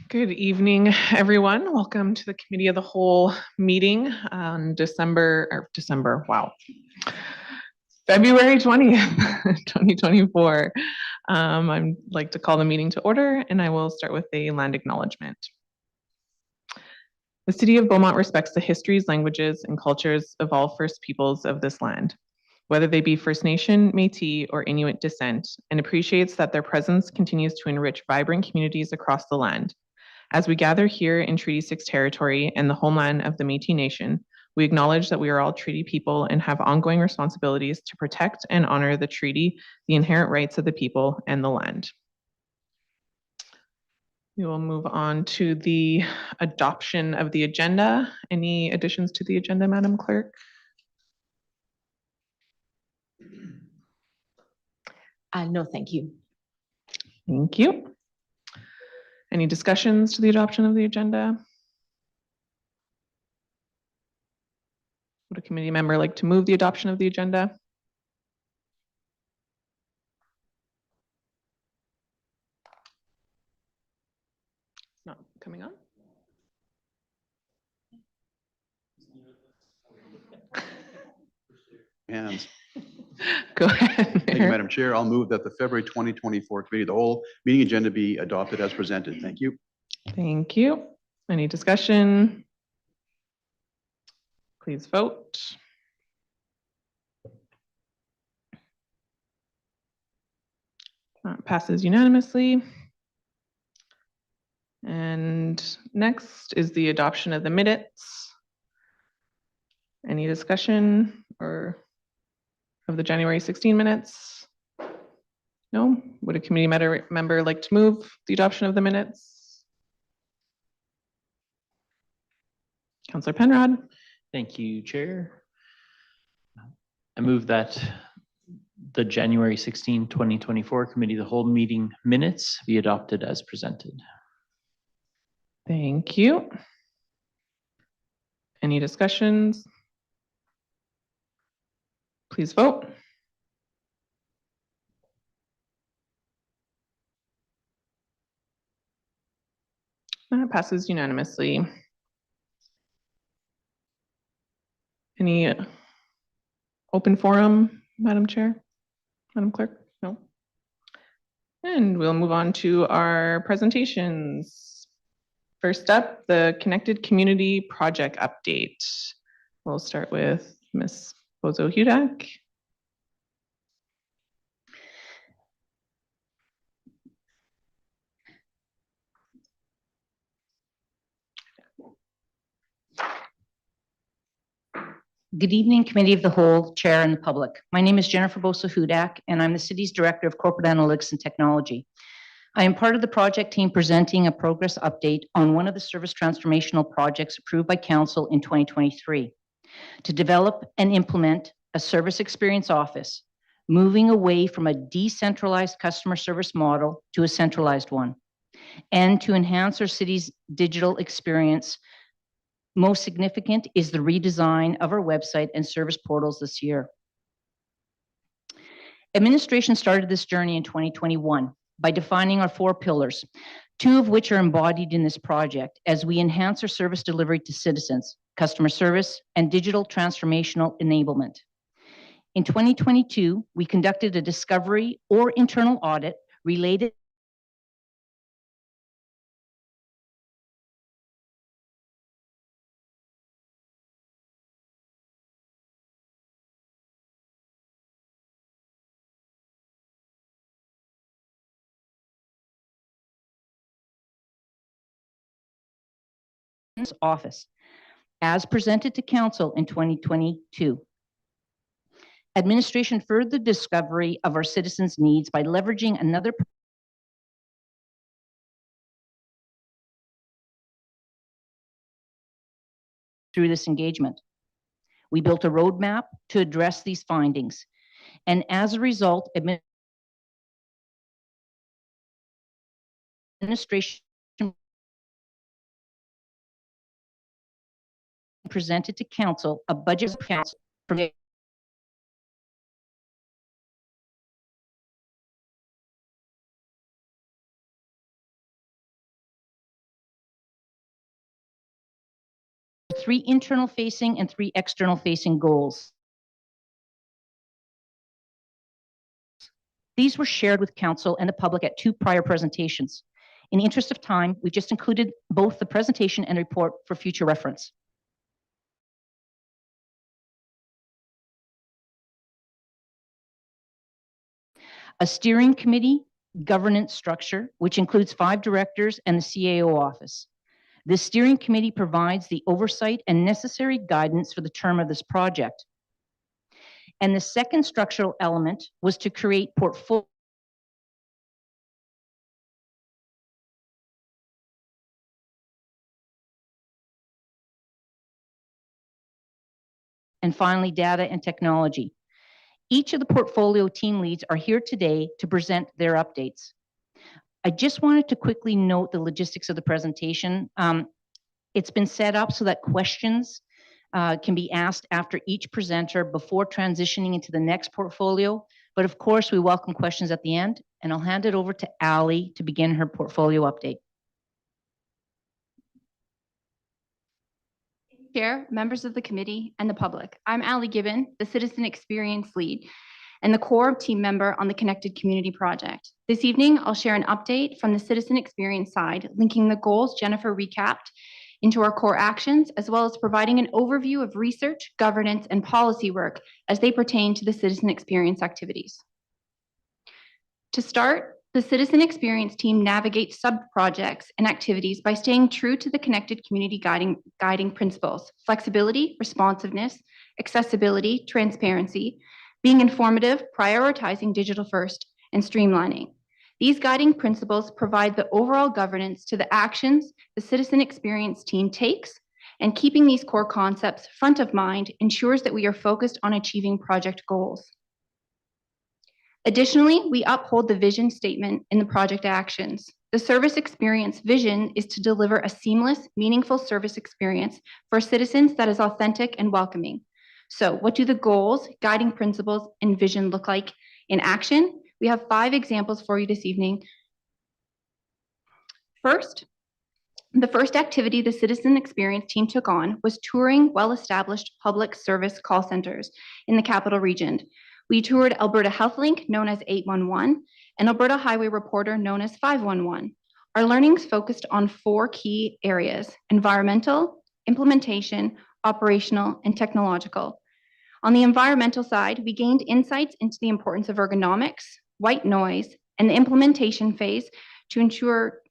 Good evening, everyone. Welcome to the Committee of the Whole meeting on February 20th, 2024. I'd like to call the meeting to order, and I will start with a land acknowledgement. The City of Beaumont respects the histories, languages, and cultures of all First Peoples of this land, whether they be First Nation, Métis, or Inuit descent, and appreciates that their presence continues to enrich vibrant communities across the land. As we gather here in Treaty 6 territory and the homeland of the Métis Nation, we acknowledge that we are all treaty people and have ongoing responsibilities to protect and honor the treaty, the inherent rights of the people, and the land. We will move on to the adoption of the agenda. Any additions to the agenda, Madam Clerk? No, thank you. Thank you. Any discussions to the adoption of the agenda? Would a committee member like to move the adoption of the agenda? Not coming on. Hands. Go ahead. Thank you, Madam Chair. I'll move that the February 2024 Committee of the Whole meeting agenda be adopted as presented. Thank you. Thank you. Any discussion? Please vote. Passes unanimously. And next is the adoption of the minutes. Any discussion or of the January 16 minutes? No? Would a committee member like to move the adoption of the minutes? Councillor Penrod. Thank you, Chair. I move that the January 16, 2024 Committee of the Whole meeting minutes be adopted as presented. Thank you. Any discussions? Please vote. That passes unanimously. Any open forum, Madam Chair? Madam Clerk? No. And we'll move on to our presentations. First up, the Connected Community Project Update. We'll start with Ms. Bozo-Hudak. Good evening, Committee of the Whole, Chair, and the public. My name is Jennifer Boso-Hudak, and I'm the City's Director of Corporate Analytics and Technology. I am part of the project team presenting a progress update on one of the service transformational projects approved by Council in 2023 to develop and implement a service experience office, moving away from a decentralized customer service model to a centralized one, and to enhance our city's digital experience. Most significant is the redesign of our website and service portals this year. Administration started this journey in 2021 by defining our 4 pillars, 2 of which are embodied in this project as we enhance our service delivery to citizens, customer service, and digital transformational enablement. In 2022, we conducted a discovery or internal audit related office, as presented to Council in 2022. Administration furthered the discovery of our citizens' needs by leveraging another through this engagement. We built a roadmap to address these findings, and as a result, administration presented to Council a budget council from 3 internal-facing and 3 external-facing goals. These were shared with Council and the public at 2 prior presentations. In the interest of time, we've just included both the presentation and report for future reference. A steering committee governance structure, which includes 5 directors and the CAO office. This steering committee provides the oversight and necessary guidance for the term of this project. And the second structural element was to create portfolio and finally, data and technology. Each of the portfolio team leads are here today to present their updates. I just wanted to quickly note the logistics of the presentation. It's been set up so that questions can be asked after each presenter before transitioning into the next portfolio. But of course, we welcome questions at the end, and I'll hand it over to Ali to begin her portfolio update. Chair, members of the committee, and the public. I'm Ali Gibbon, the Citizen Experience Lead and the core team member on the Connected Community Project. This evening, I'll share an update from the Citizen Experience side, linking the goals Jennifer recapped into our core actions, as well as providing an overview of research, governance, and policy work as they pertain to the Citizen Experience activities. To start, the Citizen Experience team navigates sub-projects and activities by staying true to the Connected Community guiding principles: flexibility, responsiveness, accessibility, transparency, being informative, prioritizing digital first, and streamlining. These guiding principles provide the overall governance to the actions the Citizen Experience team takes, and keeping these core concepts front of mind ensures that we are focused on achieving project goals. Additionally, we uphold the vision statement in the project actions. The service experience vision is to deliver a seamless, meaningful service experience for citizens that is authentic and welcoming. So what do the goals, guiding principles, and vision look like in action? We have 5 examples for you this evening. First, the first activity the Citizen Experience team took on was touring well-established public service call centers in the capital region. We toured Alberta HealthLink, known as 811, and Alberta Highway Reporter, known as 511. Our learnings focused on 4 key areas: environmental, implementation, operational, and technological. On the environmental side, we gained insights into the importance of ergonomics, white noise, and the implementation phase to ensure,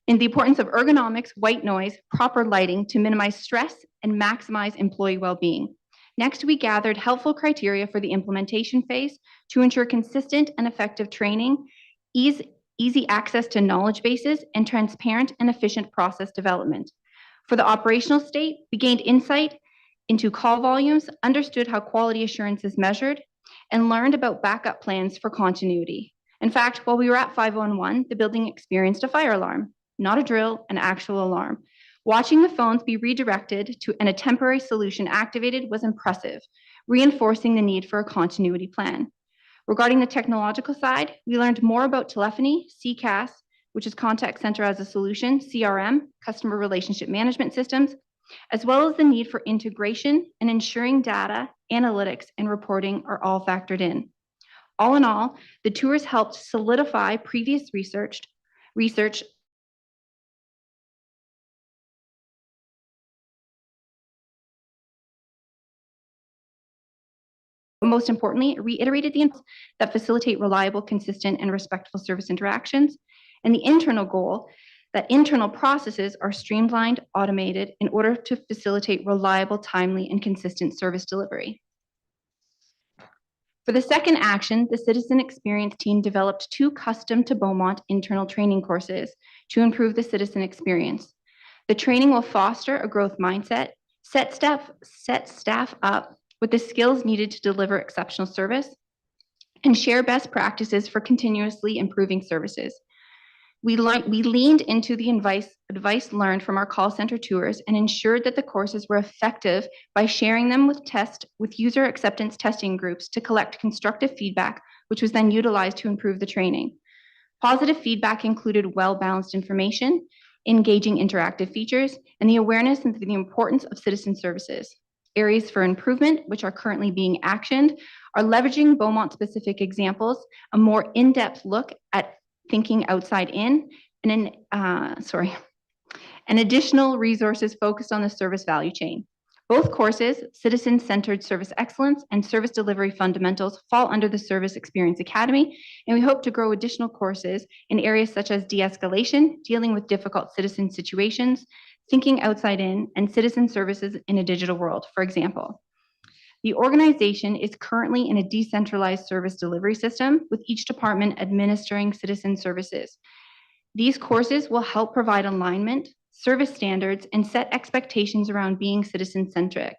in the importance of ergonomics, white noise, proper lighting to minimize stress and maximize employee well-being. Next, we gathered helpful criteria for the implementation phase to ensure consistent and effective training, easy access to knowledge bases, and transparent and efficient process development. For the operational state, we gained insight into call volumes, understood how quality assurance is measured, and learned about backup plans for continuity. In fact, while we were at 511, the building experienced a fire alarm, not a drill, an actual alarm. Watching the phones be redirected to and a temporary solution activated was impressive, reinforcing the need for a continuity plan. Regarding the technological side, we learned more about telephony, CCAS, which is Contact Center as a Solution, CRM, Customer Relationship Management Systems, as well as the need for integration and ensuring data, analytics, and reporting are all factored in. All in all, the tours helped solidify previous research most importantly, reiterated the importance that facilitate reliable, consistent, and respectful service interactions, and the internal goal that internal processes are streamlined, automated in order to facilitate reliable, timely, and consistent service delivery. For the second action, the Citizen Experience team developed 2 custom to Beaumont internal training courses to improve the citizen experience. The training will foster a growth mindset, set staff up with the skills needed to deliver exceptional service, and share best practices for continuously improving services. We leaned into the advice learned from our call center tours and ensured that the courses were effective by sharing them with user acceptance testing groups to collect constructive feedback, which was then utilized to improve the training. Positive feedback included well-balanced information, engaging interactive features, and the awareness of the importance of citizen services. Areas for improvement, which are currently being actioned, are leveraging Beaumont-specific examples, a more in-depth look at thinking outside in, and additional resources focused on the service value chain. Both courses, Citizen-Centered Service Excellence and Service Delivery Fundamentals, fall under the Service Experience Academy, and we hope to grow additional courses in areas such as de-escalation, dealing with difficult citizen situations, thinking outside in, and citizen services in a digital world, for example. The organization is currently in a decentralized service delivery system, with each department administering citizen services. These courses will help provide alignment, service standards, and set expectations around being citizen-centric.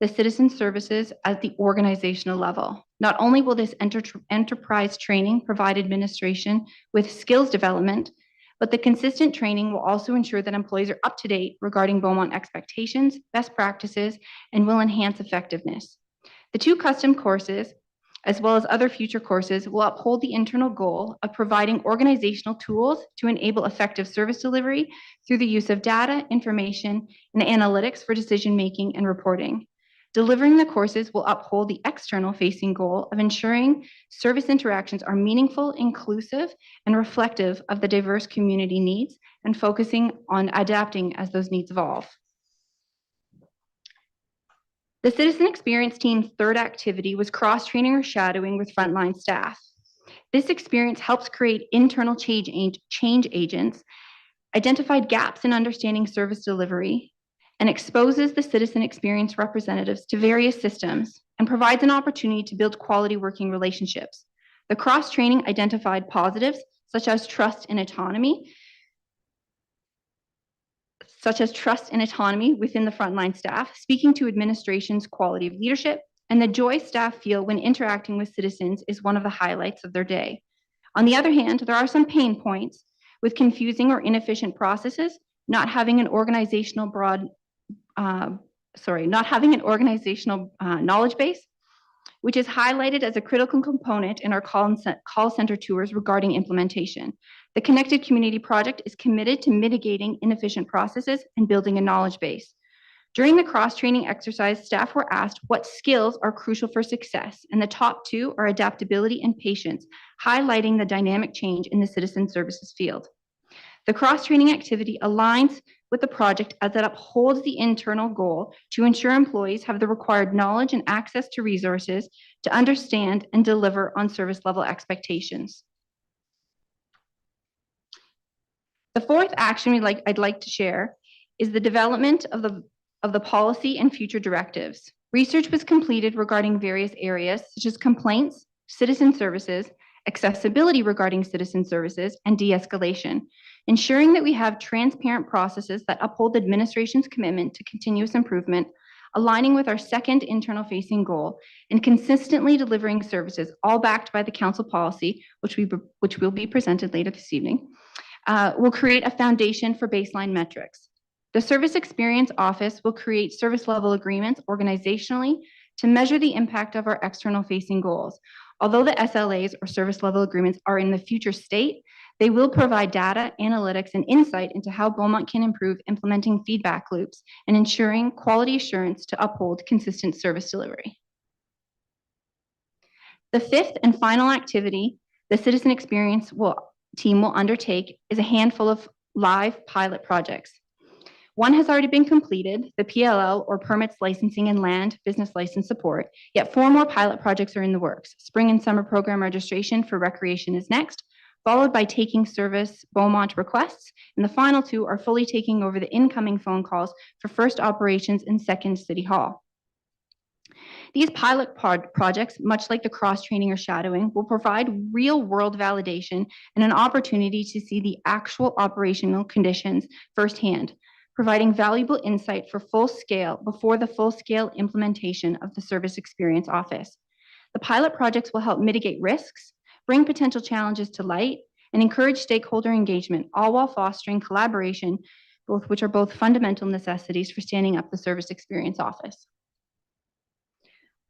The citizen services at the organizational level. Not only will this enterprise training provide administration with skills development, but the consistent training will also ensure that employees are up to date regarding Beaumont expectations, best practices, and will enhance effectiveness. The 2 custom courses, as well as other future courses, will uphold the internal goal of providing organizational tools to enable effective service delivery through the use of data, information, and analytics for decision-making and reporting. Delivering the courses will uphold the external-facing goal of ensuring service interactions are meaningful, inclusive, and reflective of the diverse community needs, and focusing on adapting as those needs evolve. The Citizen Experience Team's third activity was cross-training or shadowing with frontline staff. This experience helps create internal change agents, identified gaps in understanding service delivery, and exposes the citizen experience representatives to various systems and provides an opportunity to build quality working relationships. The cross-training identified positives such as trust and autonomy within the frontline staff, speaking to administration's quality of leadership, and the joy staff feel when interacting with citizens is one of the highlights of their day. On the other hand, there are some pain points with confusing or inefficient processes, not having an organizational knowledge base, which is highlighted as a critical component in our call center tours regarding implementation. The Connected Community Project is committed to mitigating inefficient processes and building a knowledge base. During the cross-training exercise, staff were asked what skills are crucial for success, and the top 2 are adaptability and patience, highlighting the dynamic change in the citizen services field. The cross-training activity aligns with the project as it upholds the internal goal to ensure employees have the required knowledge and access to resources to understand and deliver on service level expectations. The fourth action I'd like to share is the development of the policy and future directives. Research was completed regarding various areas such as complaints, citizen services, accessibility regarding citizen services, and de-escalation, ensuring that we have transparent processes that uphold the administration's commitment to continuous improvement, aligning with our second internal-facing goal, and consistently delivering services, all backed by the council policy, which will be presented later this evening, will create a foundation for baseline metrics. The Service Experience Office will create service level agreements organizationally to measure the impact of our external-facing goals. Although the SLAs or service level agreements are in the future state, they will provide data, analytics, and insight into how Beaumont can improve implementing feedback loops and ensuring quality assurance to uphold consistent service delivery. The fifth and final activity the Citizen Experience team will undertake is a handful of live pilot projects. One has already been completed, the PLL, or Permits Licensing and Land Business License Support, yet 4 more pilot projects are in the works. Spring and summer program registration for recreation is next, followed by taking service Beaumont requests, and the final 2 are fully taking over the incoming phone calls for first operations in second City Hall. These pilot projects, much like the cross-training or shadowing, will provide real-world validation and an opportunity to see the actual operational conditions firsthand, providing valuable insight before the full-scale implementation of the Service Experience Office. The pilot projects will help mitigate risks, bring potential challenges to light, and encourage stakeholder engagement, all while fostering collaboration, which are both fundamental necessities for standing up the Service Experience Office.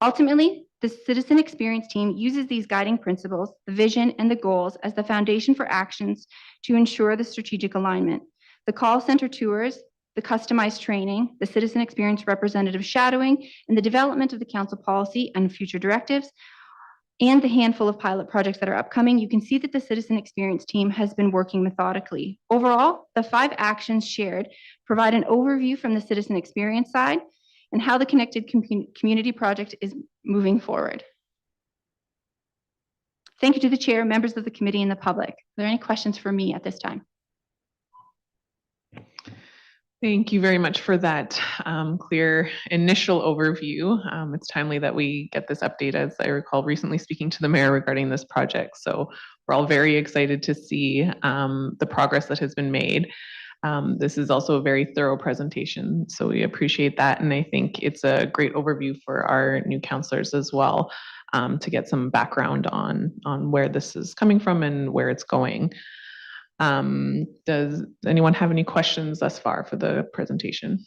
Ultimately, the Citizen Experience team uses these guiding principles, the vision, and the goals as the foundation for actions to ensure the strategic alignment. the call center tours, the customized training, the citizen experience representative shadowing, and the development of the council policy and future directives, and the handful of pilot projects that are upcoming, you can see that the citizen experience team has been working methodically. Overall, the 5 actions shared provide an overview from the citizen experience side and how the Connected Community Project is moving forward. Thank you to the chair, members of the committee, and the public. Are there any questions for me at this time? Thank you very much for that clear initial overview. It's timely that we get this update, as I recall recently speaking to the mayor regarding this project. So we're all very excited to see the progress that has been made. This is also a very thorough presentation, so we appreciate that. And I think it's a great overview for our new councillors as well, to get some background on where this is coming from and where it's going. Does anyone have any questions thus far for the presentation?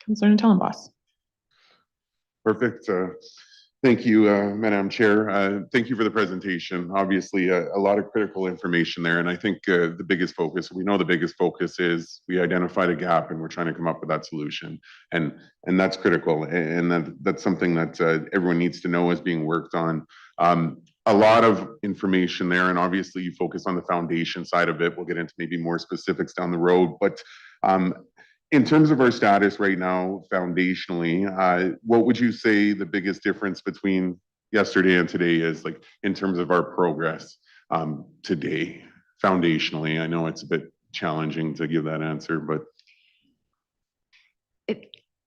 Councillor Tellenboss. Perfect. Thank you, Madam Chair. Thank you for the presentation. Obviously, a lot of critical information there. And I think the biggest focus, we know the biggest focus is we identified a gap and we're trying to come up with that solution. And that's critical. And that's something that everyone needs to know is being worked on. A lot of information there, and obviously you focus on the foundation side of it. We'll get into maybe more specifics down the road, but in terms of our status right now, foundationally, what would you say the biggest difference between yesterday and today is, like, in terms of our progress today, foundationally? I know it's a bit challenging to give that answer, but.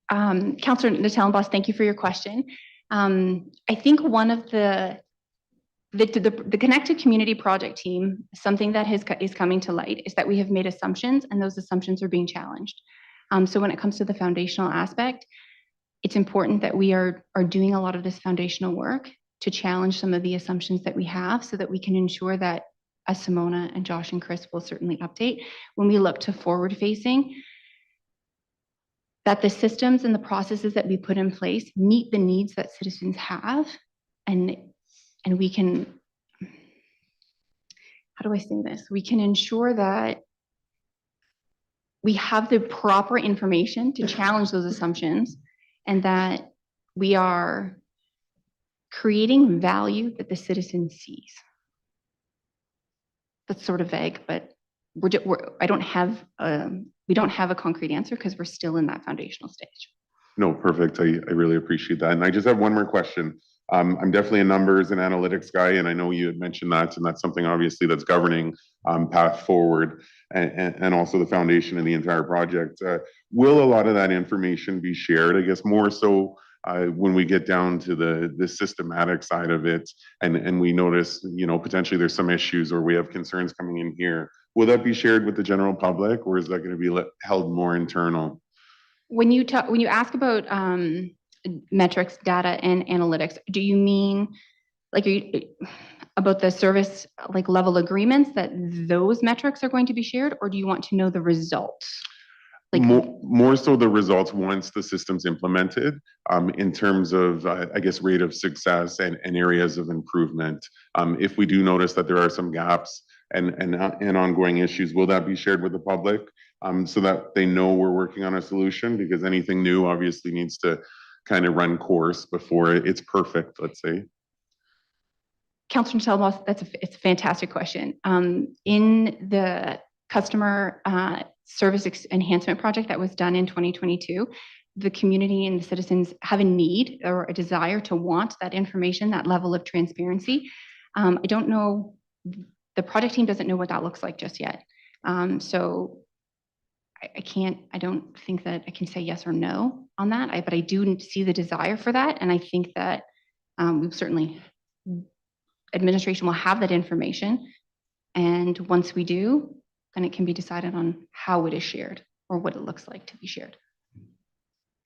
Councillor Tellenboss, thank you for your question. I think one of the Connected Community Project team, something that is coming to light is that we have made assumptions and those assumptions are being challenged. So when it comes to the foundational aspect, it's important that we are doing a lot of this foundational work to challenge some of the assumptions that we have so that we can ensure that, as Simona and Josh and Chris will certainly update, when we look to forward facing, that the systems and the processes that we put in place meet the needs that citizens have, and we can, how do I say this? We can ensure that we have the proper information to challenge those assumptions and that we are creating value that the citizen sees. That's sort of vague, but we don't have a concrete answer because we're still in that foundational stage. No, perfect. I really appreciate that. And I just have one more question. I'm definitely a numbers and analytics guy, and I know you had mentioned that, and that's something obviously that's governing path forward and also the foundation of the entire project. Will a lot of that information be shared? I guess more so when we get down to the systematic side of it, and we notice, you know, potentially there's some issues or we have concerns coming in here. Will that be shared with the general public, or is that going to be held more internal? When you ask about metrics, data, and analytics, do you mean like about the service like level agreements that those metrics are going to be shared, or do you want to know the results? Like more so the results once the system's implemented, in terms of I guess rate of success and areas of improvement. If we do notice that there are some gaps and ongoing issues, will that be shared with the public so that they know we're working on a solution? Because anything new obviously needs to kind of run course before it's perfect, let's say. Councillor Tellenboss, it's a fantastic question. In the customer service enhancement project that was done in 2022, the community and the citizens have a need or a desire to want that information, that level of transparency. I don't know, the project team doesn't know what that looks like just yet. So I don't think that I can say yes or no on that, but I do see the desire for that. And I think that certainly administration will have that information. And once we do, then it can be decided on how it is shared or what it looks like to be shared.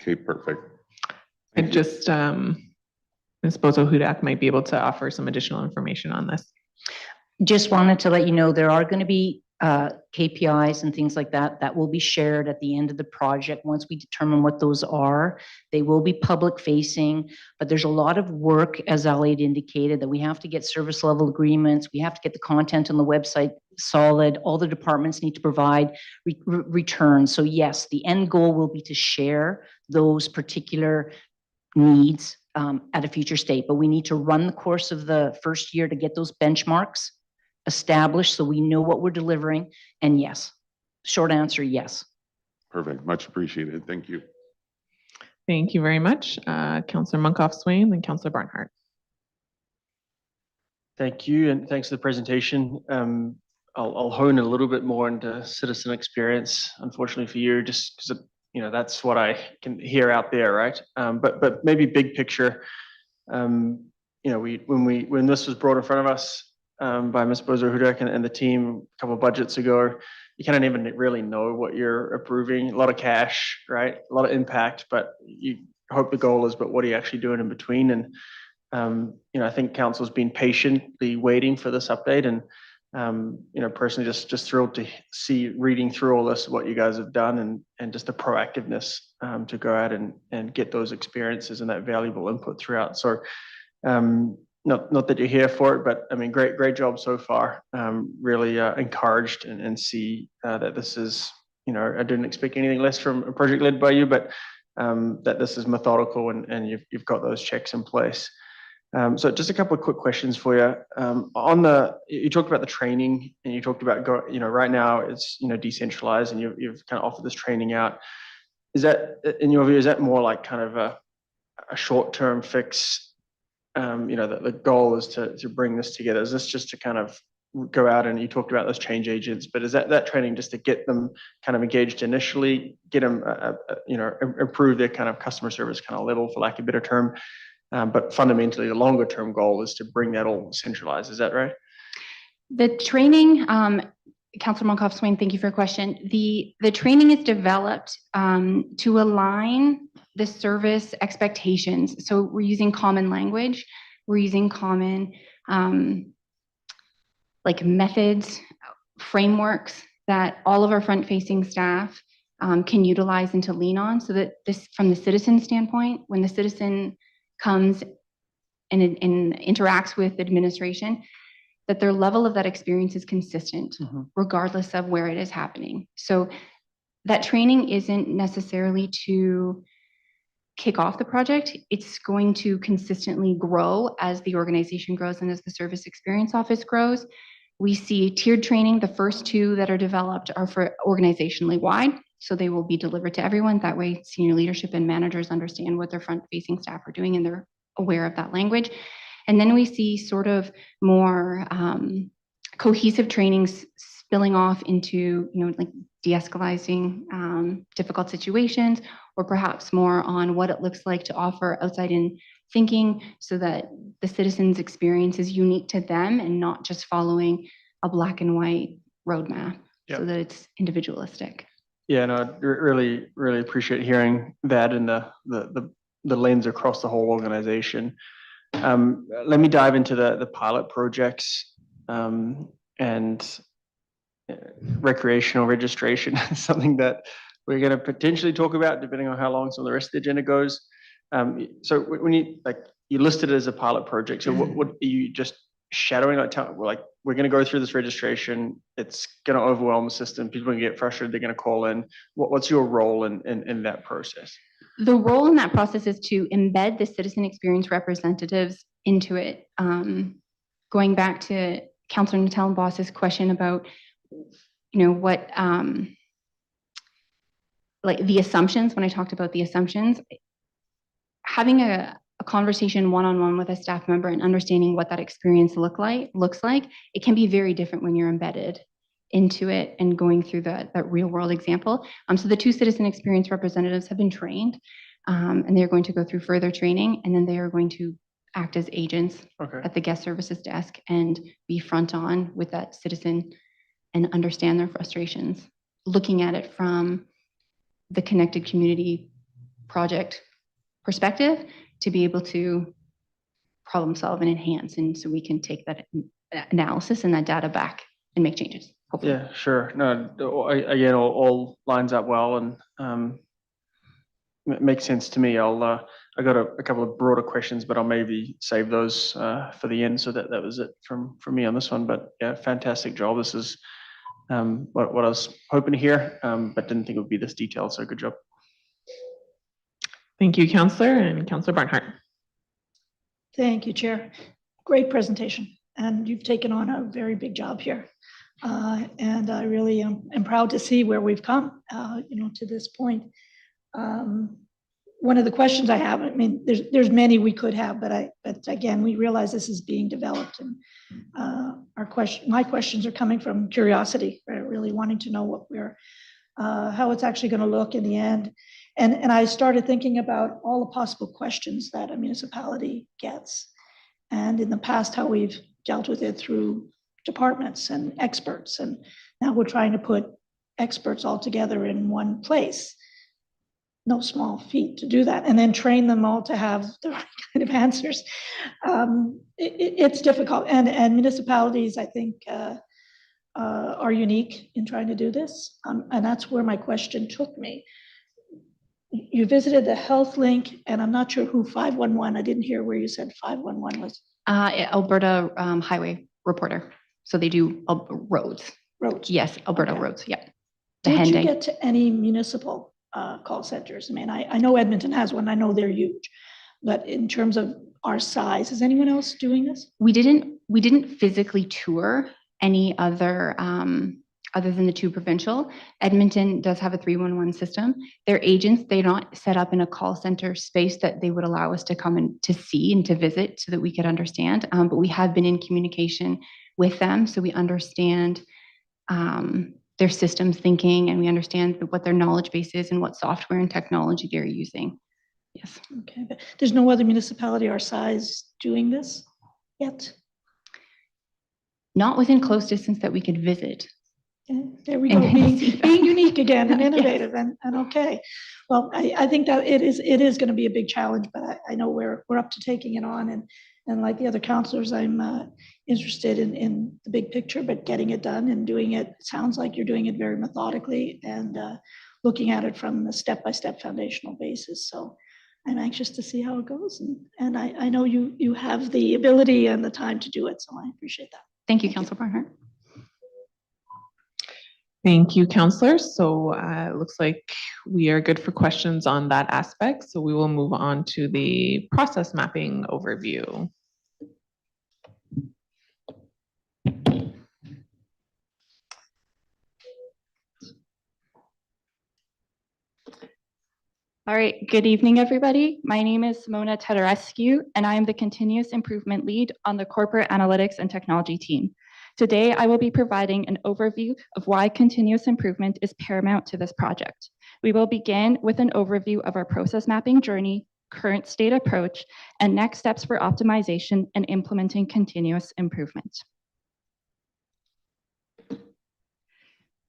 Okay, perfect. And just, Ms. Bozo-Hudak might be able to offer some additional information on this. Just wanted to let you know there are going to be KPIs and things like that that will be shared at the end of the project. Once we determine what those are, they will be public facing, but there's a lot of work, as Ali had indicated, that we have to get service level agreements. We have to get the content on the website solid. All the departments need to provide returns. So yes, the end goal will be to share those particular needs at a future state, but we need to run the course of the first year to get those benchmarks established so we know what we're delivering. And yes, short answer, yes. Perfect. Much appreciated. Thank you. Thank you very much. Councillor Munkoff-Swain, then Councillor Barnhart. Thank you, and thanks for the presentation. I'll hone a little bit more into citizen experience, unfortunately for you, just because that's what I can hear out there, right? But maybe big picture. When this was brought in front of us by Ms. Bozo-Hudak and the team a couple of budgets ago, you kind of even really know what you're approving. A lot of cash, right? A lot of impact, but you hope the goal is, but what are you actually doing in between? And I think council's been patiently waiting for this update, and personally just thrilled to see, reading through all this, what you guys have done, and just the proactiveness to go out and get those experiences and that valuable input throughout. So not that you're here for it, but I mean, great job so far. Really encouraged and see that this is, I didn't expect anything less from a project led by you, but that this is methodical and you've got those checks in place. So just a couple of quick questions for you. You talked about the training, and you talked about right now it's decentralized, and you've kind of offered this training out. Is that, in your view, is that more like kind of a short-term fix? The goal is to bring this together. Is this just to kind of go out, and you talked about those change agents, but is that training just to get them kind of engaged initially, get them improve their kind of customer service kind of level, for lack of a better term? But fundamentally, the longer term goal is to bring that all centralized. Is that right? The training, Councillor Munkoff-Swain, thank you for your question. The training is developed to align the service expectations. So we're using common language. We're using common methods, frameworks that all of our front-facing staff can utilize and to lean on, so that this, from the citizen standpoint, when the citizen comes and interacts with administration, that their level of that experience is consistent, regardless of where it is happening. So that training isn't necessarily to kick off the project. It's going to consistently grow as the organization grows and as the Service Experience Office grows. We see tiered training. The first two that are developed are for organizationally wide, so they will be delivered to everyone. That way, senior leadership and managers understand what their front-facing staff are doing, and they're aware of that language. And then we see sort of more cohesive trainings spilling off into, like de-escalating difficult situations, or perhaps more on what it looks like to offer outside-in thinking, so that the citizens' experience is unique to them and not just following a black and white roadmap, so that it's individualistic. Yeah, no, I really appreciate hearing that, and the lens across the whole organization. Let me dive into the pilot projects and recreational registration, something that we're going to potentially talk about depending on how long some of the rest of the agenda goes. So when you listed it as a pilot project, so what are you just shadowing? We're going to go through this registration. It's going to overwhelm the system. People are going to get frustrated. They're going to call in. What's your role in that process? The role in that process is to embed the citizen experience representatives into it. Going back to Councillor Natellenboss's question about, what, the assumptions, when I talked about the assumptions, having a conversation one-on-one with a staff member and understanding what that experience looks like, it can be very different when you're embedded into it and going through that real world example. So the two citizen experience representatives have been trained, and they're going to go through further training, and then they are going to act as agents at the guest services desk and be front on with that citizen and understand their frustrations, looking at it from the connected community project perspective, to be able to problem solve and enhance. And so we can take that analysis and that data back and make changes, hopefully. Yeah, sure. No, again, all lines up well. And makes sense to me. I got a couple of broader questions, but I'll maybe save those for the end. So that was it from me on this one. But yeah, fantastic job. This is what I was hoping to hear, but didn't think it would be this detailed. So good job. Thank you, Councillor, and Councillor Barnhart. Thank you, Chair. Great presentation, and you've taken on a very big job here. And I really am proud to see where we've come, to this point. One of the questions I have, I mean, there's many we could have, but again, we realize this is being developed, and my questions are coming from curiosity, right? Really wanting to know how it's actually going to look in the end. And I started thinking about all the possible questions that a municipality gets, and in the past, how we've dealt with it through departments and experts. And now we're trying to put experts all together in one place. No small feat to do that, and then train them all to have the right kind of answers. It's difficult, and municipalities, I think, are unique in trying to do this, and that's where my question took me. You visited the Health Link, and I'm not sure who 511. I didn't hear where you said 511 was. Alberta highway reporter. So they do roads. Roads. Yes, Alberta Okay. roads. Yeah. Did you get to any municipal call centers? I mean, I know Edmonton has one. I know they're huge, but in terms of our size, is anyone else doing this? We didn't physically tour any other than the two provincial. Edmonton does have a 311 system. Their agents, they're not set up in a call center space that they would allow us to come and to see and to visit so that we could understand. But we have been in communication with them, so we understand their systems thinking, and we understand what their knowledge base is and what software and technology they're using. Yes. Okay, but there's no other municipality our size doing this yet? Not within close distance that we could visit. Okay, there we go, being unique again and innovative. Yes. and okay. Well, I think that it is going to be a big challenge, but I know we're up to taking it on, and like the other councillors, I'm interested in the big picture, but getting it done and doing it, sounds like you're doing it very methodically and looking at it from the step-by-step foundational basis. So I'm anxious to see how it goes, and I know you have the ability and the time to do it, so I appreciate that. Thank you, Councillor Barnhart. Thank you, Councillor. So it looks like we are good for questions on that aspect. So we will move on to the process mapping overview. All right, good evening, everybody. My name is Simona Tedorescu, and I am the Continuous Improvement Lead on the Corporate Analytics and Technology team. Today, I will be providing an overview of why continuous improvement is paramount to this project. We will begin with an overview of our process mapping journey, current state approach, and next steps for optimization and implementing continuous improvement.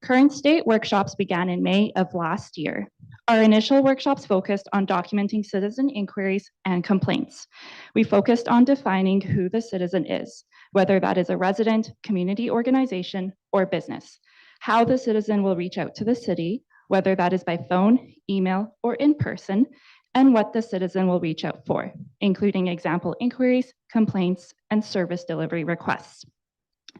Current state workshops began in May of last year. Our initial workshops focused on documenting citizen inquiries and complaints. We focused on defining who the citizen is, whether that is a resident, community organization, or business, how the citizen will reach out to the city, whether that is by phone, email, or in person, and what the citizen will reach out for, including example inquiries, complaints, and service delivery requests.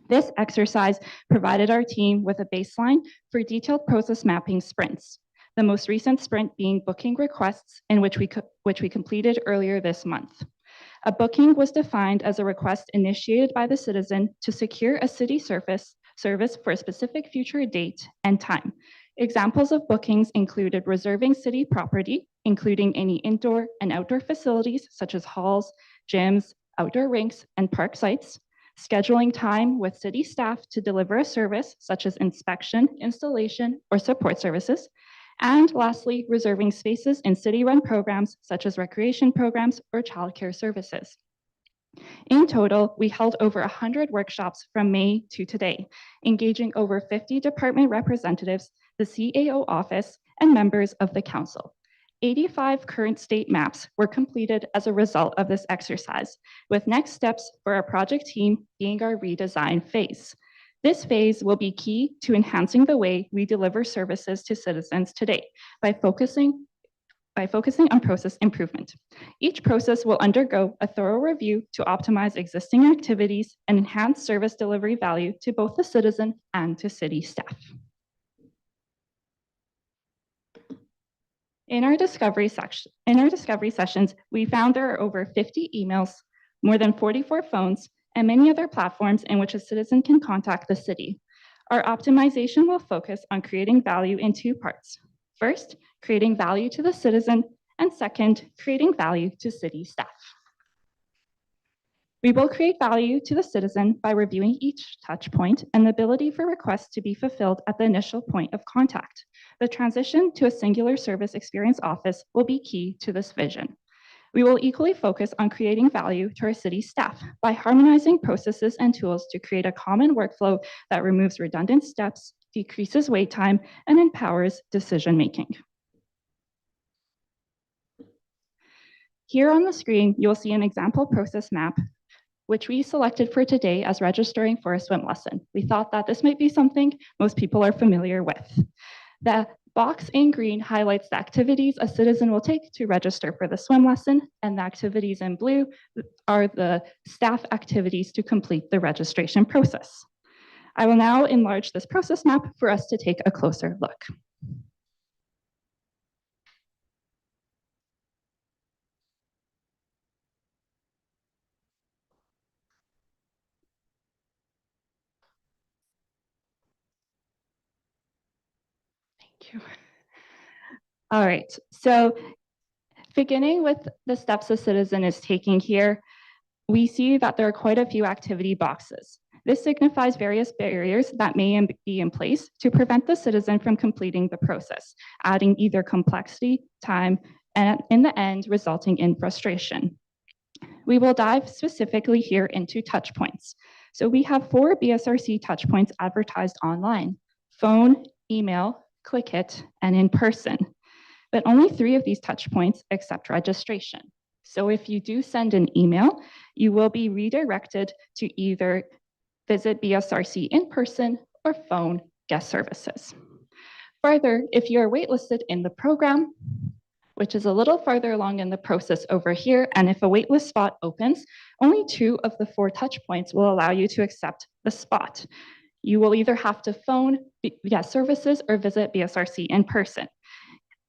This exercise provided our team with a baseline for detailed process mapping sprints, the most recent sprint being booking requests, in which we completed earlier this month. A booking was defined as a request initiated by the citizen to secure a city service for a specific future date and time. Examples of bookings included reserving city property, including any indoor and outdoor facilities such as halls, gyms, outdoor rinks, and park sites, scheduling time with city staff to deliver a service such as inspection, installation, or support services, and lastly, reserving spaces in city-run programs such as recreation programs or childcare services. In total, we held over 100 workshops from May to today, engaging over 50 department representatives, the CAO office, and members of the council. 85 current state maps were completed as a result of this exercise, with next steps for our project team being our redesign phase. This phase will be key to enhancing the way we deliver services to citizens today by focusing by focusing on process improvement. Each process will undergo a thorough review to optimize existing activities and enhance service delivery value to both the citizen and to city staff. In our discovery sessions, we found there are over 50 emails, more than 44 phones, and many other platforms in which a citizen can contact the city. Our optimization will focus on creating value in two parts. First, creating value to the citizen, and second, creating value to city staff. We will create value to the citizen by reviewing each touch point and the ability for requests to be fulfilled at the initial point of contact. The transition to a singular service experience office will be key to this vision. We will equally focus on creating value to our city staff by harmonizing processes and tools to create a common workflow that removes redundant steps, decreases wait time, and empowers decision-making. Here on the screen, you'll see an example process map, which we selected for today as registering for a swim lesson. We thought that this might be something most people are familiar with. The box in green highlights the activities a citizen will take to register for the swim lesson, and the activities in blue are the staff activities to complete the registration process. I will now enlarge this process map for us to take a closer look. Thank you. All right, so beginning with the steps a citizen is taking here, we see that there are quite a few activity boxes. This signifies various barriers that may be in place to prevent the citizen from completing the process, adding either complexity, time, and in the end, resulting in frustration. We will dive specifically here into touch points. So we have 4 BSRC touch points advertised online: phone, email, click it, and in person. But only 3 of these touch points accept registration. So if you do send an email, you will be redirected to either visit BSRC in person or phone guest services. Further, if you are waitlisted in the program, which is a little farther along in the process over here, and if a waitlist spot opens, only 2 of the 4 touch points will allow you to accept the spot. You will either have to phone guest services or visit BSRC in person.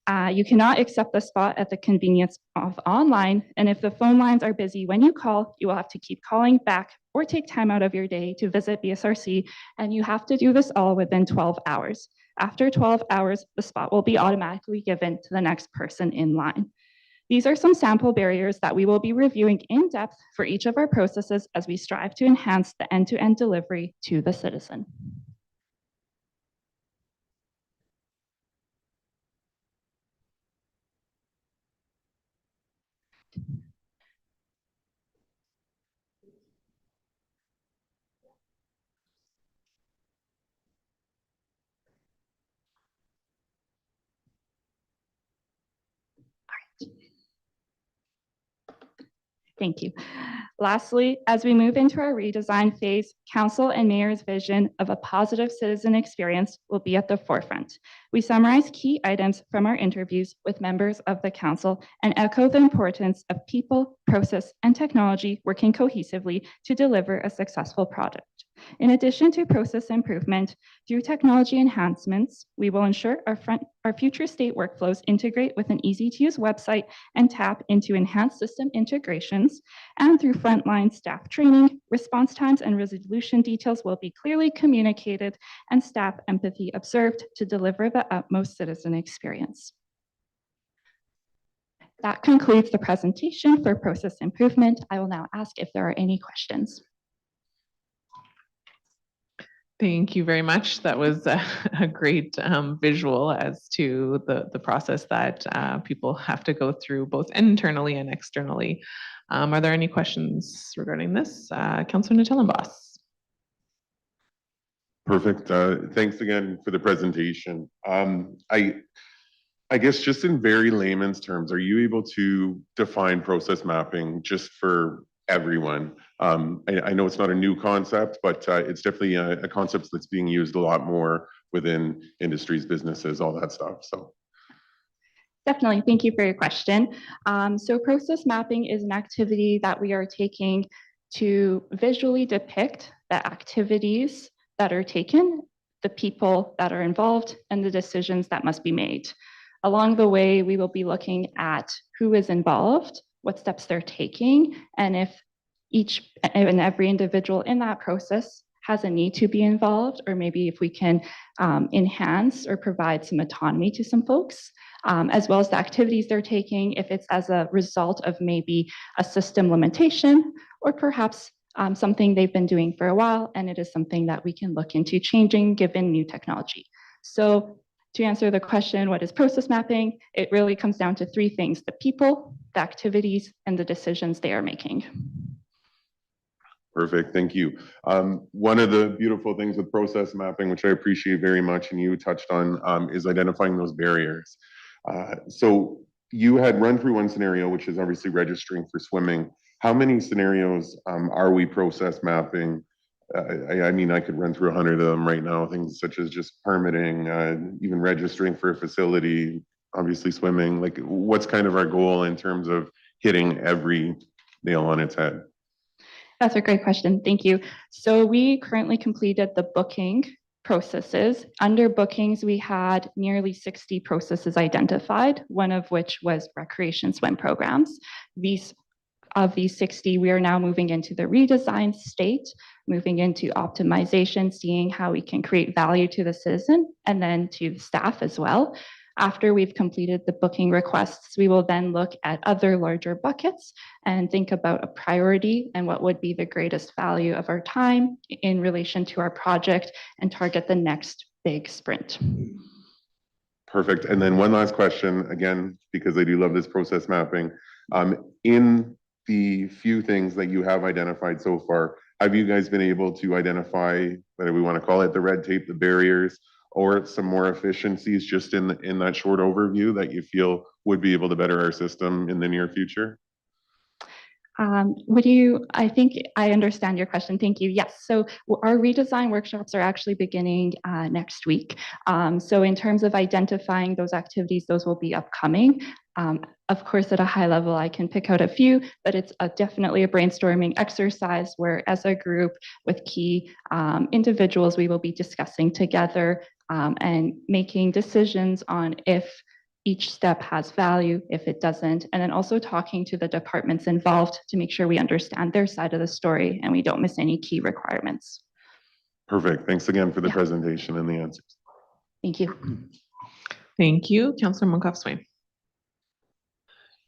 You cannot accept the spot at the convenience of online, and if the phone lines are busy when you call, you will have to keep calling back or take time out of your day to visit BSRC, and you have to do this all within 12 hours. After 12 hours, the spot will be automatically given to the next person in line. These are some sample barriers that we will be reviewing in depth for each of our processes as we strive to enhance the end-to-end delivery to the citizen. Thank you. Lastly, as we move into our redesign phase, Council and Mayor's vision of a positive citizen experience will be at the forefront. We summarize key items from our interviews with members of the Council and echo the importance of people, process, and technology working cohesively to deliver a successful product. In addition to process improvement, through technology enhancements, we will ensure our future state workflows integrate with an easy-to-use website and tap into enhanced system integrations. And through frontline staff training, response times and resolution details will be clearly communicated and staff empathy observed to deliver the utmost citizen experience. That concludes the presentation for process improvement. I will now ask if there are any questions. Thank you very much. That was a great visual as to the process that people have to go through both internally and externally. Are there any questions regarding this? Councillor Natellenboss. Perfect. Thanks again for the presentation. I guess just in very layman's terms, are you able to define process mapping just for everyone? I know it's not a new concept, but it's definitely a concept that's being used a lot more within industries, businesses, all that stuff. So, Definitely. Thank you for your question. So process mapping is an activity that we are taking to visually depict the activities that are taken, the people that are involved, and the decisions that must be made. Along the way, we will be looking at who is involved, what steps they're taking, and if each and every individual in that process has a need to be involved, or maybe if we can enhance or provide some autonomy to some folks, as well as the activities they're taking, if it's as a result of maybe a system limitation, or perhaps something they've been doing for a while, and it is something that we can look into changing given new technology. So to answer the question, what is process mapping? It really comes down to three things: the people, the activities, and the decisions they are making. Perfect, thank you. One of the beautiful things with process mapping, which I appreciate very much, and you touched on, is identifying those barriers. So you had run through one scenario, which is obviously registering for swimming. How many scenarios are we process mapping? I mean, I could run through 100 of them right now, things such as just permitting, even registering for a facility, obviously swimming. Like, what's kind of our goal in terms of hitting every nail on its head? That's a great question. Thank you. So we currently completed the booking processes. Under bookings, we had nearly 60 processes identified, one of which was recreation swim programs. Of these 60, we are now moving into the redesign state, moving into optimization, seeing how we can create value to the citizen and then to the staff as well. After we've completed the booking requests, we will then look at other larger buckets and think about a priority and what would be the greatest value of our time in relation to our project and target the next big sprint. Perfect. And then one last question, again, because I do love this process mapping. In the few things that you have identified so far, have you guys been able to identify, whether we want to call it the red tape, the barriers, or some more efficiencies just in that short overview that you feel would be able to better our system in the near future? I think I understand your question. Thank you. Yes. So our redesign workshops are actually beginning next week. So in terms of identifying those activities, those will be upcoming. Of course, at a high level, I can pick out a few, but it's definitely a brainstorming exercise where as a group with key individuals, we will be discussing together and making decisions on if each step has value, if it doesn't, and then also talking to the departments involved to make sure we understand their side of the story and we don't miss any key requirements. Perfect. Thanks again for the presentation and the answers. Thank you. Thank you. Councillor Monkoff-Swain.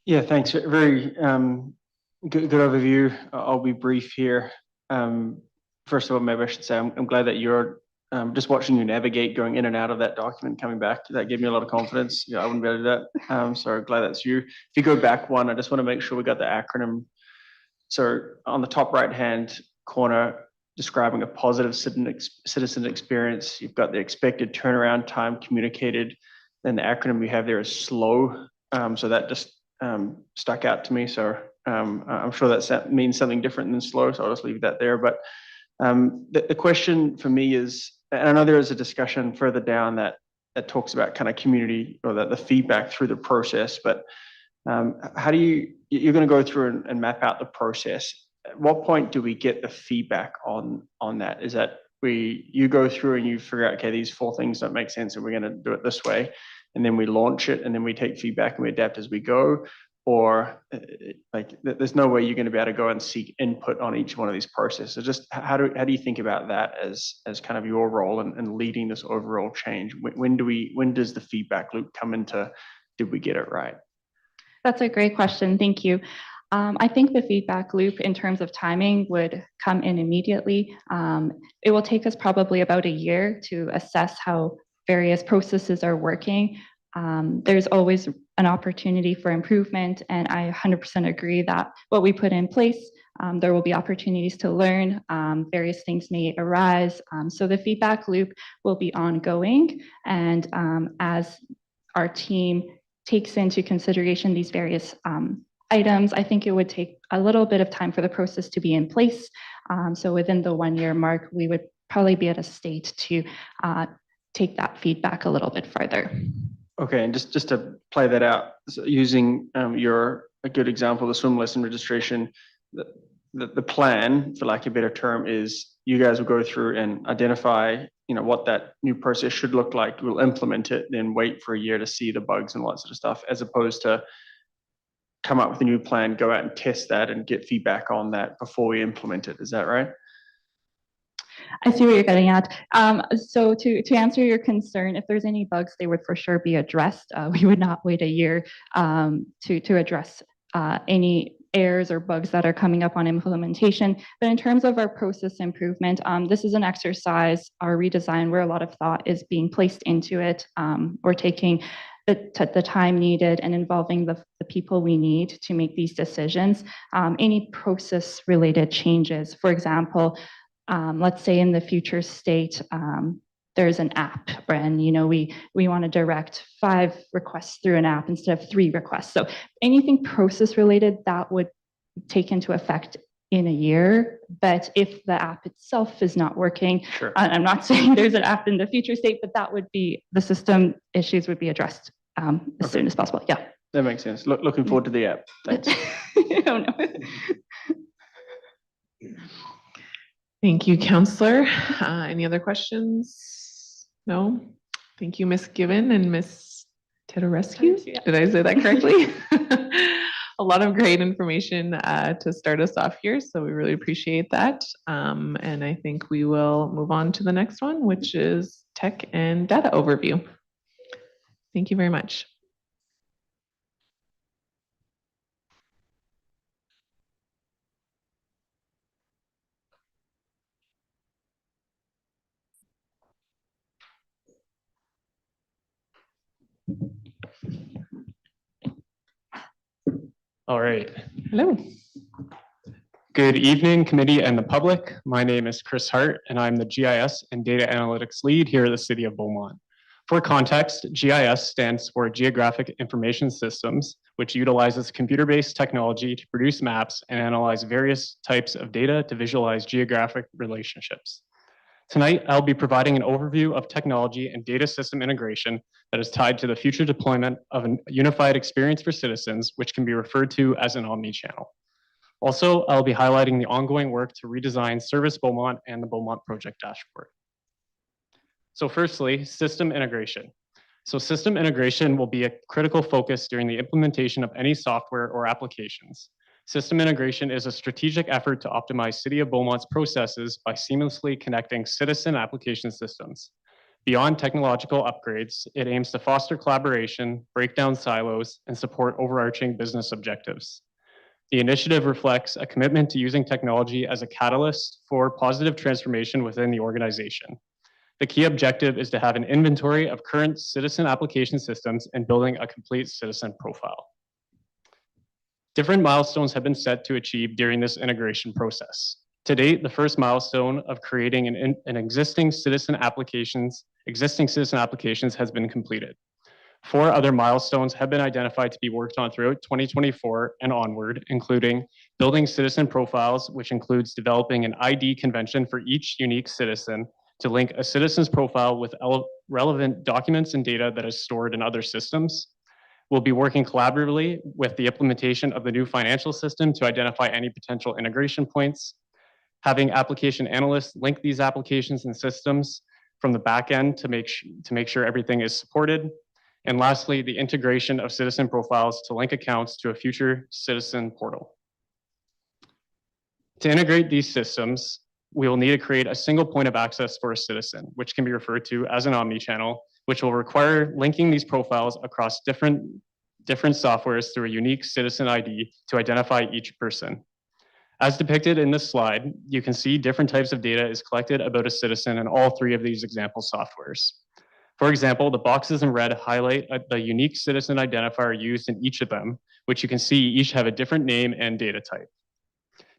Yeah, thanks. Very good overview. I'll be brief here. First of all, maybe I should say I'm glad that you're just watching you navigate, going in and out of that document, coming back. That gave me a lot of confidence. Yeah, I wouldn't be able to do that. So glad that's you. If you go back one, I just want to make sure we got the acronym. So on the top right-hand corner, describing a positive citizen experience, you've got the expected turnaround time communicated. Then the acronym we have there is SLOW. So that just stuck out to me. So I'm sure that means something different than slow. So I'll just leave that there. But the question for me is, and I know there is a discussion further down that talks about kind of community or the feedback through the process, but how do you're going to go through and map out the process. At what point do we get the feedback on that? Is that you go through and you figure out, okay, these 4 things don't make sense and we're going to do it this way. And then we launch it and then we take feedback and we adapt as we go. Or like, there's no way you're going to be able to go and seek input on each one of these processes. Just how do you think about that as kind of your role and leading this overall change? When does the feedback loop come into, did we get it right? That's a great question. Thank you. I think the feedback loop in terms of timing would come in immediately. It will take us probably about a year to assess how various processes are working. There's always an opportunity for improvement, and I 100% agree that what we put in place, there will be opportunities to learn. Various things may arise. So the feedback loop will be ongoing, and as our team takes into consideration these various items, I think it would take a little bit of time for the process to be in place. So within the 1-year mark, we would probably be at a state to take that feedback a little bit further. Okay, and just to play that out, so using a good example, the swim lesson registration, the plan, for lack of a better term, is you guys will go through and identify, what that new process should look like. We'll implement it, then wait for a year to see the bugs and all that sort of stuff, as opposed to come up with a new plan, go out and test that and get feedback on that before we implement it. Is that right? I see what you're getting at. So to answer your concern, if there's any bugs, they would for sure be addressed. We would not wait a year to address any errors or bugs that are coming up on implementation. But in terms of our process improvement, this is an exercise, our redesign, where a lot of thought is being placed into it. We're taking the time needed and involving the people we need to make these decisions. Any process related changes, for example, let's say in the future state, there's an app and we want to direct 5 requests through an app instead of 3 requests. So anything process related that would take into effect in a year. But if the app itself is not working, Sure. I'm not saying there's an app in the future state, but that would be, the system issues would be addressed as soon as possible. Yeah. That makes sense. Looking forward to the app. Thanks. Oh, no. Thank you, Counselor. Any other questions? No? Thank you, Ms. Given and Ms. Tedorescu. Yeah. Did I say that correctly? A lot of great information to start us off here, so we really appreciate that. And I think we will move on to the next one, which is tech and data overview. Thank you very much. All right. Hello. Good evening, committee and the public. My name is Chris Hart, and I'm the GIS and Data Analytics Lead here at the City of Beaumont. For context, GIS stands for Geographic Information Systems, which utilizes computer-based technology to produce maps and analyze various types of data to visualize geographic relationships. Tonight, I'll be providing an overview of technology and data system integration that is tied to the future deployment of a unified experience for citizens, which can be referred to as an omni-channel. Also, I'll be highlighting the ongoing work to redesign Service Beaumont and the Beaumont Project Dashboard. So firstly, system integration. So system integration will be a critical focus during the implementation of any software or applications. System integration is a strategic effort to optimize City of Beaumont's processes by seamlessly connecting citizen application systems. Beyond technological upgrades, it aims to foster collaboration, break down silos, and support overarching business objectives. The initiative reflects a commitment to using technology as a catalyst for positive transformation within the organization. The key objective is to have an inventory of current citizen application systems and building a complete citizen profile. Different milestones have been set to achieve during this integration process. To date, the first milestone of creating an existing citizen applications has been completed. 4 other milestones have been identified to be worked on throughout 2024 and onward, including building citizen profiles, which includes developing an ID convention for each unique citizen to link a citizen's profile with relevant documents and data that is stored in other systems. We'll be working collaboratively with the implementation of the new financial system to identify any potential integration points, having application analysts link these applications and systems from the back end to make sure everything is supported. And lastly, the integration of citizen profiles to link accounts to a future citizen portal. To integrate these systems, we will need to create a single point of access for a citizen, which can be referred to as an omni-channel, which will require linking these profiles across different softwares through a unique citizen ID to identify each person. As depicted in this slide, you can see different types of data is collected about a citizen in all 3 of these example softwares. For example, the boxes in red highlight the unique citizen identifier used in each of them, which you can see each have a different name and data type.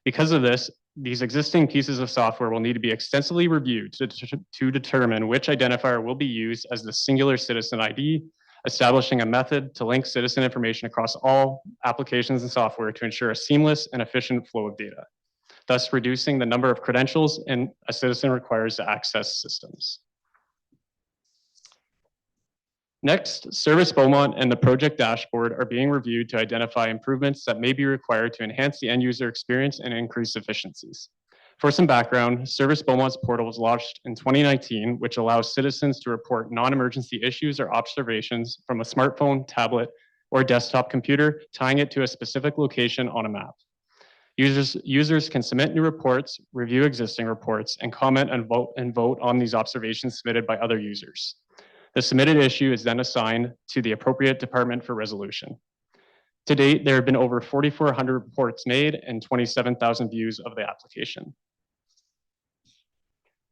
Because of this, these existing pieces of software will need to be extensively reviewed to determine which identifier will be used as the singular citizen ID, establishing a method to link citizen information across all applications and software to ensure a seamless and efficient flow of data, thus reducing the number of credentials a citizen requires to access systems. Next, Service Beaumont and the project dashboard are being reviewed to identify improvements that may be required to enhance the end user experience and increase efficiencies. For some background, Service Beaumont's portal was launched in 2019, which allows citizens to report non-emergency issues or observations from a smartphone, tablet, or desktop computer, tying it to a specific location on a map. Users can submit new reports, review existing reports, and comment and vote on these observations submitted by other users. The submitted issue is then assigned to the appropriate department for resolution. To date, there have been over 4,400 reports made and 27,000 views of the application.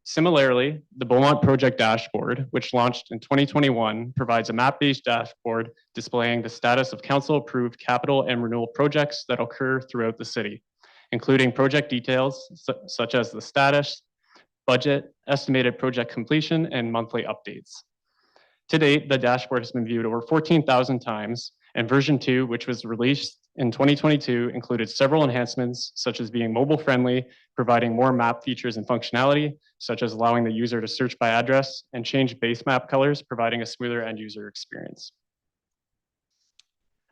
Similarly, the Beaumont Project Dashboard, which launched in 2021, provides a map-based dashboard displaying the status of council-approved capital and renewal projects that occur throughout the city, including project details such as the status, budget, estimated project completion, and monthly updates. To date, the dashboard has been viewed over 14,000 times, and version 2, which was released in 2022, included several enhancements, such as being mobile-friendly, providing more map features and functionality, such as allowing the user to search by address and change base map colors, providing a smoother end-user experience.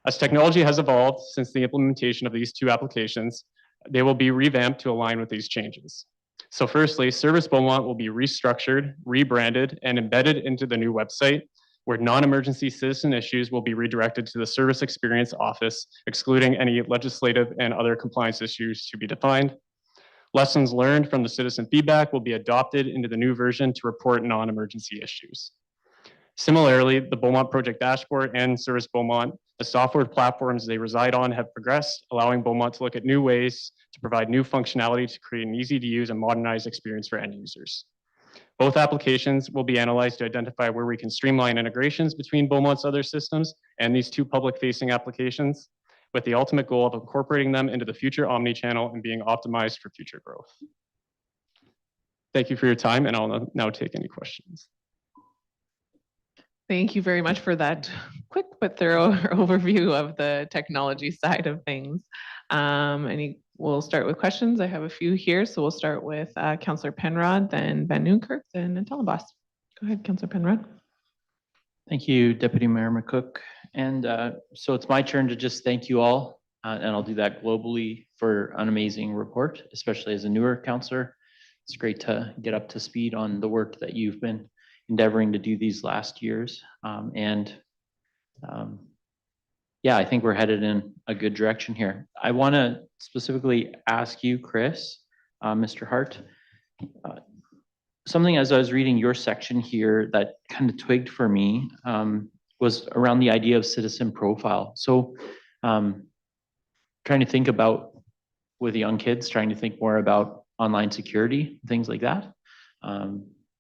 As technology has evolved since the implementation of these two applications, they will be revamped to align with these changes. So firstly, Service Beaumont will be restructured, rebranded, and embedded into the new website, where non-emergency citizen issues will be redirected to the Service Experience Office, excluding any legislative and other compliance issues to be defined. Lessons learned from the citizen feedback will be adopted into the new version to report non-emergency issues. Similarly, the Beaumont Project Dashboard and Service Beaumont, the software platforms they reside on, have progressed, allowing Beaumont to look at new ways to provide new functionality to create an easy-to-use and modernized experience for end users. Both applications will be analyzed to identify where we can streamline integrations between Beaumont's other systems and these two public-facing applications, with the ultimate goal of incorporating them into the future omni-channel and being optimized for future growth. Thank you for your time, and I'll now take any questions. Thank you very much for that quick but thorough overview of the technology side of things. We'll start with questions. I have a few here, so we'll start with Councillor Penrod, then Van Nieuwkerk, then Tellenbos. Go ahead, Councillor Penrod. Thank you, Deputy Mayor McCook. And so it's my turn to just thank you all, and I'll do that globally, for an amazing report, especially as a newer councillor. It's great to get up to speed on the work that you've been endeavoring to do these last years. Yeah, I think we're headed in a good direction here. I want to specifically ask you, Chris, Mr. Hart, something as I was reading your section here that kind of twigged for me was around the idea of citizen profile. So trying to think about, with young kids, trying to think more about online security, things like that.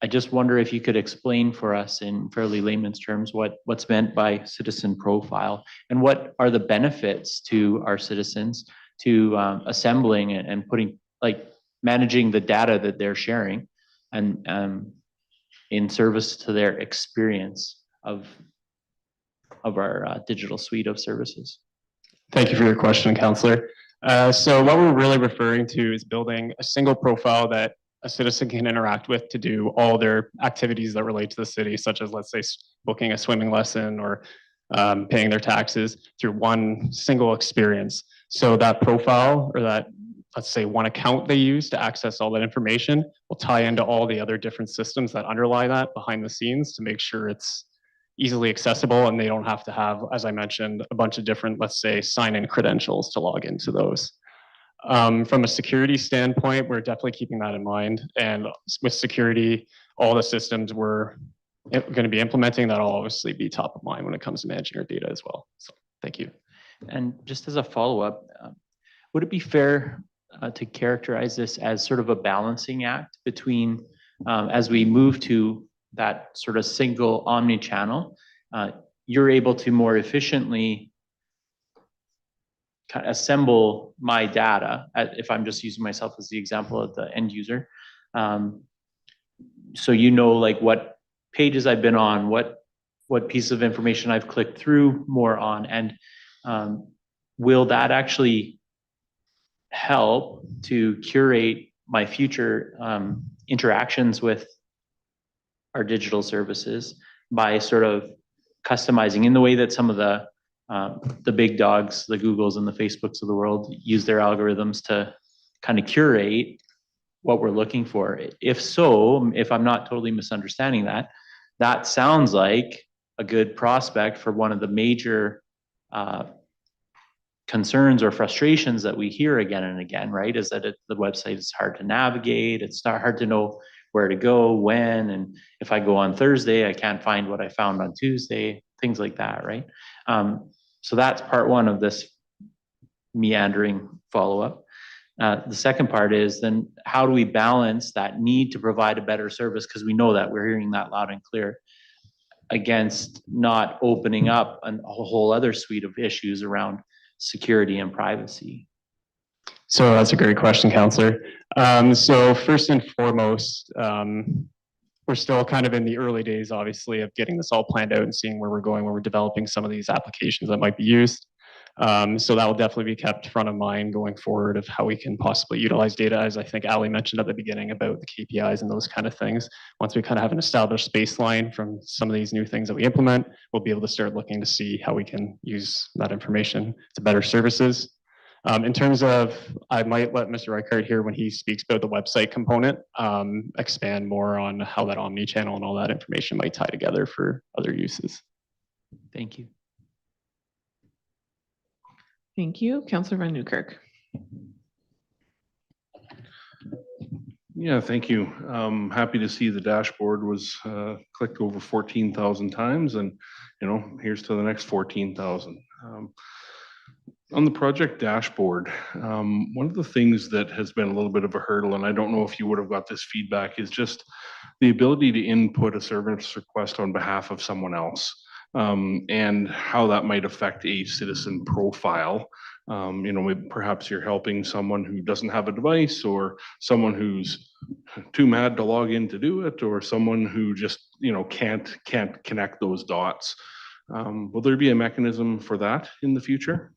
I just wonder if you could explain for us in fairly layman's terms what's meant by citizen profile, and what are the benefits to our citizens to assembling and putting, like, managing the data that they're sharing and in service to their experience of our digital suite of services. Thank you for your question, Councillor. So what we're really referring to is building a single profile that a citizen can interact with to do all their activities that relate to the city, such as, let's say, booking a swimming lesson or paying their taxes, through one single experience. So that profile, or that, let's say, one account they use to access all that information, will tie into all the other different systems that underlie that behind the scenes to make sure it's easily accessible, and they don't have to have, as I mentioned, a bunch of different, let's say, sign-in credentials to log into those. From a security standpoint, we're definitely keeping that in mind. And with security, all the systems we're going to be implementing, that'll obviously be top of mind when it comes to managing our data as well. So thank you. And just as a follow-up, would it be fair to characterize this as sort of a balancing act between, as we move to that sort of single omni-channel, you're able to more efficiently kind of assemble my data, if I'm just using myself as the example of the end user. So you know, like, what pages I've been on, what piece of information I've clicked through more on, and will that actually help to curate my future interactions with our digital services by sort of customizing in the way that some of the big dogs, the Googles and the Facebooks of the world use their algorithms to kind of curate what we're looking for. If so, if I'm not totally misunderstanding that, that sounds like a good prospect for one of the major concerns or frustrations that we hear again and again, right? Is that the website is hard to navigate. It's not hard to know where to go, when, and if I go on Thursday, I can't find what I found on Tuesday, things like that, right? So that's part one of this meandering follow-up. The second part is then how do we balance that need to provide a better service, because we know that we're hearing that loud and clear, against not opening up a whole other suite of issues around security and privacy? So that's a great question, Councillor. So first and foremost, we're still kind of in the early days, obviously, of getting this all planned out and seeing where we're going, where we're developing some of these applications that might be used. So that will definitely be kept front of mind going forward of how we can possibly utilize data, as I think Ali mentioned at the beginning about the KPIs and those kind of things. Once we kind of have an established baseline from some of these new things that we implement, we'll be able to start looking to see how we can use that information to better services. In terms of, I might let Mr. Reichert here when he speaks about the website component, expand more on how that omni-channel and all that information might tie together for other uses. Thank you. Thank you. Councillor Van Newkirk. Yeah, thank you. Happy to see the dashboard was clicked over 14,000 times, and here's to the next 14,000. On the project dashboard, one of the things that has been a little bit of a hurdle, and I don't know if you would have got this feedback, is just the ability to input a service request on behalf of someone else, and how that might affect a citizen profile. Perhaps you're helping someone who doesn't have a device, or someone who's too mad to log in to do it, or someone who just can't connect those dots. Will there be a mechanism for that in the future?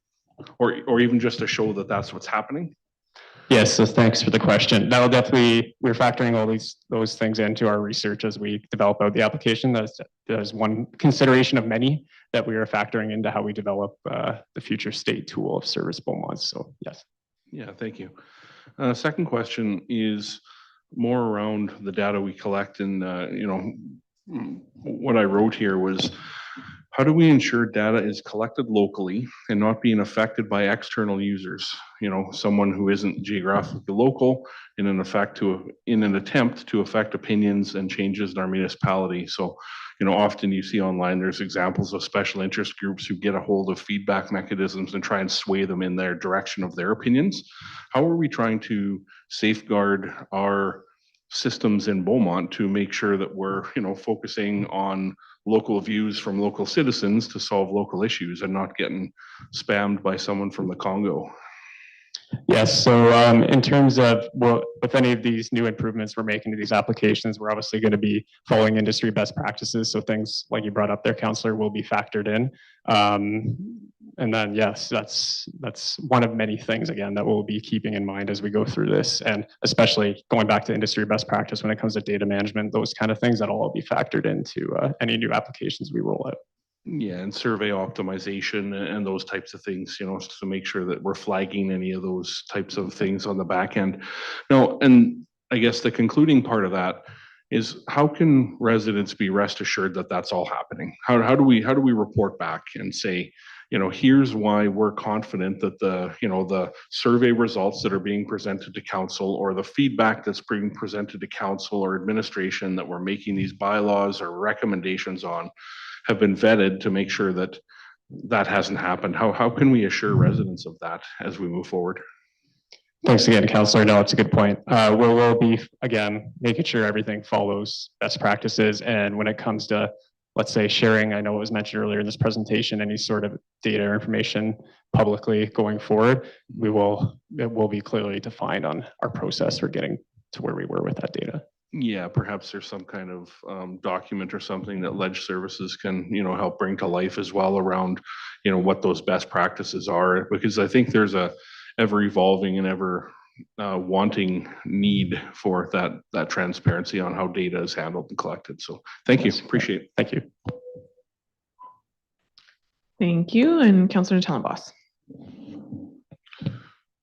Or even just to show that that's what's happening? Yes, so thanks for the question. That'll definitely, we're factoring all those things into our research as we develop out the application. That's one consideration of many that we are factoring into how we develop the future state tool of service Beaumont. So yes. Yeah, thank you. Second question is more around the data we collect, and what I wrote here was, how do we ensure data is collected locally and not being affected by external users? Someone who isn't geographically local in an attempt to affect opinions and changes in our municipality. So, often you see online, there's examples of special interest groups who get a hold of feedback mechanisms and try and sway them in their direction of their opinions. How are we trying to safeguard our systems in Beaumont to make sure that we're, focusing on local views from local citizens to solve local issues and not getting spammed by someone from the Congo? Yes, so in terms of with any of these new improvements we're making to these applications, we're obviously going to be following industry best practices. So things like you brought up there, Councillor, will be factored in. And then, yes, that's one of many things, again, that we'll be keeping in mind as we go through this. And especially going back to industry best practice when it comes to data management, those kind of things, that'll all be factored into any new applications we roll out. Yeah, and survey optimization and those types of things, to make sure that we're flagging any of those types of things on the back end. Now, and I guess the concluding part of that is, how can residents be rest assured that that's all happening? How do we report back and say, here's why we're confident that the survey results that are being presented to council, or the feedback that's being presented to council or administration that we're making these bylaws or recommendations on, have been vetted to make sure that that hasn't happened? How can we assure residents of that as we move forward? Thanks again, Councillor. No, it's a good point. We'll be, again, making sure everything follows best practices. And when it comes to, let's say, sharing, I know it was mentioned earlier in this presentation, any sort of data or information publicly going forward, it will be clearly defined on our process for getting to where we were with that data. Yeah, perhaps there's some kind of document or something that Ledge Services can, help bring to life as well around, what those best practices are, because I think there's a ever evolving and ever wanting need for that transparency on how data is handled and collected. So thank you, appreciate it. Thank you. Thank you. And Councillor Tellenboss.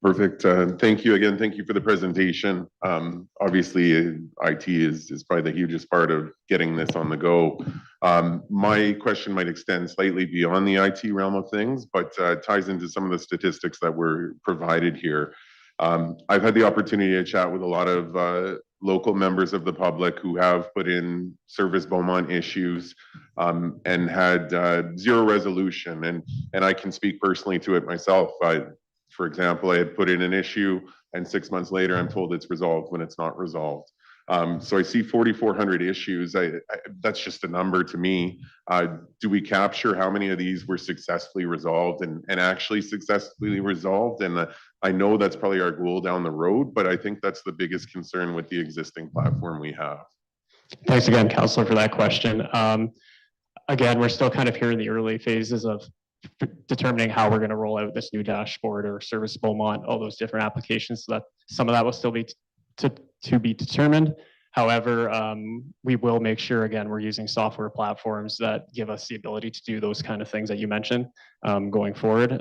Perfect. Thank you again. Thank you for the presentation. Obviously, IT is probably the hugest part of getting this on the go. My question might extend slightly beyond the IT realm of things, but ties into some of the statistics that were provided here. I've had the opportunity to chat with a lot of local members of the public who have put in Service Beaumont issues and had zero resolution. And I can speak personally to it myself. For example, I had put in an issue and 6 months later, I'm told it's resolved when it's not resolved. So I see 4,400 issues. That's just a number to me. Do we capture how many of these were successfully resolved and actually successfully resolved? And I know that's probably our goal down the road, but I think that's the biggest concern with the existing platform we have. Thanks again, Councillor, for that question. Again, we're still kind of here in the early phases of determining how we're going to roll out this new dashboard or Service Beaumont, all those different applications. So that some of that will still be to be determined. However, we will make sure, again, we're using software platforms that give us the ability to do those kind of things that you mentioned going forward.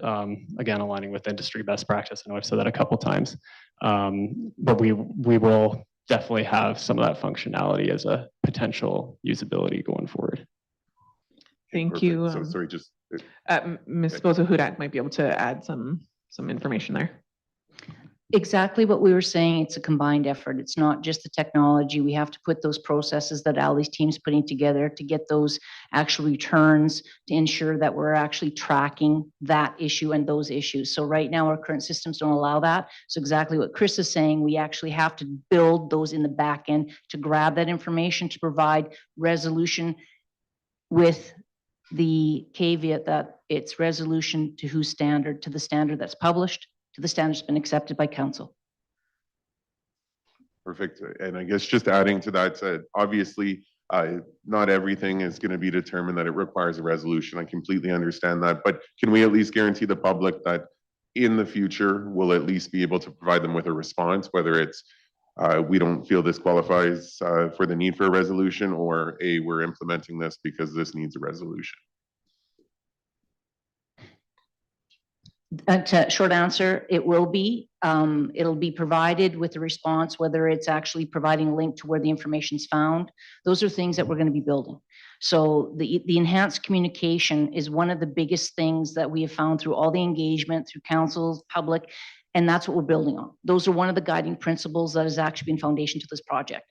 Again, aligning with industry best practice. I know I've said that a couple times, but we will definitely have some of that functionality as a potential usability going forward. Thank Perfect. you. So sorry, just Ms. Bozo Hudak might be able to add some information there. Exactly what we were saying. It's a combined effort. It's not just the technology. We have to put those processes that Ali's team's putting together to get those actual returns to ensure that we're actually tracking that issue and those issues. So right now, our current systems don't allow that. So exactly what Chris is saying, we actually have to build those in the back end to grab that information to provide resolution with the caveat that it's resolution to whose standard, to the standard that's published, to the standard that's been accepted by council. perfect. And I guess just adding to that, obviously, not everything is going to be determined that it requires a resolution. I completely understand that. But can we at least guarantee the public that in the future, we'll at least be able to provide them with a response, whether it's we don't feel this qualifies for the need for a resolution, or we're implementing this because this needs a resolution? Short answer, it will be. It'll be provided with a response, whether it's actually providing a link to where the information's found. Those are things that we're going to be building. So the enhanced communication is one of the biggest things that we have found through all the engagement, through councils, public, and that's what we're building on. Those are one of the guiding principles that has actually been foundation to this project.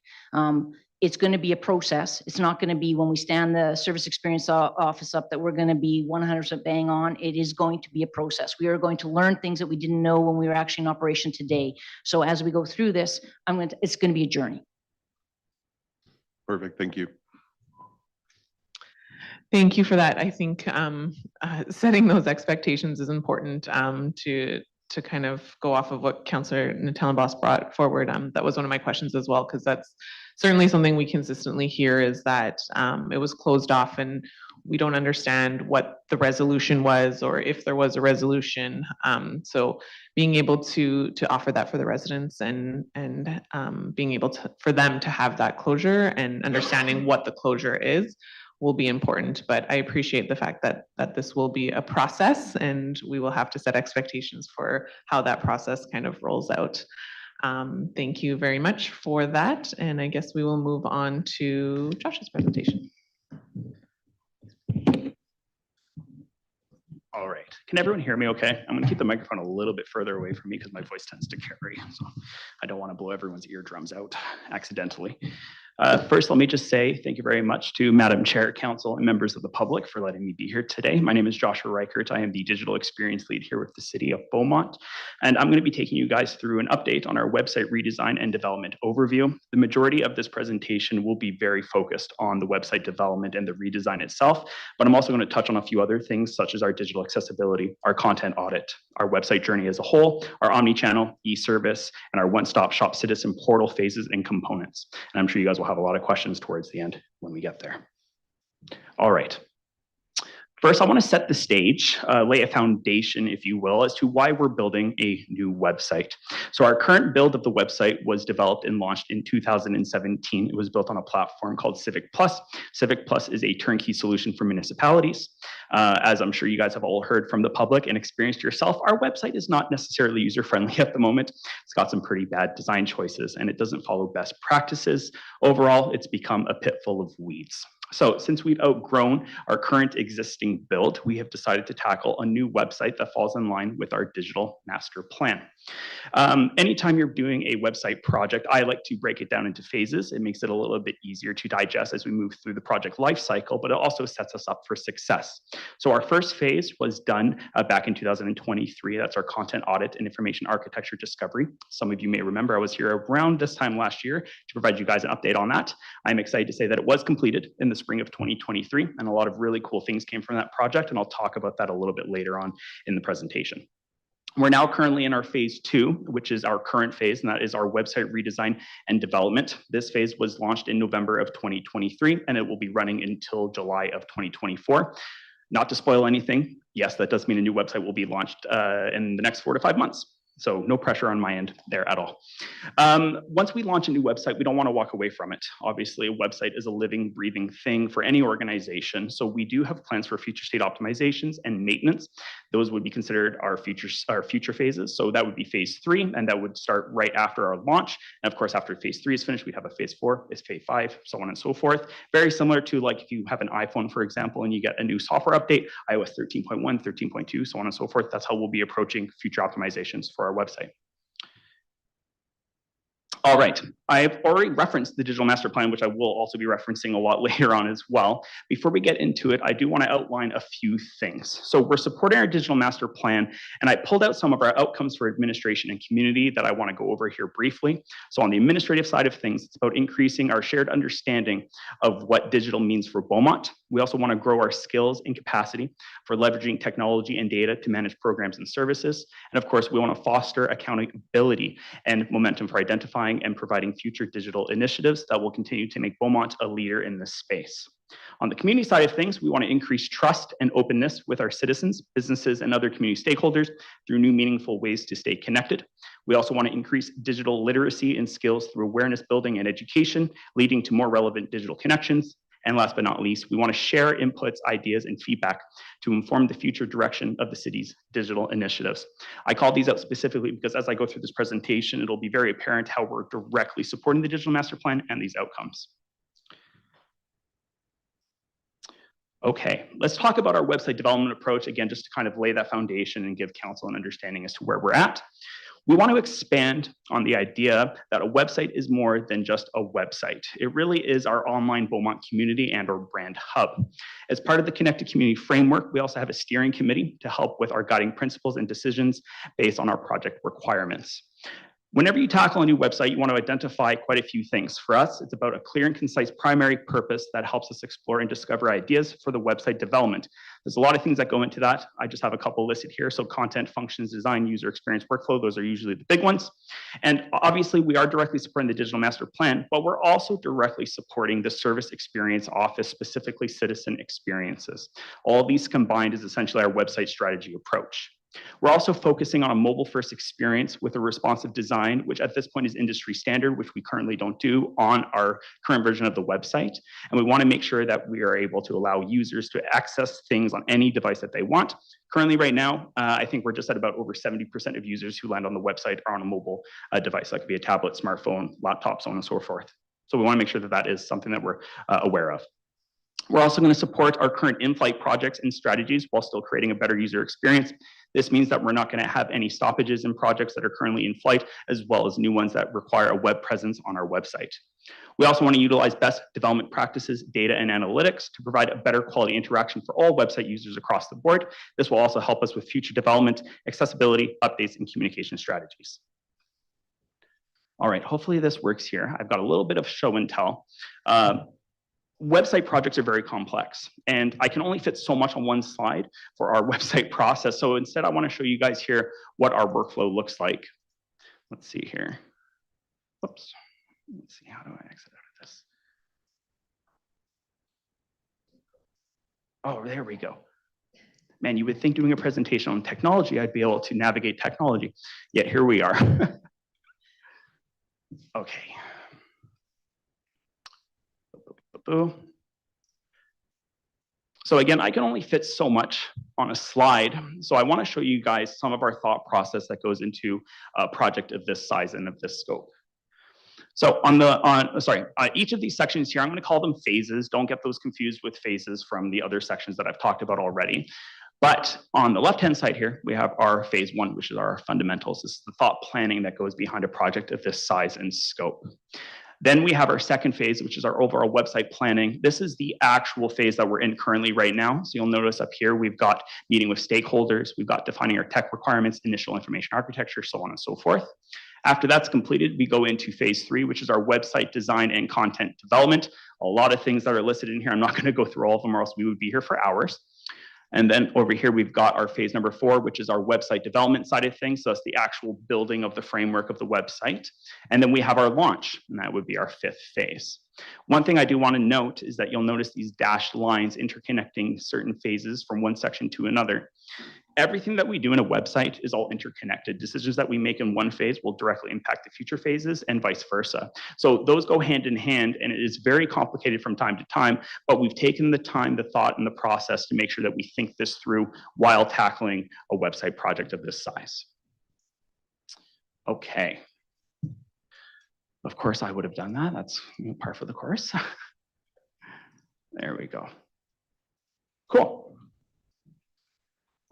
It's going to be a process. It's not going to be when we stand the service experience office up that we're going to be 100% bang on. It is going to be a process. We are going to learn things that we didn't know when we were actually in operation today. So as we go through this, it's going to be a journey. Perfect. Thank you. Thank you for that. I think setting those expectations is important to kind of go off of what Councillor Tellenboss brought forward. That was one of my questions as well, because that's certainly something we consistently hear, is that it was closed off and we don't understand what the resolution was or if there was a resolution. So being able to offer that for the residents and being able to for them to have that closure and understanding what the closure is will be important. But I appreciate the fact that this will be a process and we will have to set expectations for how that process kind of rolls out. Thank you very much for that. And I guess we will move on to Josh's presentation. All right. Can everyone hear me okay? I'm going to keep the microphone a little bit further away from me because my voice tends to carry. So I don't want to blow everyone's eardrums out accidentally. First, let me just say thank you very much to Madam Chair, Council, and members of the public for letting me be here today. My name is Joshua Reichert. I am the Digital Experience Lead here with the City of Beaumont, and I'm going to be taking you guys through an update on our website redesign and development overview. The majority of this presentation will be very focused on the website development and the redesign itself, but I'm also going to touch on a few other things such as our digital accessibility, our content audit, our website journey as a whole, our omni-channel e-service, and our one-stop shop citizen portal phases and components. And I'm sure you guys will have a lot of questions towards the end when we get there. All right. First, I want to set the stage, lay a foundation, if you will, as to why we're building a new website. So our current build of the website was developed and launched in 2017. It was built on a platform called Civic Plus. Civic Plus is a turnkey solution for municipalities. As I'm sure you guys have all heard from the public and experienced yourself, our website is not necessarily user-friendly at the moment. It's got some pretty bad design choices and it doesn't follow best practices. Overall, it's become a pit full of weeds. So since we've outgrown our current existing build, we have decided to tackle a new website that falls in line with our digital master plan. Anytime you're doing a website project, I like to break it down into phases. It makes it a little bit easier to digest as we move through the project lifecycle, but it also sets us up for success. So our first phase was done back in 2023. That's our content audit and information architecture discovery. Some of you may remember I was here around this time last year to provide you guys an update on that. I'm excited to say that it was completed in the spring of 2023, and a lot of really cool things came from that project, and I'll talk about that a little bit later on in the presentation. We're now currently in our phase 2, which is our current phase, and that is our website redesign and development. This phase was launched in November of 2023, and it will be running until July of 2024. Not to spoil anything, yes, that does mean a new website will be launched in the next 4 to 5 months. So no pressure on my end there at all. Once we launch a new website, we don't want to walk away from it. Obviously, a website is a living, breathing thing for any organization. So we do have plans for future state optimizations and maintenance. Those would be considered our future phases. So that would be phase 3, and that would start right after our launch. And of course, after phase 3 is finished, we have a phase 4, is phase 5, so on and so forth. Very similar to like if you have an iPhone, for example, and you get a new software update, iOS 13.1, 13.2, so on and so forth. That's how we'll be approaching future optimizations for our website. All right, I've already referenced the digital master plan, which I will also be referencing a lot later on as well. Before we get into it, I do want to outline a few things. So we're supporting our digital master plan, and I pulled out some of our outcomes for administration and community that I want to go over here briefly. So on the administrative side of things, it's about increasing our shared understanding of what digital means for Beaumont. We also want to grow our skills and capacity for leveraging technology and data to manage programs and services. And of course, we want to foster accountability and momentum for identifying and providing future digital initiatives that will continue to make Beaumont a leader in this space. On the community side of things, we want to increase trust and openness with our citizens, businesses, and other community stakeholders through new meaningful ways to stay connected. We also want to increase digital literacy and skills through awareness building and education, leading to more relevant digital connections. And last but not least, we want to share inputs, ideas, and feedback to inform the future direction of the city's digital initiatives. I call these out specifically because as I go through this presentation, it'll be very apparent how we're directly supporting the digital master plan and these outcomes. Okay, let's talk about our website development approach, again, just to kind of lay that foundation and give council an understanding as to where we're at. We want to expand on the idea that a website is more than just a website. It really is our online Beaumont community and our brand hub. As part of the Connected Community Framework, we also have a steering committee to help with our guiding principles and decisions based on our project requirements. Whenever you tackle a new website, you want to identify quite a few things. For us, it's about a clear and concise primary purpose that helps us explore and discover ideas for the website development. There's a lot of things that go into that. I just have a couple listed here. So content, functions, design, user experience, workflow, those are usually the big ones. And obviously, we are directly supporting the digital master plan, but we're also directly supporting the service experience office, specifically citizen experiences. All these combined is essentially our website strategy approach. We're also focusing on a mobile-first experience with a responsive design, which at this point is industry standard, which we currently don't do on our current version of the website. And we want to make sure that we are able to allow users to access things on any device that they want. Currently, right now, I think we're just at about over 70% of users who land on the website are on a mobile device. That could be a tablet, smartphone, laptop, so on and so forth. So we want to make sure that that is something that we're aware of. We're also going to support our current in-flight projects and strategies while still creating a better user experience. This means that we're not going to have any stoppages in projects that are currently in flight, as well as new ones that require a web presence on our website. We also want to utilize best development practices, data, and analytics to provide a better quality interaction for all website users across the board. This will also help us with future development, accessibility, updates, and communication strategies. All right, hopefully this works here. I've got a little bit of show and tell. Website projects are very complex, and I can only fit so much on one slide for our website process. So instead, I want to show you guys here what our workflow looks like. Let's see here. Whoops. Let's see, how do I exit out of this? Oh, there we go. Man, you would think doing a presentation on technology, I'd be able to navigate technology. Yet here we are. Okay. So again, I can only fit so much on a slide. So I want to show you guys some of our thought process that goes into a project of this size and of this scope. So each of these sections here, I'm going to call them phases. Don't get those confused with phases from the other sections that I've talked about already. But on the left-hand side here, we have our phase one, which is our fundamentals. This is the thought planning that goes behind a project of this size and scope. Then we have our second phase, which is our overall website planning. This is the actual phase that we're in currently right now. So you'll notice up here, we've got meeting with stakeholders, we've got defining our tech requirements, initial information architecture, so on and so forth. After that's completed, we go into phase three, which is our website design and content development. A lot of things that are listed in here. I'm not going to go through all of them or else we would be here for hours. And then over here, we've got our phase number 4, which is our website development side of things. So that's the actual building of the framework of the website. And then we have our launch, and that would be our 5th phase. One thing I do want to note is that you'll notice these dashed lines interconnecting certain phases from one section to another. Everything that we do in a website is all interconnected. Decisions that we make in one phase will directly impact the future phases and vice versa. So those go hand in hand, and it is very complicated from time to time, but we've taken the time, the thought, and the process to make sure that we think this through while tackling a website project of this size. Okay. Of course, I would have done that. That's par for the course. There we go. Cool.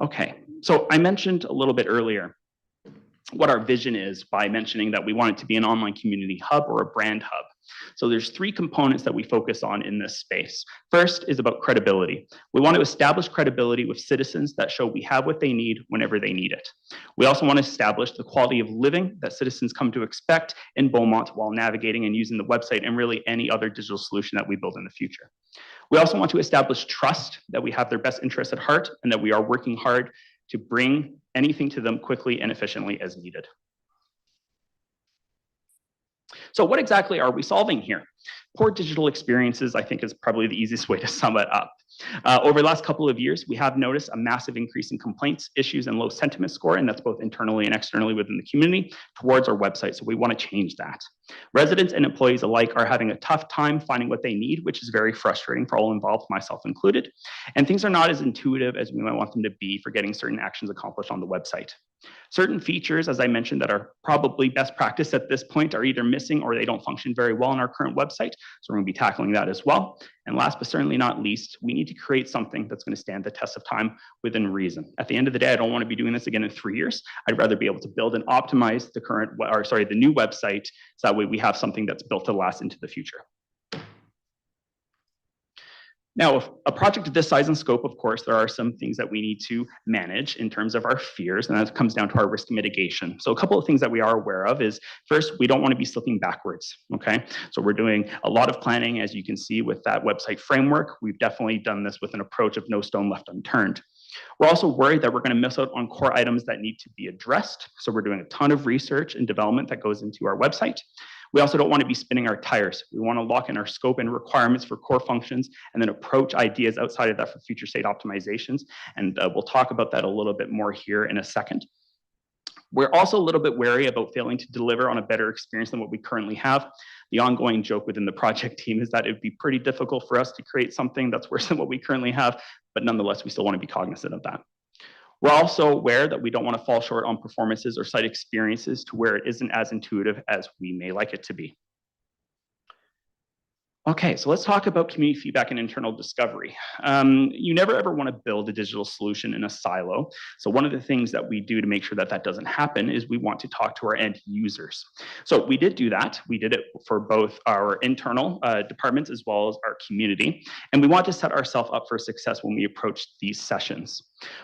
Okay, so I mentioned a little bit earlier what our vision is by mentioning that we want it to be an online community hub or a brand hub. So there's 3 components that we focus on in this space. First is about credibility. We want to establish credibility with citizens that show we have what they need whenever they need it. We also want to establish the quality of living that citizens come to expect in Beaumont while navigating and using the website and really any other digital solution that we build in the future. We also want to establish trust that we have their best interests at heart and that we are working hard to bring anything to them quickly and efficiently as needed. So what exactly are we solving here? Poor digital experiences, I think, is probably the easiest way to sum it up. Over the last couple of years, we have noticed a massive increase in complaints, issues, and low sentiment score, and that's both internally and externally within the community towards our website, so we want to change that. Residents and employees alike are having a tough time finding what they need, which is very frustrating for all involved, myself included, and things are not as intuitive as we might want them to be for getting certain actions accomplished on the website. Certain features, as I mentioned, that are probably best practice at this point are either missing or they don't function very well on our current website. So we're going to be tackling that as well. And last but certainly not least, we need to create something that's going to stand the test of time within reason. At the end of the day, I don't want to be doing this again in 3 years. I'd rather be able to build and optimize the new website so that way we have something that's built to last into the future. Now, a project of this size and scope, of course, there are some things that we need to manage in terms of our fears, and that comes down to our risk mitigation. So a couple of things that we are aware of is, first, we don't want to be slipping backwards, okay? So we're doing a lot of planning, as you can see with that website framework. We've definitely done this with an approach of no stone left unturned. We're also worried that we're going to miss out on core items that need to be addressed. So we're doing a ton of research and development that goes into our website. We also don't want to be spinning our tires. We want to lock in our scope and requirements for core functions and then approach ideas outside of that for future state optimizations. And we'll talk about that a little bit more here in a second. We're also a little bit wary about failing to deliver on a better experience than what we currently have. The ongoing joke within the project team is that it'd be pretty difficult for us to create something that's worse than what we currently have, but nonetheless, we still want to be cognizant of that. We're also aware that we don't want to fall short on performances or site experiences to where it isn't as intuitive as we may like it to be. Okay, so let's talk about community feedback and internal discovery. You never ever want to build a digital solution in a silo. So one of the things that we do to make sure that that doesn't happen is we want to talk to our end users. So we did do that. We did it for both our internal departments as well as our community. And we want to set ourselves up for success when we approach these sessions.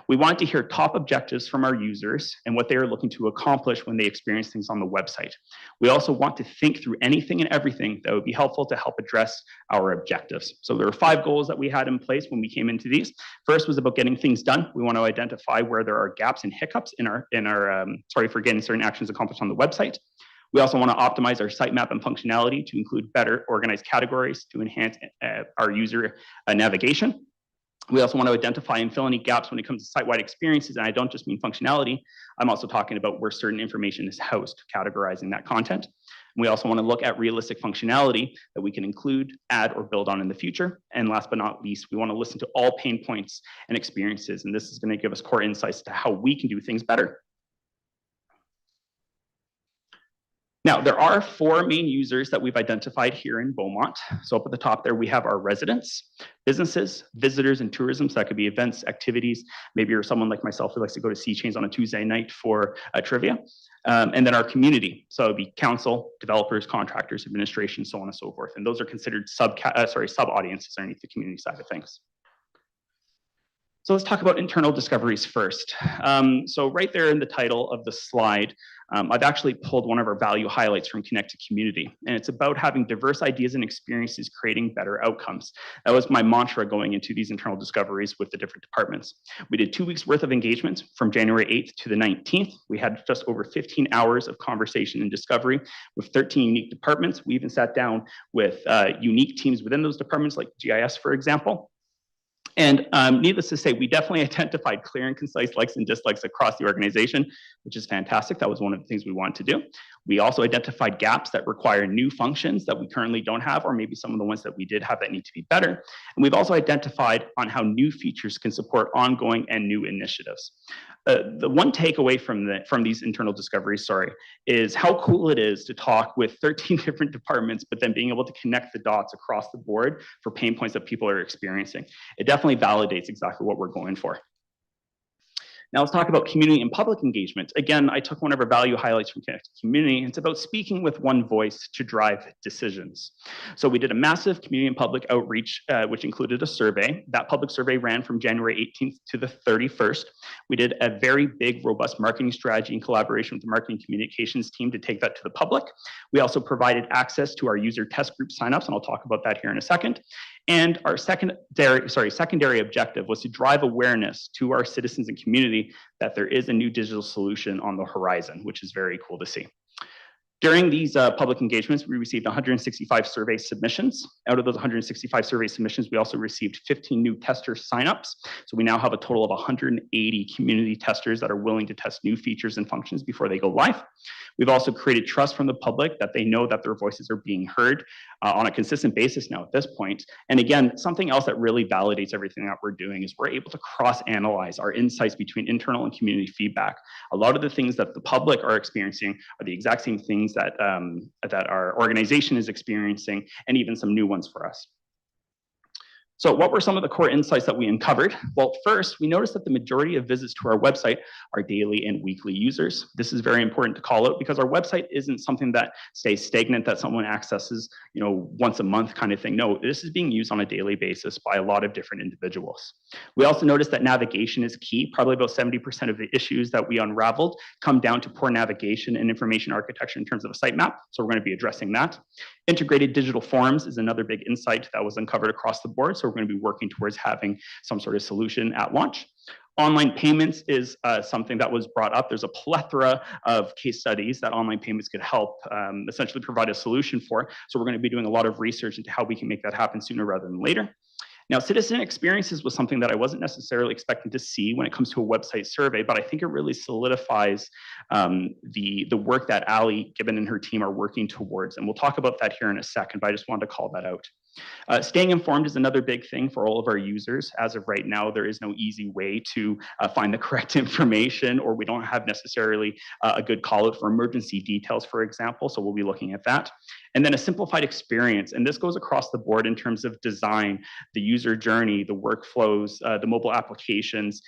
We want to hear top objectives from our users and what they are looking to accomplish when they experience things on the website. We also want to think through anything and everything that would be helpful to help address our objectives. So there were 5 goals that we had in place when we came into these. First was about getting things done. We want to identify where there are gaps and hiccups in our for getting certain actions accomplished on the website. We also want to optimize our sitemap and functionality to include better organized categories to enhance our user navigation. We also want to identify and fill any gaps when it comes to site-wide experiences, and I don't just mean functionality. I'm also talking about where certain information is housed, categorizing that content. We also want to look at realistic functionality that we can include, add, or build on in the future. And last but not least, we want to listen to all pain points and experiences, and this is going to give us core insights to how we can do things better. Now, there are 4 main users that we've identified here in Beaumont. So up at the top there, we have our residents, businesses, visitors, and tourism. So that could be events, activities. Maybe you're someone like myself who likes to go to Sea Chains on a Tuesday night for trivia. And then our community. So it'd be council, developers, contractors, administration, so on and so forth. And those are considered sub-audiences underneath the community side of things. So let's talk about internal discoveries first. So right there in the title of the slide, I've actually pulled one of our value highlights from Connect to Community, and it's about having diverse ideas and experiences creating better outcomes. That was my mantra going into these internal discoveries with the different departments. We did 2 weeks worth of engagements from January 8th to the 19th. We had just over 15 hours of conversation and discovery with 13 unique departments. We even sat down with unique teams within those departments, like GIS, for example. And needless to say, we definitely identified clear and concise likes and dislikes across the organization, which is fantastic. That was one of the things we wanted to do. We also identified gaps that require new functions that we currently don't have, or maybe some of the ones that we did have that need to be better. And we've also identified on how new features can support ongoing and new initiatives. The one takeaway from these internal discoveries, is how cool it is to talk with 13 different departments, but then being able to connect the dots across the board for pain points that people are experiencing. It definitely validates exactly what we're going for. Now let's talk about community and public engagement. Again, I took one of our value highlights from Connect to Community. It's about speaking with one voice to drive decisions. So we did a massive community and public outreach, which included a survey. That public survey ran from January 18th to the 31st. We did a very big, robust marketing strategy in collaboration with the marketing communications team to take that to the public. We also provided access to our user test group signups, and I'll talk about that here in a second. And our secondary objective was to drive awareness to our citizens and community that there is a new digital solution on the horizon, which is very cool to see. During these public engagements, we received 165 survey submissions. Out of those 165 survey submissions, we also received 15 new tester signups. So we now have a total of 180 community testers that are willing to test new features and functions before they go live. We've also created trust from the public that they know that their voices are being heard on a consistent basis now at this point. And again, something else that really validates everything that we're doing is we're able to cross-analyze our insights between internal and community feedback. A lot of the things that the public are experiencing are the exact same things that, that our organization is experiencing, and even some new ones for us. So what were some of the core insights that we uncovered? Well, first, we noticed that the majority of visits to our website are daily and weekly users. This is very important to call out because our website isn't something that stays stagnant, that someone accesses, once a month kind of thing. No, this is being used on a daily basis by a lot of different individuals. We also noticed that navigation is key. Probably about 70% of the issues that we unraveled come down to poor navigation and information architecture in terms of a sitemap. So we're going to be addressing that. Integrated digital forms is another big insight that was uncovered across the board. So we're going to be working towards having some sort of solution at launch. Online payments is something that was brought up. There's a plethora of case studies that online payments could help essentially provide a solution for. So we're going to be doing a lot of research into how we can make that happen sooner rather than later. Now, citizen experiences was something that I wasn't necessarily expecting to see when it comes to a website survey, but I think it really solidifies the work that Ali Gibbon and her team are working towards. And we'll talk about that here in a second, but I just wanted to call that out. Staying informed is another big thing for all of our users. As of right now, there is no easy way to find the correct information, or we don't have necessarily a good call out for emergency details, for example. So we'll be looking at that. And then a simplified experience. And this goes across the board in terms of design, the user journey, the workflows, the mobile applications.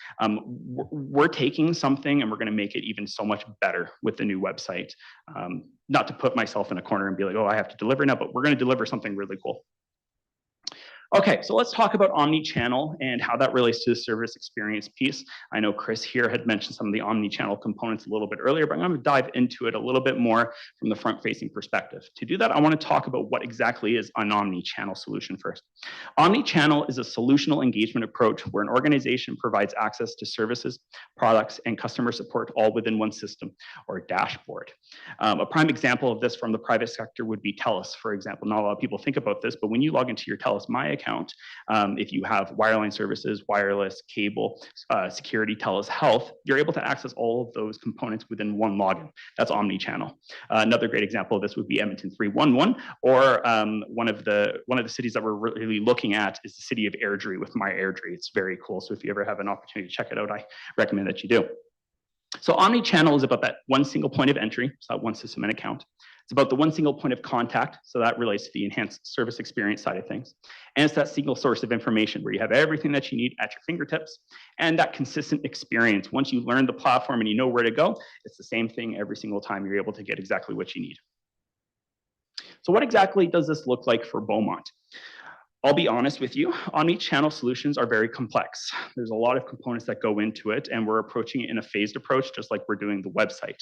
We're taking something and we're going to make it even so much better with the new website. Not to put myself in a corner and be like, oh, I have to deliver now, but we're going to deliver something really cool. Okay, so let's talk about omni-channel and how that relates to the service experience piece. I know Chris here had mentioned some of the omni-channel components a little bit earlier, but I'm going to dive into it a little bit more from the front-facing perspective. To do that, I want to talk about what exactly is an omni-channel solution first. Omni-channel is a solutional engagement approach where an organization provides access to services, products, and customer support all within one system or dashboard. A prime example of this from the private sector would be TELUS, for example. Not a lot of people think about this, but when you log into your TELUS My account, if you have wireline services, wireless, cable, security, telehealth, you're able to access all of those components within one login. That's omni-channel. Another great example of this would be Edmonton 311, or one of the cities that we're really looking at is the city of Airdrie with My Airdrie. It's very cool. So if you ever have an opportunity to check it out, I recommend that you do. So omni-channel is about that one single point of entry, so that one system and account. It's about the one single point of contact, so that relates to the enhanced service experience side of things. And it's that single source of information where you have everything that you need at your fingertips, and that consistent experience. Once you learn the platform and you know where to go, it's the same thing every single time. You're able to get exactly what you need. So what exactly does this look like for Beaumont? I'll be honest with you, omni-channel solutions are very complex. There's a lot of components that go into it, and we're approaching it in a phased approach, just like we're doing the website.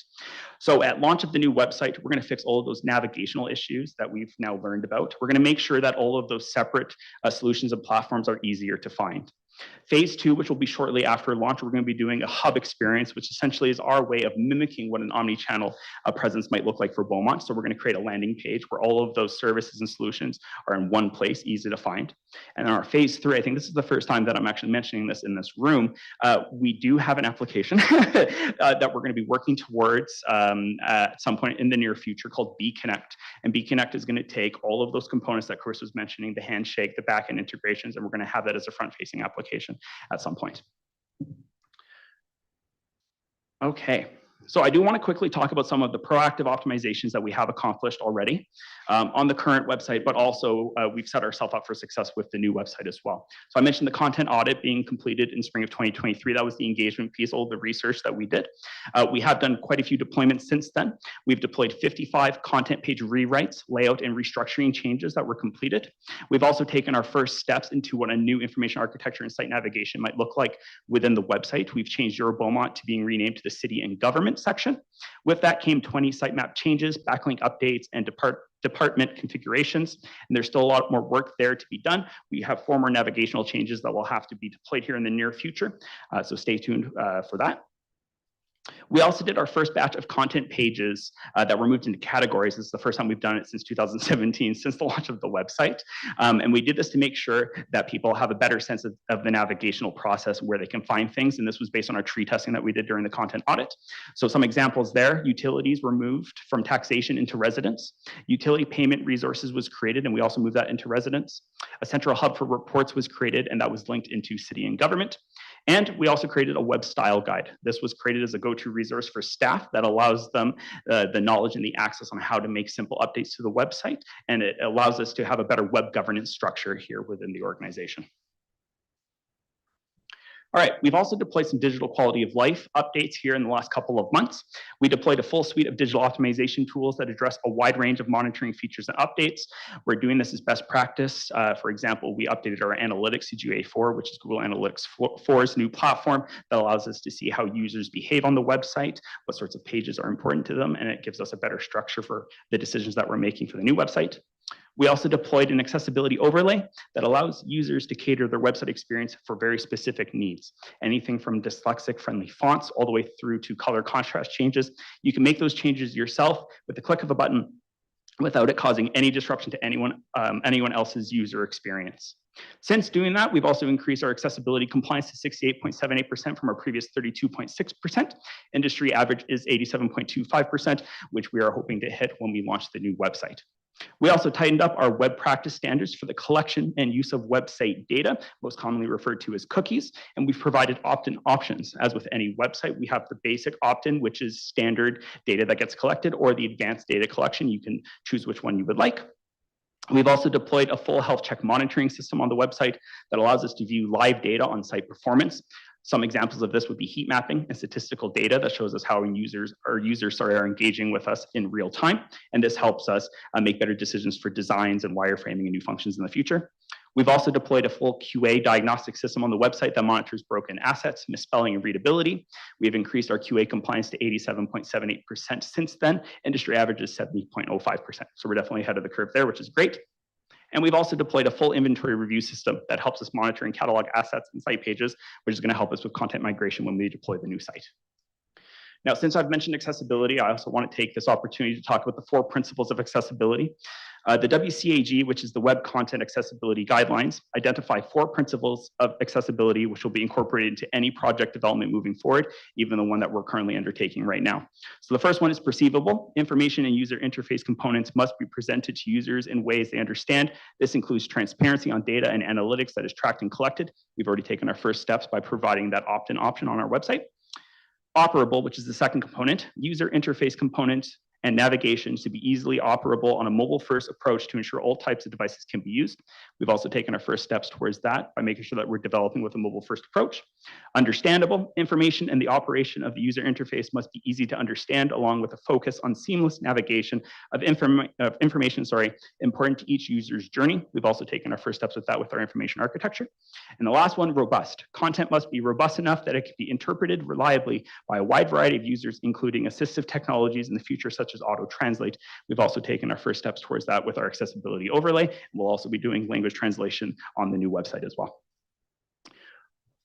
So at launch of the new website, we're going to fix all of those navigational issues that we've now learned about. We're going to make sure that all of those separate solutions and platforms are easier to find. Phase 2, which will be shortly after launch, we're going to be doing a hub experience, which essentially is our way of mimicking what an omni-channel presence might look like for Beaumont. So we're going to create a landing page where all of those services and solutions are in one place, easy to find. And in our phase 3, I think this is the first time that I'm actually mentioning this in this room, we do have an application that we're going to be working towards at some point in the near future called B-Connect. And B-Connect is going to take all of those components that Chris was mentioning, the handshake, the backend integrations, and we're going to have that as a front-facing application at some point. Okay, so I do want to quickly talk about some of the proactive optimizations that we have accomplished already on the current website, but also we've set ourselves up for success with the new website as well. So I mentioned the content audit being completed in spring of 2023. That was the engagement piece, all the research that we did. We have done quite a few deployments since then. We've deployed 55 content page rewrites, layout, and restructuring changes that were completed. We've also taken our first steps into what a new information architecture and site navigation might look like within the website. We've changed Your Beaumont to being renamed to the City and Government section. With that came 20 sitemap changes, backlink updates, and department configurations. And there's still a lot more work there to be done. We have 4 more navigational changes that will have to be deployed here in the near future. So stay tuned for that. We also did our first batch of content pages that were moved into categories. This is the first time we've done it since 2017, since the launch of the website. And we did this to make sure that people have a better sense of the navigational process where they can find things. And this was based on our tree testing that we did during the content audit. So some examples there, utilities were moved from taxation into residence. Utility payment resources was created, and we also moved that into residence. A central hub for reports was created, and that was linked into City and Government. And we also created a web style guide. This was created as a go-to resource for staff that allows them the knowledge and the access on how to make simple updates to the website. And it allows us to have a better web governance structure here within the organization. All right, we've also deployed some digital quality of life updates here in the last couple of months. We deployed a full suite of digital optimization tools that address a wide range of monitoring features and updates. We're doing this as best practice. For example, we updated our analytics to GA4, which is Google Analytics 4's new platform that allows us to see how users behave on the website, what sorts of pages are important to them, and it gives us a better structure for the decisions that we're making for the new website. We also deployed an accessibility overlay that allows users to cater their website experience for very specific needs. Anything from dyslexic-friendly fonts all the way through to color contrast changes. You can make those changes yourself with the click of a button without it causing any disruption to anyone else's user experience. Since doing that, we've also increased our accessibility compliance to 68.78% from our previous 32.6%. Industry average is 87.25%, which we are hoping to hit when we launch the new website. We also tightened up our web practice standards for the collection and use of website data, most commonly referred to as cookies, and we've provided opt-in options. As with any website, we have the basic opt-in, which is standard data that gets collected, or the advanced data collection. You can choose which one you would like. We've also deployed a full health check monitoring system on the website that allows us to view live data on site performance. Some examples of this would be heat mapping and statistical data that shows us how our users are engaging with us in real time. And this helps us make better decisions for designs and wireframing and new functions in the future. We've also deployed a full QA diagnostic system on the website that monitors broken assets, misspelling, and readability. We've increased our QA compliance to 87.78% since then. Industry average is 70.05%. So we're definitely ahead of the curve there, which is great. And we've also deployed a full inventory review system that helps us monitor and catalog assets and site pages, which is going to help us with content migration when we deploy the new site. Now, since I've mentioned accessibility, I also want to take this opportunity to talk about the 4 principles of accessibility. The WCAG, which is the Web Content Accessibility Guidelines, identify 4 principles of accessibility, which will be incorporated into any project development moving forward, even the one that we're currently undertaking right now. So the first one is perceivable. Information and user interface components must be presented to users in ways they understand. This includes transparency on data and analytics that is tracked and collected. We've already taken our first steps by providing that opt-in option on our website. Operable, which is the second component, user interface components and navigation to be easily operable on a mobile-first approach to ensure all types of devices can be used. We've also taken our first steps towards that by making sure that we're developing with a mobile-first approach. Understandable, information and the operation of the user interface must be easy to understand, along with a focus on seamless navigation of information important to each user's journey. We've also taken our first steps with that with our information architecture. And the last one, robust. Content must be robust enough that it can be interpreted reliably by a wide variety of users, including assistive technologies in the future, such as auto translate. We've also taken our first steps towards that with our accessibility overlay. We'll also be doing language translation on the new website as well.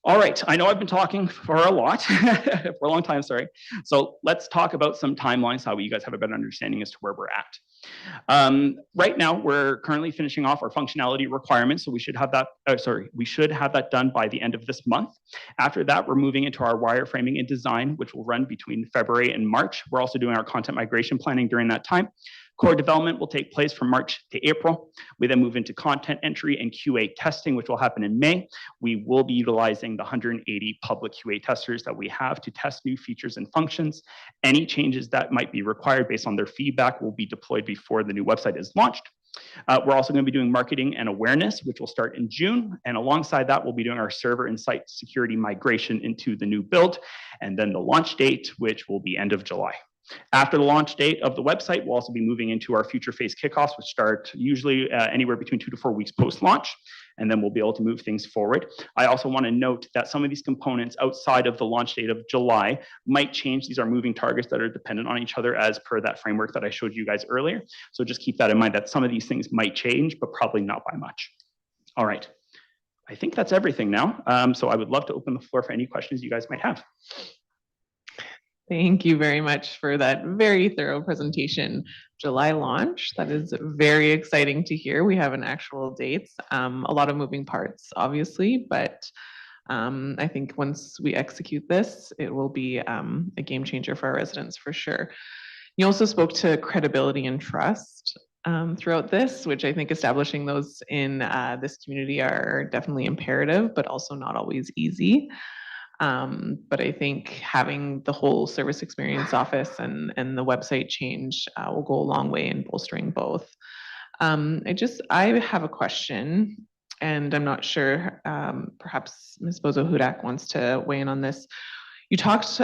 All right, I know I've been talking for a lot, for a long time, sorry. So let's talk about some timelines, how you guys have a better understanding as to where we're at. Right now, we're currently finishing off our functionality requirements, so we should have that, we should have that done by the end of this month. After that, we're moving into our wireframing and design, which will run between February and March. We're also doing our content migration planning during that time. Core development will take place from March to April. We then move into content entry and QA testing, which will happen in May. We will be utilizing the 180 public QA testers that we have to test new features and functions. Any changes that might be required based on their feedback will be deployed before the new website is launched. We're also going to be doing marketing and awareness, which will start in June. And alongside that, we'll be doing our server and site security migration into the new build. And then the launch date, which will be end of July. After the launch date of the website, we'll also be moving into our future phase kickoffs, which start usually anywhere between 2 to 4 weeks post-launch, and then we'll be able to move things forward. I also want to note that some of these components outside of the launch date of July might change. These are moving targets that are dependent on each other as per that framework that I showed you guys earlier. So just keep that in mind that some of these things might change, but probably not by much. All right. I think that's everything now. So I would love to open the floor for any questions you guys might have. Thank you very much for that very thorough presentation. July launch, that is very exciting to hear. We have an actual date, a lot of moving parts, obviously, but I think once we execute this, it will be a game changer for our residents for sure. You also spoke to credibility and trust throughout this, which I think establishing those in this community are definitely imperative, but also not always easy. But I think having the whole service experience office and the website change will go a long way in bolstering both. I have a question, and I'm not sure, perhaps Ms. Bozo-Hudak wants to weigh in on this. You touched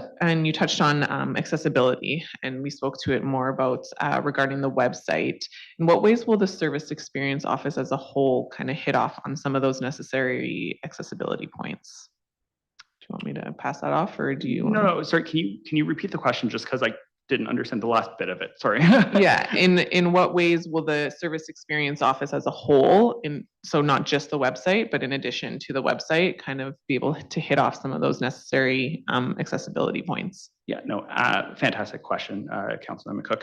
on accessibility, and we spoke to it more about regarding the website. In what ways will the service experience office as a whole kind of hit off on some of those necessary accessibility points? Do you want me to pass that off, or do you? No, sorry. Can you repeat the question just because I didn't understand the last bit of it? Sorry. Yeah. In what ways will the service experience office as a whole, so not just the website, but in addition to the website, kind of be able to hit off some of those necessary accessibility points? Yeah, no, fantastic question, Councilor McCook.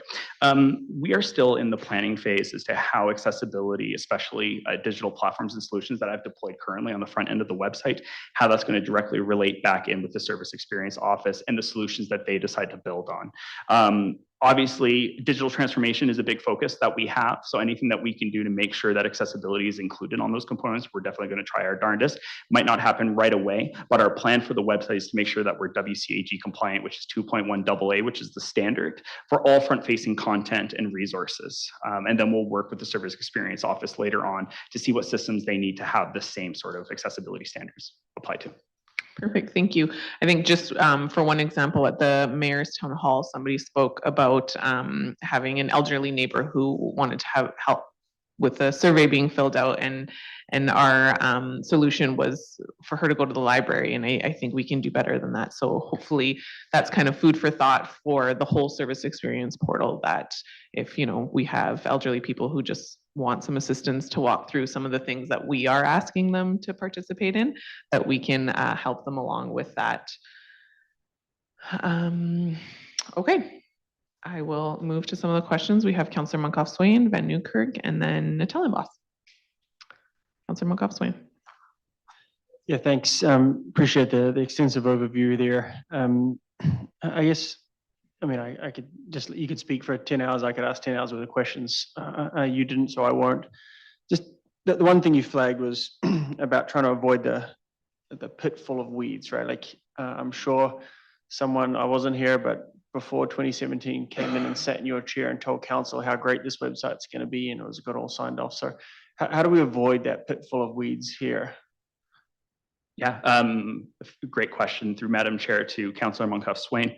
We are still in the planning phase as to how accessibility, especially digital platforms and solutions that I've deployed currently on the front end of the website, how that's going to directly relate back in with the service experience office and the solutions that they decide to build on. Obviously, digital transformation is a big focus that we have. So anything that we can do to make sure that accessibility is included on those components, we're definitely going to try our darndest. Might not happen right away, but our plan for the website is to make sure that we're WCAG compliant, which is 2.1 AA, which is the standard for all front-facing content and resources. And then we'll work with the service experience office later on to see what systems they need to have the same sort of accessibility standards applied to. Perfect, thank you. I think just for one example, at the mayor's town hall, somebody spoke about having an elderly neighbor who wanted to have help with the survey being filled out, and our solution was for her to go to the library, and I think we can do better than that. So hopefully that's kind of food for thought for the whole service experience portal, that if we have elderly people who just want some assistance to walk through some of the things that we are asking them to participate in, that we can help them along with that. Okay, I will move to some of the questions. We have Councillor Monkoff-Swain, Van Newkirk, and then Natellenboss. Councillor Monkoff-Swain. Yeah, thanks. Appreciate the extensive overview there. I guess, I mean, I could just, you could speak for 10 hours. I could ask 10 hours worth of questions. You didn't, so I won't. Just the one thing you flagged was about trying to avoid the pitfall of weeds, right? Like, I'm sure someone, I wasn't here, but before 2017 came in and sat in your chair and told council how great this website's going to be, and it was got all signed off. So how do we avoid that pitfall of weeds here? Yeah, great question through Madam Chair to Councillor Monkoff-Swain.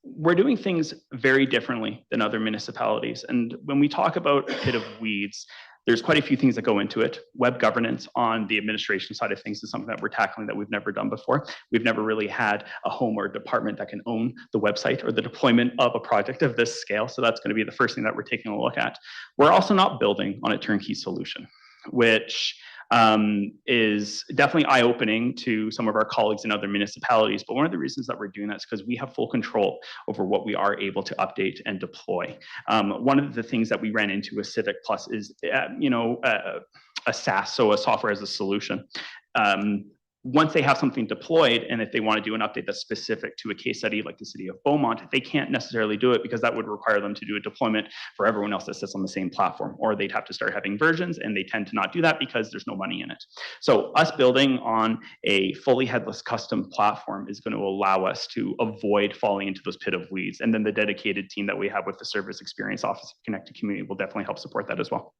We're doing things very differently than other municipalities. And when we talk about a pit of weeds, there's quite a few things that go into it. Web governance on the administration side of things is something that we're tackling that we've never done before. We've never really had a home or a department that can own the website or the deployment of a project of this scale. So that's going to be the first thing that we're taking a look at. We're also not building on a turnkey solution, which is definitely eye-opening to some of our colleagues in other municipalities. But one of the reasons that we're doing that is because we have full control over what we are able to update and deploy. One of the things that we ran into with Civic Plus is, a SaaS, so a software as a solution. Once they have something deployed, and if they want to do an update that's specific to a case study like the city of Beaumont, they can't necessarily do it because that would require them to do a deployment for everyone else that sits on the same platform, or they'd have to start having versions, and they tend to not do that because there's no money in it. So us building on a fully headless custom platform is going to allow us to avoid falling into those pit of weeds. And then the dedicated team that we have with the Service Experience Office of Connected Community will definitely help support that as well.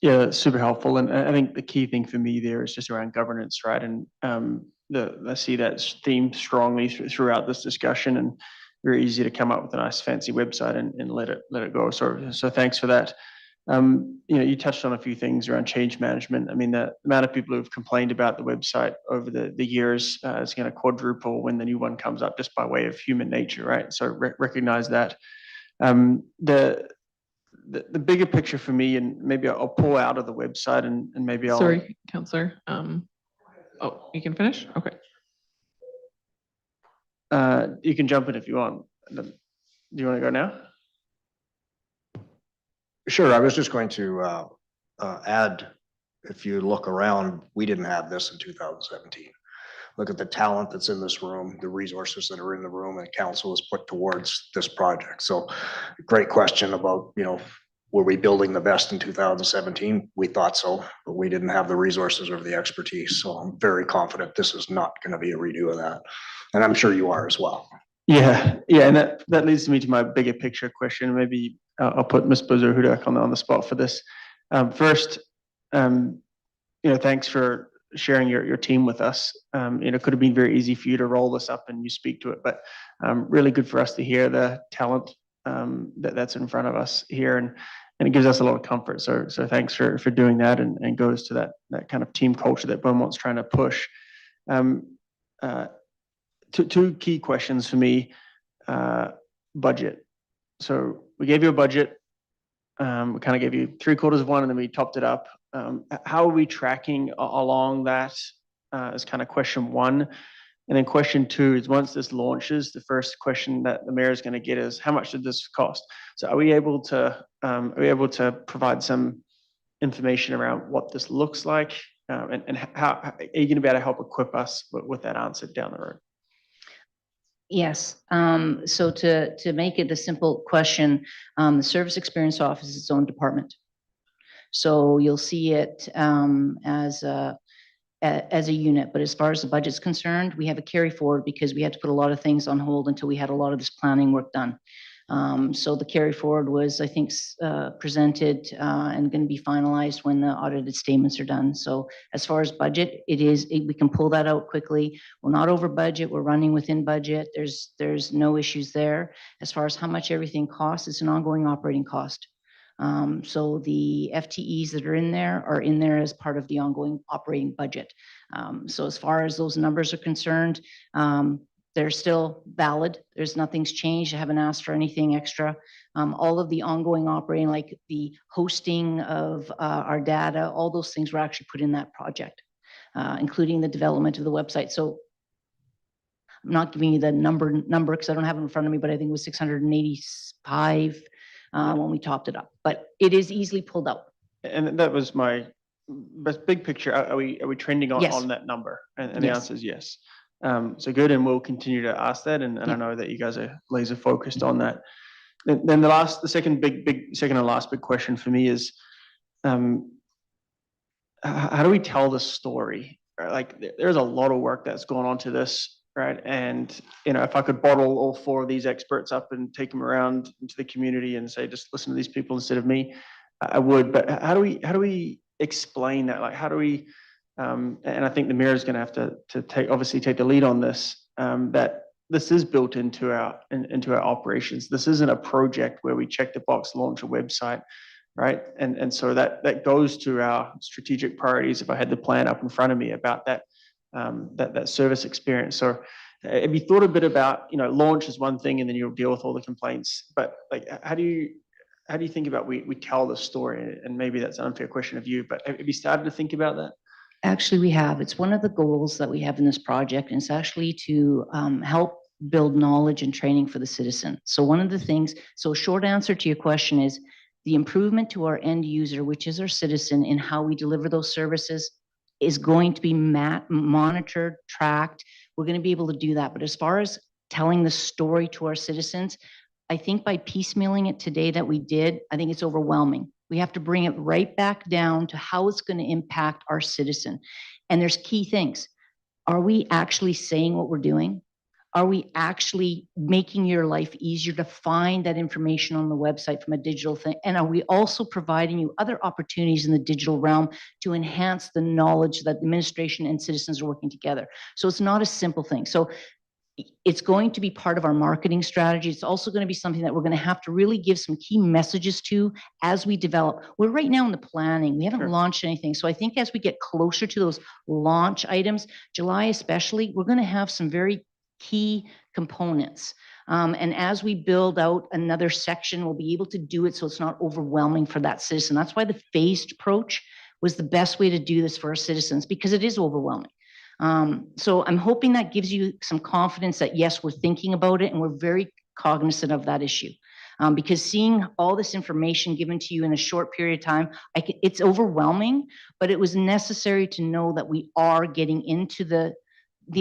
Yeah, that's super helpful. And I think the key thing for me there is just around governance, right? And I see that theme strongly throughout this discussion, and very easy to come up with a nice fancy website and let it go. So thanks for that. You touched on a few things around change management. I mean, the amount of people who've complained about the website over the years is going to quadruple when the new one comes up, just by way of human nature, right? So recognize that. The bigger picture for me, and maybe I'll pull out of the website and maybe I'll. Sorry, Councillor. Oh, you can finish? Okay. You can jump in if you want. Do you want to go now? Sure. I was just going to add, if you look around, we didn't have this in 2017. Look at the talent that's in this room, the resources that are in the room, and council has put towards this project. So great question about, were we building the best in 2017? We thought so, but we didn't have the resources or the expertise. So I'm very confident this is not going to be a redo of that. And I'm sure you are as well. Yeah. And that leads me to my bigger picture question. Maybe I'll put Ms. Bozor-Hudak on the spot for this. First, thanks for sharing your team with us. It could have been very easy for you to roll this up and you speak to it, but really good for us to hear the talent that's in front of us here, and it gives us a lot of comfort. So thanks for doing that, and goes to that kind of team culture that Beaumont's trying to push. Two key questions for me. Budget. So we gave you a budget. We kind of gave you 3/4 of one, and then we topped it up. How are we tracking along that is kind of question one. And then question two is, once this launches, the first question that the mayor is going to get is, how much did this cost? So are we able to provide some information around what this looks like, and how are you going to be able to help equip us with that answer down the road? Yes. So to make it a simple question, the Service Experience Office is its own department. So you'll see it as a unit. But as far as the budget's concerned, we have a carry forward because we had to put a lot of things on hold until we had a lot of this planning work done. So the carry forward was, I think, presented and going to be finalized when the audited statements are done. So as far as budget, we can pull that out quickly. We're not over budget. We're running within budget. There's no issues there. As far as how much everything costs, it's an ongoing operating cost. So the FTEs that are in there as part of the ongoing operating budget. So as far as those numbers are concerned, they're still valid. Nothing's changed. I haven't asked for anything extra. All of the ongoing operating, like the hosting of our data, all those things were actually put in that project, including the development of the website. So I'm not giving you the number because I don't have it in front of me, but I think it was 685 when we topped it up. But it is easily pulled out. And that was my big picture. Are we trending Yes. on that number? And the Yes. answer is yes. So good, and we'll continue to ask that. And I know that you guys are laser focused on that. Then the second and last big question for me is, how do we tell the story? Right? Like there's a lot of work that's gone on to this, right? And if I could bottle all four of these experts up and take them around into the community and say, just listen to these people instead of me, I would. But how do we explain that? Like how do we? And I think the mayor is going to have to take the lead on this. That this is built into our operations. This isn't a project where we check the box, launch a website, right? And so that goes to our strategic priorities. If I had the plan up in front of me about that service experience. So have you thought a bit about, launch is one thing and then you'll deal with all the complaints, but like how do you think about we tell the story? And maybe that's an unfair question of you, but have you started to think about that? Actually, we have. It's one of the goals that we have in this project, and it's actually to help build knowledge and training for the citizen. So one of the things, so short answer to your question is the improvement to our end user, which is our citizen, in how we deliver those services is going to be monitored, tracked. We're going to be able to do that. But as far as telling the story to our citizens, I think by piecemealing it today that we did, I think it's overwhelming. We have to bring it right back down to how it's going to impact our citizen. And there's key things. Are we actually saying what we're doing? Are we actually making your life easier to find that information on the website from a digital thing? And are we also providing you other opportunities in the digital realm to enhance the knowledge that administration and citizens are working together? So it's not a simple thing. So it's going to be part of our marketing strategy. It's also going to be something that we're going to have to really give some key messages to as we develop. We're right now in the planning. We haven't launched anything. So I think as we get closer to those launch items, July especially, we're going to have some very key components. And as we build out another section, we'll be able to do it so it's not overwhelming for that citizen. That's why the phased approach was the best way to do this for our citizens, because it is overwhelming. So I'm hoping that gives you some confidence that yes, we're thinking about it and we're very cognizant of that issue. Because seeing all this information given to you in a short period of time, it's overwhelming, but it was necessary to know that we are getting into the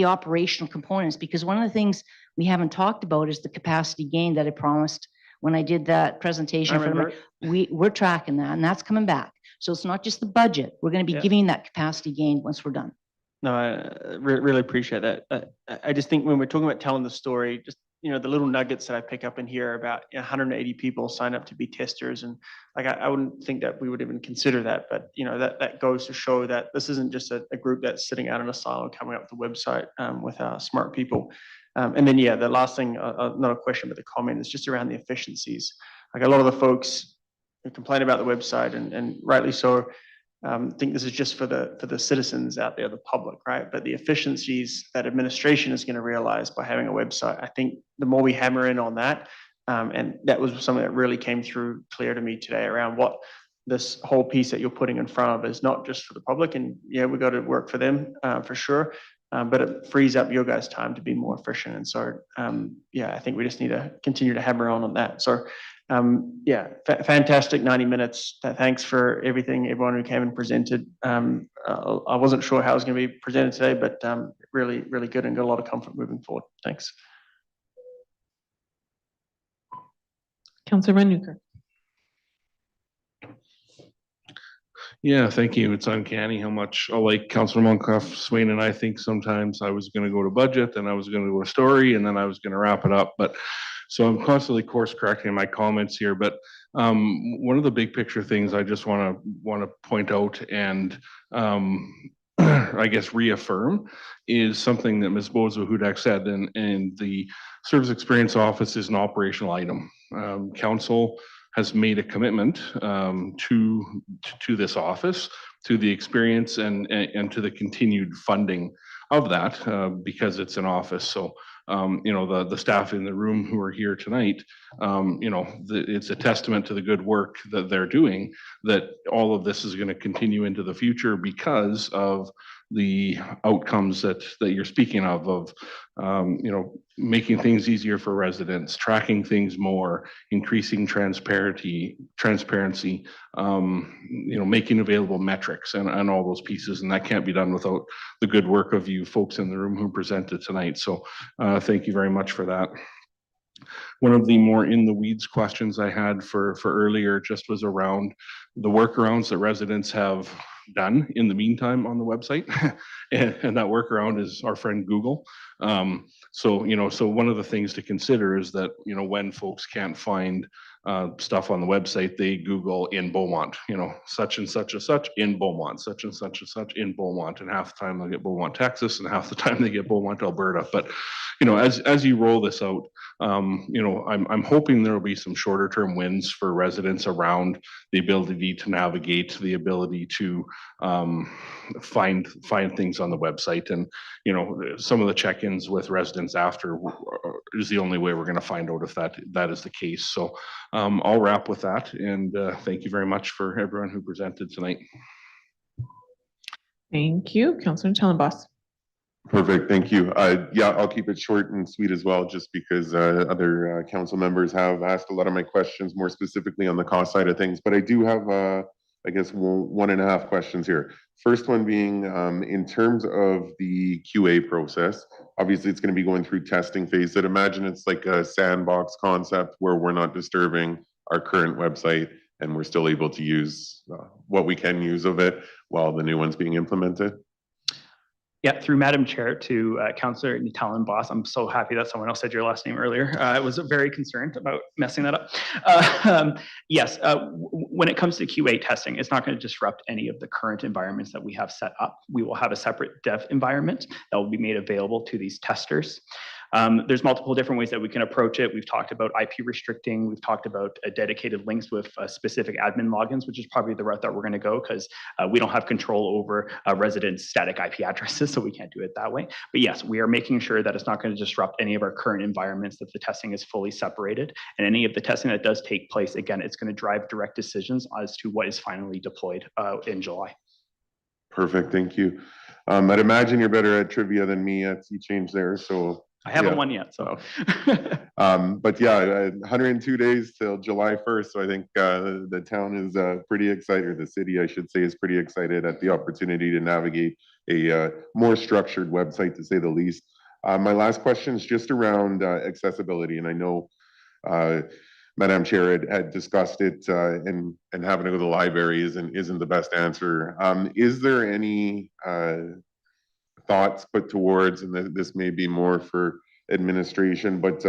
operational components, because one of the things we haven't talked about is the capacity gain that I promised when I did that presentation. We're tracking that, and that's coming back. So it's not just the budget. We're going to be giving that capacity gain once we're done. No, I really appreciate that. I just think when we're talking about telling the story, just the little nuggets that I pick up in here about 180 people sign up to be testers, and like I wouldn't think that we would even consider that, but that goes to show that this isn't just a group that's sitting out in a silo coming up with a website with our smart people. And then the last thing, not a question but a comment, is just around the efficiencies. Like a lot of the folks who complain about the website, and rightly so, think this is just for the citizens out there, the public, right? But the efficiencies that administration is going to realize by having a website, I think the more we hammer in on that, and that was something that really came through clear to me today around what this whole piece that you're putting in front of is not just for the public, and we got to work for them for sure, but it frees up your guys' time to be more efficient. And so, I think we just need to continue to hammer on that. So. Fantastic 90 minutes. Thanks for everything, everyone who came and presented. I wasn't sure how it was going to be presented today, but really, really good and got a lot of comfort moving forward. Thanks. Councillor Van Nuker. Yeah, thank you. It's uncanny how much, like Councillor Monkoff, Swain and I think sometimes I was going to go to budget, then I was going to go to story, and then I was going to wrap it up. But so I'm constantly course correcting my comments here. But one of the big picture things I just want to point out and I guess reaffirm is something that Ms. Bozo Hudak said, and the Service Experience Office is an operational item. Council has made a commitment to this office, to the experience and to the continued funding of that because it's an office. So, the staff in the room who are here tonight, it's a testament to the good work that they're doing, that all of this is going to continue into the future because of the outcomes that you're speaking of, you know, making things easier for residents, tracking things more, increasing transparency, you know, making available metrics and all those pieces. And that can't be done without the good work of you folks in the room who presented tonight. So thank you very much for that. One of the more in the weeds questions I had for earlier just was around the workarounds that residents have done in the meantime on the website. And that workaround is our friend Google. So, you know, so one of the things to consider is that, you know, when folks can't find stuff on the website, they Google in Beaumont, you know, such and such in Beaumont, such and such in Beaumont. And half the time they'll get Beaumont, Texas, and half the time they get Beaumont, Alberta. But, you know, as you roll this out, you know, I'm hoping there will be some shorter term wins for residents around the ability to navigate, the ability to find things on the website. And, you know, some of the check-ins with residents after is the only way we're going to find out if that is the case. So I'll wrap with that. And thank you very much for everyone who presented tonight. Thank you. Councillor Tellenboss. Perfect, thank you. Yeah, I'll keep it short and sweet as well, just because other council members have asked a lot of my questions more specifically on the cost side of things. But I do have, I guess, one and a half questions here. First one being, in terms of the QA process, obviously it's going to be going through testing phase. I'd imagine it's like a sandbox concept where we're not disturbing our current website and we're still able to use what we can use of it while the new one's being implemented. Yeah, through Madam Chair to Councillor Tellenboss. I'm so happy that someone else said your last name earlier. I was very concerned about messing that up. Yes, when it comes to QA testing, it's not going to disrupt any of the current environments that we have set up. We will have a separate dev environment that will be made available to these testers. There's multiple different ways that we can approach it. We've talked about IP restricting. We've talked about dedicated links with specific admin logins, which is probably the route that we're going to go because we don't have control over residents' static IP addresses, so we can't do it that way. But yes, we are making sure that it's not going to disrupt any of our current environments, that the testing is fully separated. And any of the testing that does take place, again, it's going to drive direct decisions as to what is finally deployed in July. Perfect, thank you. I'd imagine you're better at trivia than me at Sea Change there, so. I haven't won yet, so. But yeah, 102 days till July 1st. So I think the town is pretty excited, or the city, I should say, is pretty excited at the opportunity to navigate a more structured website, to say the least. My last question is just around accessibility. And I know Madam Chair had discussed it and having to go to the library isn't the best answer. Is there any thoughts put towards, and this may be more for administration, but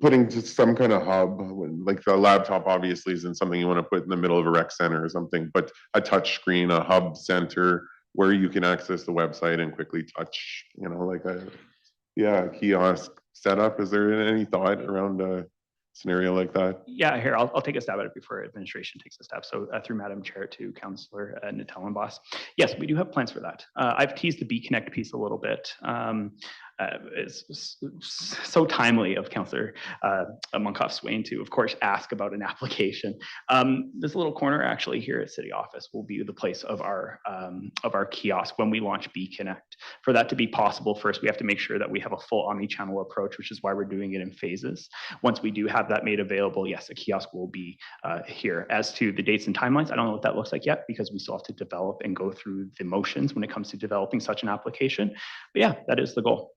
putting just some kind of hub, like the laptop obviously isn't something you want to put in the middle of a rec center or something, but a touch screen, a hub center where you can access the website and quickly touch, you know, like a kiosk setup. Is there any thought around scenario like that? Yeah, here, I'll take a stab at it before administration takes a step. So through Madam Chair to Councillor Tellenboss. Yes, we do have plans for that. I've teased the B-Connect piece a little bit. It's so timely of Councillor Monkoff-Swain to, of course, ask about an application. This little corner actually here at City Office will be the place of our kiosk when we launch B-Connect. For that to be possible, first we have to make sure that we have a full omni-channel approach, which is why we're doing it in phases. Once we do have that made available, yes, a kiosk will be here. As to the dates and timelines, I don't know what that looks like yet because we still have to develop and go through the motions when it comes to developing such an application. But yeah, that is the goal.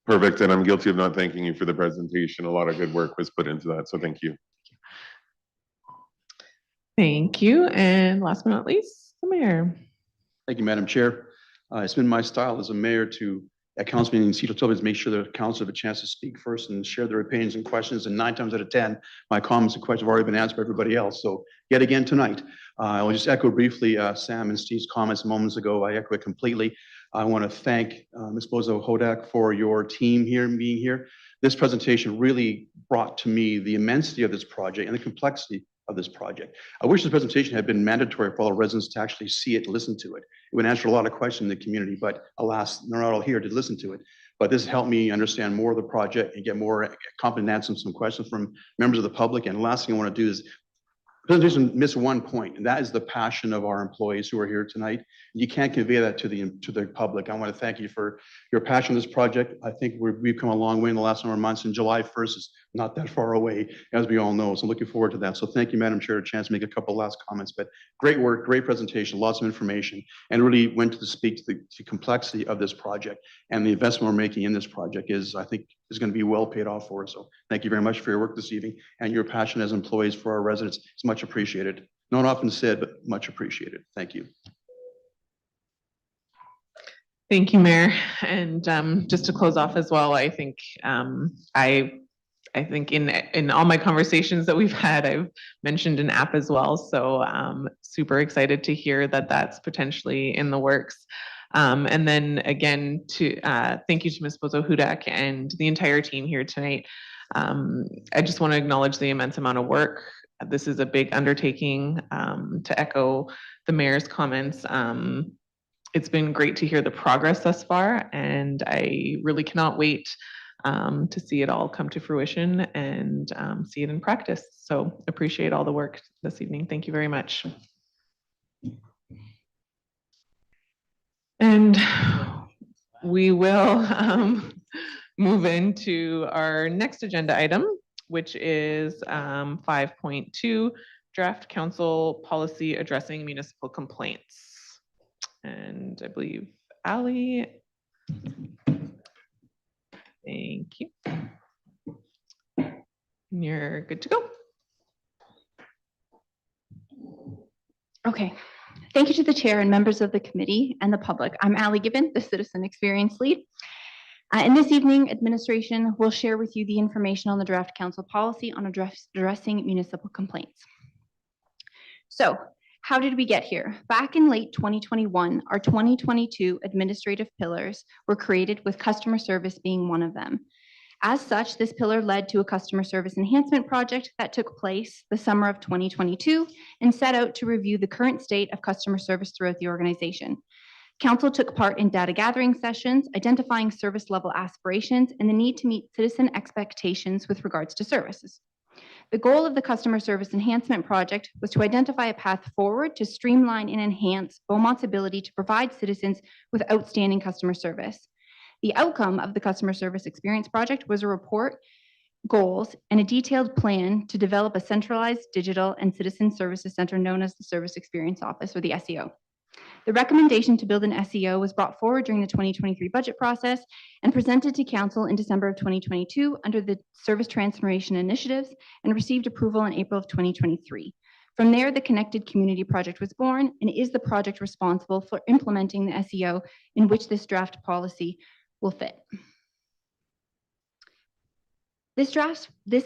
Perfect, and I'm guilty of not thanking you for the presentation. A lot of good work was put into that, so thank you. Thank you. And last but not least, the mayor. Thank you, Madam Chair. It's been my style as a mayor to, at council meetings, COTW, make sure the council have a chance to speak first and share their opinions and questions. And 9 times out of 10, my comments and questions have already been answered by everybody else. So yet again tonight, I will just echo briefly Sam and Steve's comments moments ago. I echo it completely. I want to thank Ms. Bozo-Hodak for your team here and being here. This presentation really brought to me the immensity of this project and the complexity of this project. I wish this presentation had been mandatory for all residents to actually see it and listen to it. It would answer a lot of questions in the community, but alas, they're not all here to listen to it. But this helped me understand more of the project and get more competent answers some questions from members of the public. And the last thing I want to do is presentation missed one point, and that is the passion of our employees who are here tonight. You can't convey that to the public. I want to thank you for your passion for this project. I think we've come a long way in the last number of months, and July 1st is not that far away, as we all know. So looking forward to that. So thank you, Madam Chair, a chance to make a couple last comments. But great work, great presentation, lots of information, and really went to speak to the complexity of this project and the investment we're making in this project I think is going to be well paid off for us. So thank you very much for your work this evening and your passion as employees for our residents. It's much appreciated. Not often said, but much appreciated. Thank you. Thank you, Mayor. And just to close off as well, I think I think in all my conversations that we've had, I've mentioned an app as well. So super excited to hear that that's potentially in the works. And then again, thank you to Ms. Bozo Hudak and the entire team here tonight. I just want to acknowledge the immense amount of work. This is a big undertaking. To echo the mayor's comments, it's been great to hear the progress thus far, and I really cannot wait to see it all come to fruition and see it in practice. So appreciate all the work this evening. Thank you very much. And we will move into our next agenda item, which is 5.2, Draft Council Policy Addressing Municipal Complaints. And I believe Ali. Thank you. You're good to go. Okay. Thank you to the chair and members of the committee and the public. I'm Ali Gibbon, the Citizen Experience Lead. And this evening, administration will share with you the information on the draft council policy on addressing municipal complaints. So, how did we get here? Back in late 2021, our 2022 administrative pillars were created with customer service being one of them. As such, this pillar led to a customer service enhancement project that took place the summer of 2022 and set out to review the current state of customer service throughout the organization. Council took part in data gathering sessions, identifying service level aspirations and the need to meet citizen expectations with regards to services. The goal of the Customer Service Enhancement Project was to identify a path forward to streamline and enhance Beaumont's ability to provide citizens with outstanding customer service. The outcome of the Customer Service Experience Project was a report, goals, and a detailed plan to develop a centralized digital and citizen services center known as the Service Experience Office, or the SEO. The recommendation to build an SEO was brought forward during the 2023 budget process and presented to Council in December of 2022 under the Service Transformation Initiatives and received approval in April of 2023. From there, the Connected Community Project was born and is the project responsible for implementing the SEO in which this draft policy will fit. This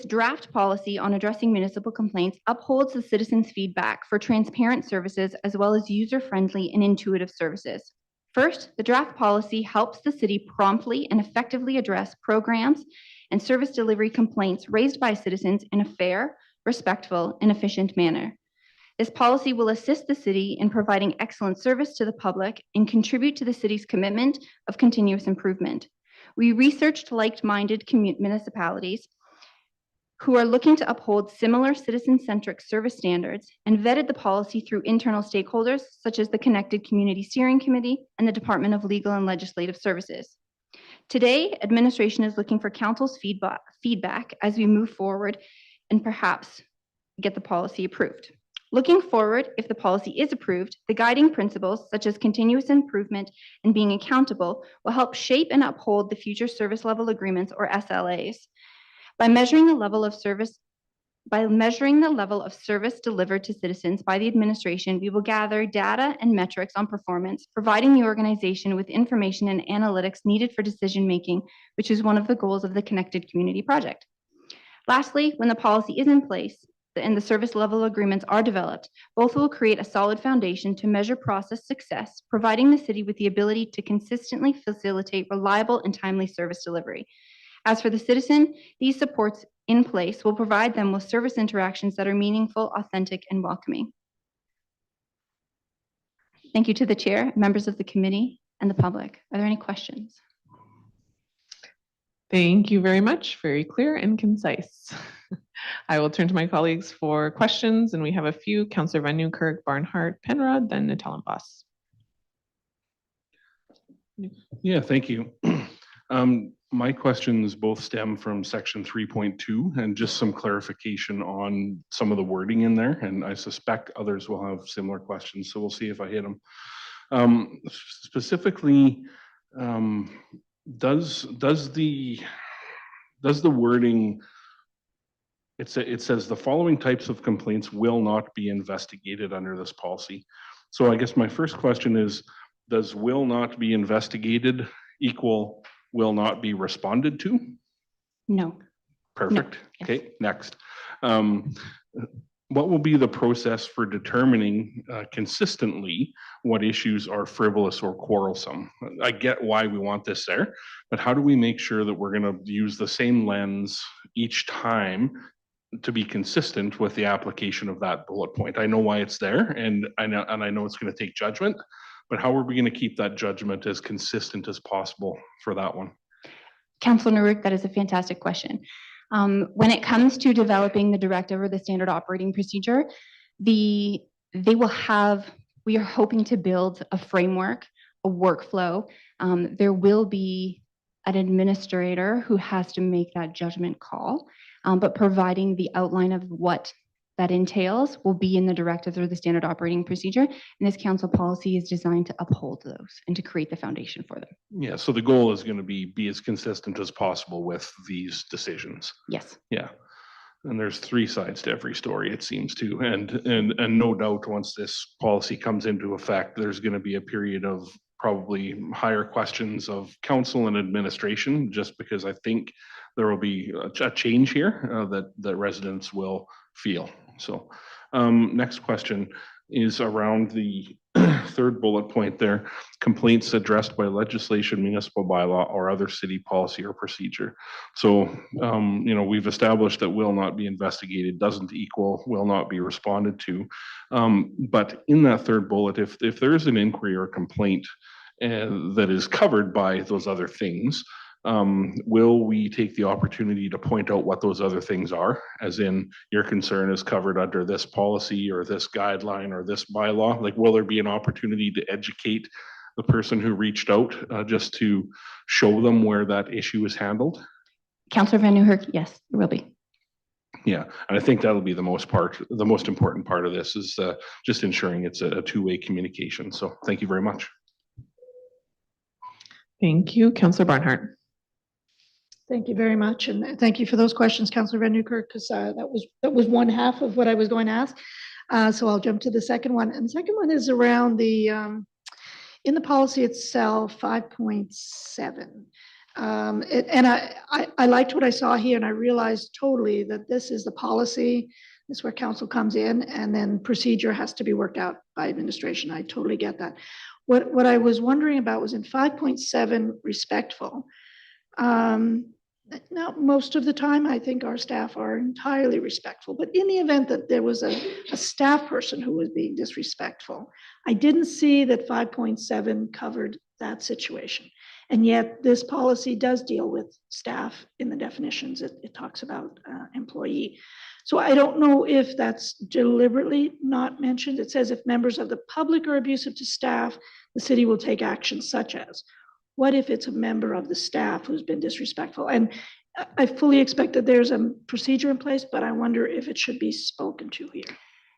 draft policy on addressing municipal complaints upholds the citizens' feedback for transparent services as well as user-friendly and intuitive services. First, the draft policy helps the city promptly and effectively address programs and service delivery complaints raised by citizens in a fair, respectful, and efficient manner. This policy will assist the city in providing excellent service to the public and contribute to the city's commitment of continuous improvement. We researched like-minded municipalities who are looking to uphold similar citizen-centric service standards and vetted the policy through internal stakeholders such as the Connected Community Steering Committee and the Department of Legal and Legislative Services. Today, administration is looking for council's feedback as we move forward and perhaps get the policy approved. Looking forward, if the policy is approved, the guiding principles such as continuous improvement and being accountable will help shape and uphold the future service level agreements, or SLAs. By measuring the level of service delivered to citizens by the administration, we will gather data and metrics on performance, providing the organization with information and analytics needed for decision making, which is one of the goals of the Connected Community Project. Lastly, when the policy is in place and the service level agreements are developed, both will create a solid foundation to measure process success, providing the city with the ability to consistently facilitate reliable and timely service delivery. As for the citizen, these supports in place will provide them with service interactions that are meaningful, authentic, and welcoming. Thank you to the chair, members of the committee, and the public. Are there any questions? Thank you very much. Very clear and concise. I will turn to my colleagues for questions, and we have a few. Councillor Van Newkirk, Barnhart, Penrod, then Natal Boss. Yeah, thank you. My questions both stem from section 3.2 and just some clarification on some of the wording in there. And I suspect others will have similar questions, so we'll see if I hit them. Specifically, does the wording, it says the following types of complaints will not be investigated under this policy. So I guess my first question is, does will not be investigated equal will not be responded to? No. Perfect. Yes. Okay, next. What will be the process for determining consistently what issues are frivolous or quarrelsome? I get why we want this there, but how do we make sure that we're going to use the same lens each time to be consistent with the application of that bullet point? I know why it's there, and I know it's going to take judgment, but how are we going to keep that judgment as consistent as possible for that one? Councilor Nuruk, that is a fantastic question. When it comes to developing the directive or the standard operating procedure, we are hoping to build a framework, a workflow. There will be an administrator who has to make that judgment call, but providing the outline of what that entails will be in the directives or the standard operating procedure. And this council policy is designed to uphold those and to create the foundation for them. Yeah, so the goal is going to be as consistent as possible with these decisions. Yes. Yeah. And there's three sides to every story, it seems to. And no doubt once this policy comes into effect, there's going to be a period of probably higher questions of council and administration, just because I think there will be a change here that residents will feel. So next question is around the third bullet point there, complaints addressed by legislation, municipal bylaw, or other city policy or procedure. So, we've established that will not be investigated doesn't equal will not be responded to. But in that third bullet, if there is an inquiry or complaint that is covered by those other things, will we take the opportunity to point out what those other things are? As in, your concern is covered under this policy or this guideline or this bylaw? Like, will there be an opportunity to educate the person who reached out just to show them where that issue is handled? Councillor Van Nieuwkerk, yes, there will be. Yeah, and I think that'll be the most important part of this is just ensuring it's a two-way communication. So thank you very much. Thank you. Councillor Barnhart. Thank you very much, and thank you for those questions, Councillor Van Nieuwkerk, because that was one half of what I was going to ask. So I'll jump to the second one, and the second one is around the in the policy itself, 5.7. And I liked what I saw here, and I realized totally that this is the policy. This is where council comes in, and then procedure has to be worked out by administration. I totally get that. What I was wondering about was in 5.7, respectful. Now, most of the time, I think our staff are entirely respectful, but in the event that there was a staff person who was being disrespectful, I didn't see that 5.7 covered that situation. And yet this policy does deal with staff in the definitions. It talks about employee. So I don't know if that's deliberately not mentioned. It says if members of the public are abusive to staff, the city will take action such as. What if it's a member of the staff who's been disrespectful? And I fully expect that there's a procedure in place, but I wonder if it should be spoken to here.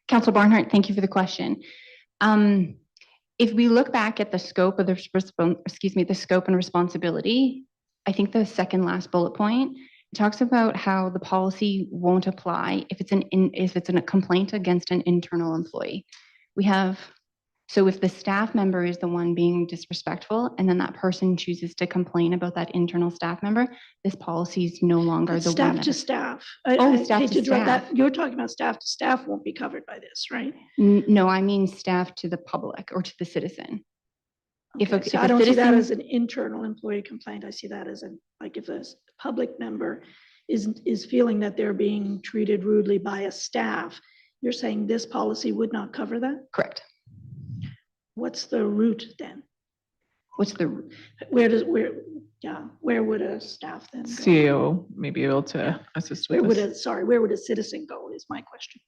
Councilor Barnhart, thank you for the question. If we look back at the scope of the scope and responsibility, I think the second last bullet point talks about how the policy won't apply if it's a complaint against an internal employee. So if the staff member is the one being disrespectful and then that person chooses to complain about that internal staff member, this policy is no longer the Staff one. to staff. Staff to staff. You're talking about staff to staff won't be covered by this, right? No, I mean staff to the public or to the citizen. Okay, so I don't see that as an internal employee complaint. I see that as like if a public member is feeling that they're being treated rudely by a staff, you're saying this policy would not cover that? Correct. What's the route then? What's the route? Yeah, where would a staff then go? CAO may be able to Yeah. assist Where with would this. where would a citizen go is my question.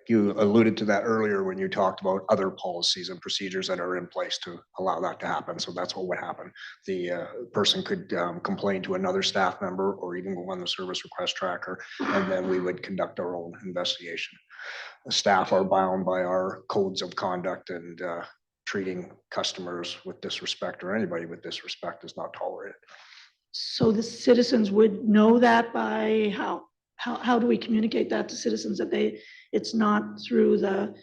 You alluded to that earlier when you talked about other policies and procedures that are in place to allow that to happen. So that's what would happen. The person could complain to another staff member or even go on the service request tracker, and then we would conduct our own investigation. The staff are bound by our codes of conduct, and treating customers with disrespect or anybody with disrespect is not tolerated. So the citizens would know that by how? How do we communicate that to citizens that it's not through the,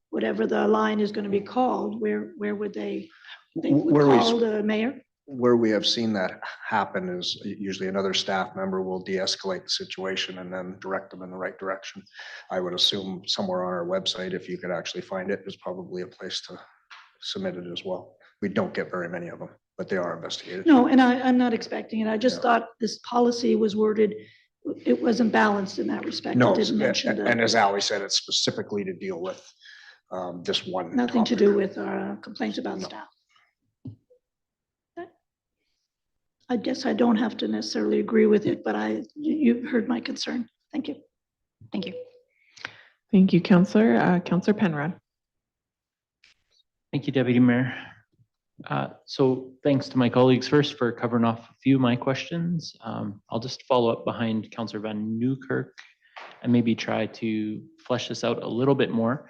whatever the line is going to be called? Where would they would call the mayor? Where we have seen that happen is usually another staff member will de-escalate the situation and then direct them in the right direction. I would assume somewhere on our website, if you could actually find it, is probably a place to submit it as well. We don't get very many of them, but they are investigated. No, and I'm not expecting it. I just thought this policy was worded, it wasn't balanced in that respect. No, It didn't mention and the, as Ali said, it's specifically to deal with this one. nothing to topic. do with complaints about No. staff. I guess I don't have to necessarily agree with it, but you've heard my concern. Thank you. Thank you. Thank you, Councillor. Councillor Penrod. Thank you, Deputy Mayor. So thanks to my colleagues first for covering off a few of my questions. I'll just follow up behind Councillor Van Nieuwkerk and maybe try to flesh this out a little bit more.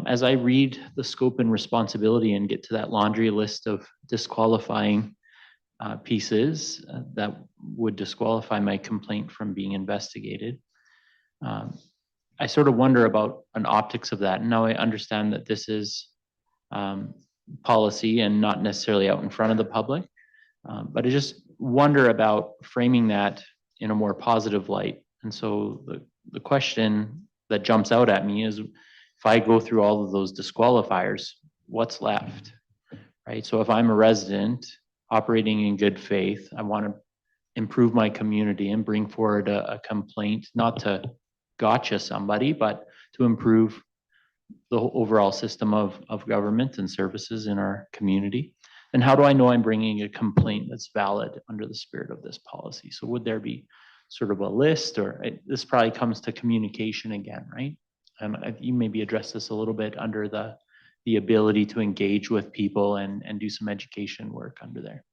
As I read the scope and responsibility and get to that laundry list of disqualifying pieces that would disqualify my complaint from being investigated, I sort of wonder about an optics of that. Now I understand that this is policy and not necessarily out in front of the public. But I just wonder about framing that in a more positive light. And so the question that jumps out at me is, if I go through all of those disqualifiers, what's left, right? So if I'm a resident operating in good faith, I want to improve my community and bring forward a complaint, not to gotcha somebody, but to improve the overall system of government and services in our community. And how do I know I'm bringing a complaint that's valid under the spirit of this policy? So would there be sort of a list, or this probably comes to communication again, right? You maybe address this a little bit under the ability to engage with people and do some education work under there.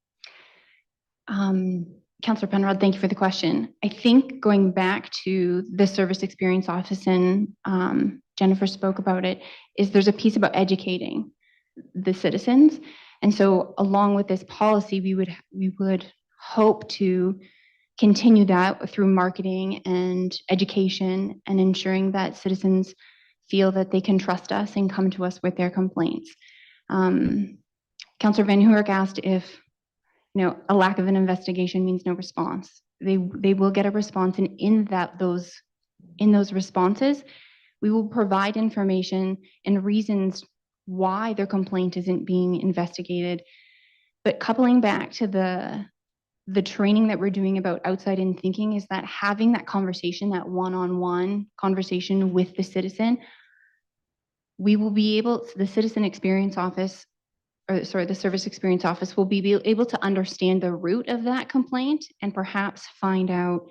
Councillor Penrod, thank you for the question. I think going back to the service experience office, and Jennifer spoke about it, is there's a piece about educating the citizens. And so along with this policy, we would hope to continue that through marketing and education and ensuring that citizens feel that they can trust us and come to us with their complaints. Councillor Van Nieuwkerk asked if a lack of an investigation means no response. They will get a response, and in those responses, we will provide information and reasons why their complaint isn't being investigated. But coupling back to the training that we're doing about outside in thinking, is that having that conversation, that one-on-one conversation with the citizen, we will be able, the citizen experience office, or sorry, the service experience office will be able to understand the root of that complaint and perhaps find out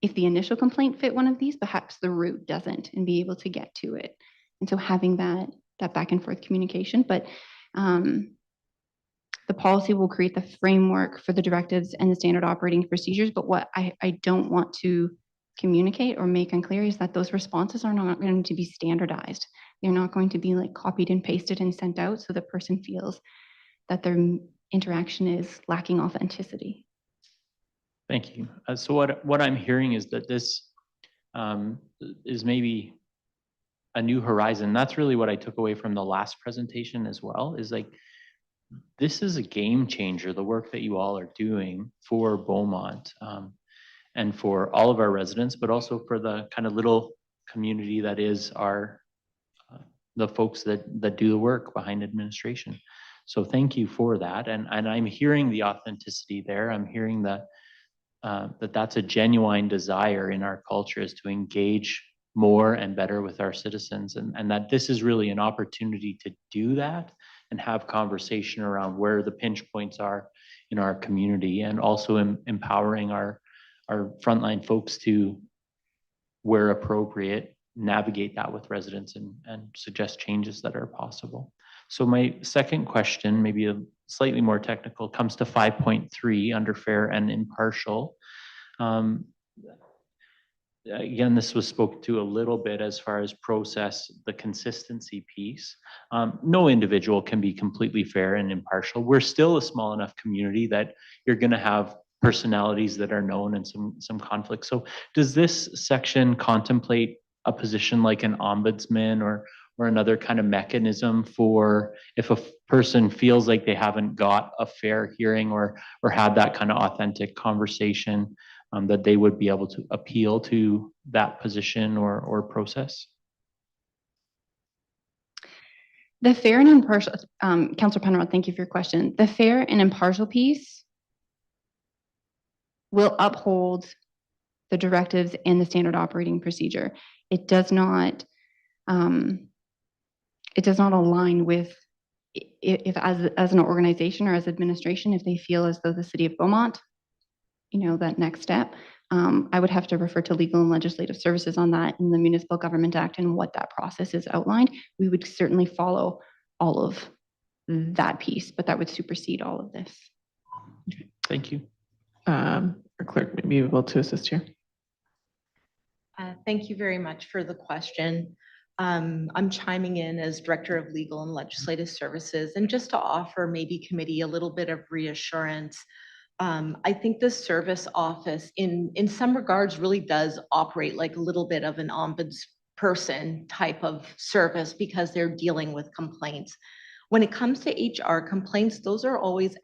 if the initial complaint fit one of these, perhaps the root doesn't, and be able to get to it. And so having that back and forth communication, but the policy will create the framework for the directives and the standard operating procedures. But what I don't want to communicate or make unclear is that those responses are not going to be standardized. They're not going to be like copied and pasted and sent out so the person feels that their interaction is lacking authenticity. Thank you. So what I'm hearing is that this is maybe a new horizon. That's really what I took away from the last presentation as well, is like, this is a game changer, the work that you all are doing for Beaumont and for all of our residents, but also for the kind of little community that is the folks that do the work behind administration. So thank you for that. And I'm hearing the authenticity there. I'm hearing that that's a genuine desire in our culture, is to engage more and better with our citizens, and that this is really an opportunity to do that and have conversation around where the pinch points are in our community, and also empowering our frontline folks to, where appropriate, navigate that with residents and suggest changes that are possible. So my second question, maybe a slightly more technical, comes to 5.3 under fair and impartial. Again, this was spoken to a little bit as far as process, the consistency piece. No individual can be completely fair and impartial. We're still a small enough community that you're going to have personalities that are known and some conflict. So does this section contemplate a position like an ombudsman or another kind of mechanism for if a person feels like they haven't got a fair hearing or had that kind of authentic conversation, that they would be able to appeal to that position or process? The fair and impartial, Councillor Penrod, thank you for your question. The fair and impartial piece will uphold the directives and the standard operating procedure. It does not align with if as an organization or as administration, if they feel as though the City of Beaumont, that next step, I would have to refer to legal and legislative services on that in the Municipal Government Act and what that process is outlined. We would certainly follow all of that piece, but that would supersede all of this. Okay, thank you. Our clerk may be able to assist here. Thank you very much for the question. I'm chiming in as Director of Legal and Legislative Services, and just to offer maybe committee a little bit of reassurance. I think the service office in some regards really does operate like a little bit of an ombudsperson type of service because they're dealing with complaints. When it comes to HR complaints, those are always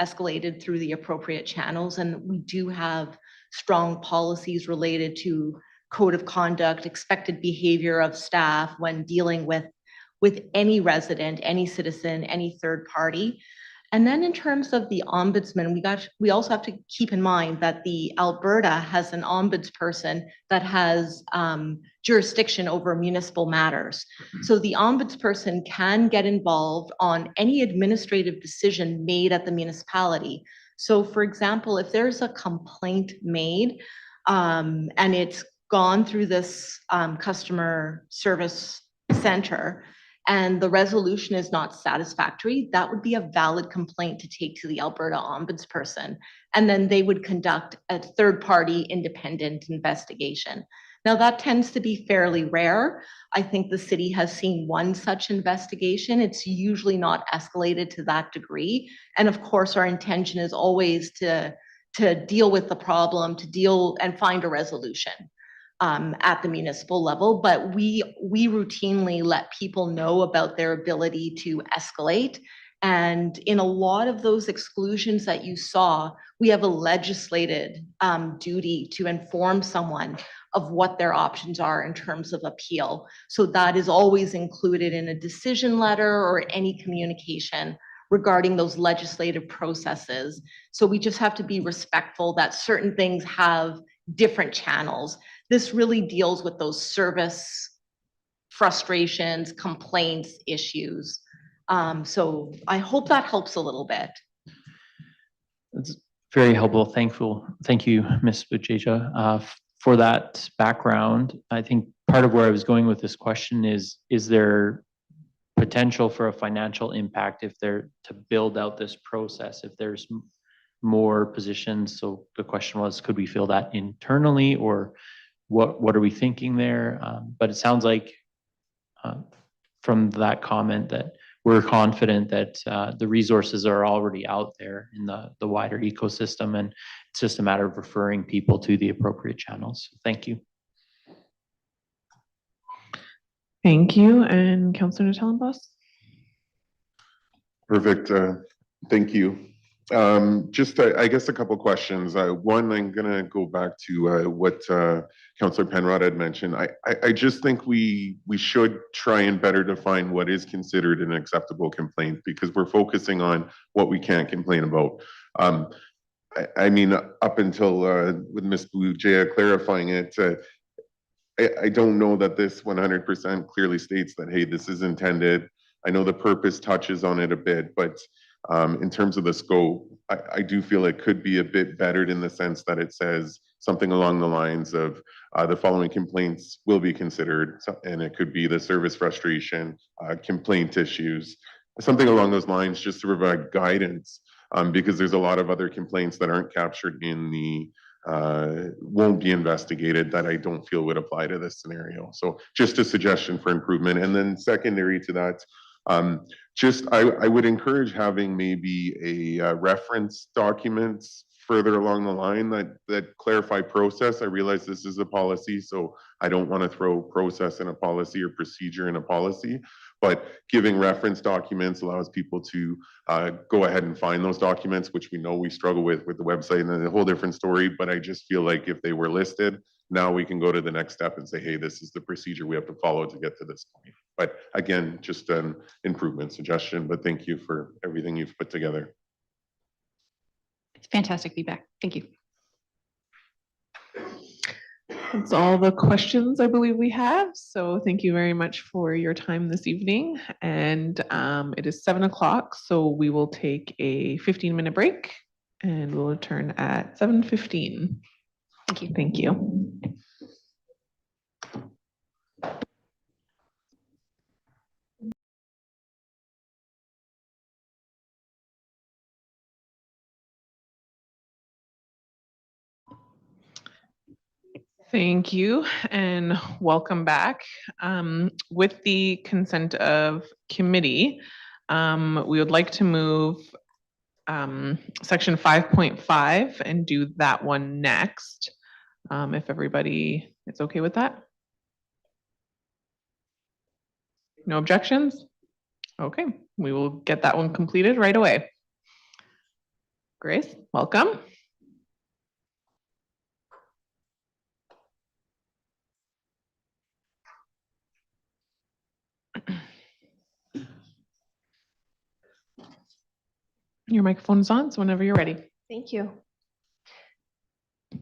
escalated through the appropriate channels, and we do have strong policies related to code of conduct, expected behavior of staff when dealing with any resident, any citizen, any third party. And then in terms of the ombudsman, we also have to keep in mind that the Alberta has an ombudsperson that has jurisdiction over municipal matters. So the ombudsperson can get involved on any administrative decision made at the municipality. So for example, if there's a complaint made and it's gone through this customer service center, and the resolution is not satisfactory, that would be a valid complaint to take to the Alberta Ombudsperson. And then they would conduct a third-party independent investigation. Now that tends to be fairly rare. I think the city has seen one such investigation. It's usually not escalated to that degree. And of course, our intention is always to deal with the problem, to deal and find a resolution at the municipal level, but we routinely let people know about their ability to escalate. And in a lot of those exclusions that you saw, we have a legislated duty to inform someone of what their options are in terms of appeal. So that is always included in a decision letter or any communication regarding those legislative processes. So we just have to be respectful that certain things have different channels. This really deals with those service frustrations, complaints, issues. So I hope that helps a little bit. It's very helpful. Thank you, Ms. Bujeja, for that background. I think part of where I was going with this question is there potential for a financial impact if they're to build out this process, if there's more positions? So the question was, could we fill that internally, or what are we thinking there? But it sounds like from that comment that we're confident that the resources are already out there in the wider ecosystem, and it's just a matter of referring people to the appropriate channels. Thank you. Thank you. And Councillor Natellenbos? Perfect. Thank you. Just, I guess, a couple questions. One, I'm going to go back to what Councillor Penrod had mentioned. I just think we should try and better define what is considered an acceptable complaint, because we're focusing on what we can't complain about. I mean, up until with Ms. Bujeja clarifying it, I don't know that this 100% clearly states that, hey, this is intended. I know the purpose touches on it a bit, but in terms of the scope, I do feel it could be a bit bettered in the sense that it says something along the lines of the following complaints will be considered, and it could be the service frustration, complaint issues, something along those lines, just to provide guidance, because there's a lot of other complaints that aren't captured in the won't be investigated that I don't feel would apply to this scenario. So just a suggestion for improvement. And then secondary to that, I would encourage having maybe a reference documents further along the line that clarify process. I realize this is a policy, so I don't want to throw process in a policy or procedure in a policy, but giving reference documents allows people to go ahead and find those documents, which we know we struggle with the website, and a whole different story. But I just feel like if they were listed, now we can go to the next step and say, hey, this is the procedure we have to follow to get to this point. But again, just an improvement suggestion, but thank you for everything you've put together. It's fantastic feedback. Thank you. That's all the questions I believe we have. So thank you very much for your time this evening. And it is 7 o'clock, so we will take a 15-minute break and we'll return at 7:15. Thank you. Thank you. Thank you and welcome back. With the consent of committee, we would like to move section 5.5 and do that one next. If everybody is okay with that. No objections? Okay, we will get that one completed right away. Grace, welcome. Your microphone is on, so whenever you're ready. Thank you.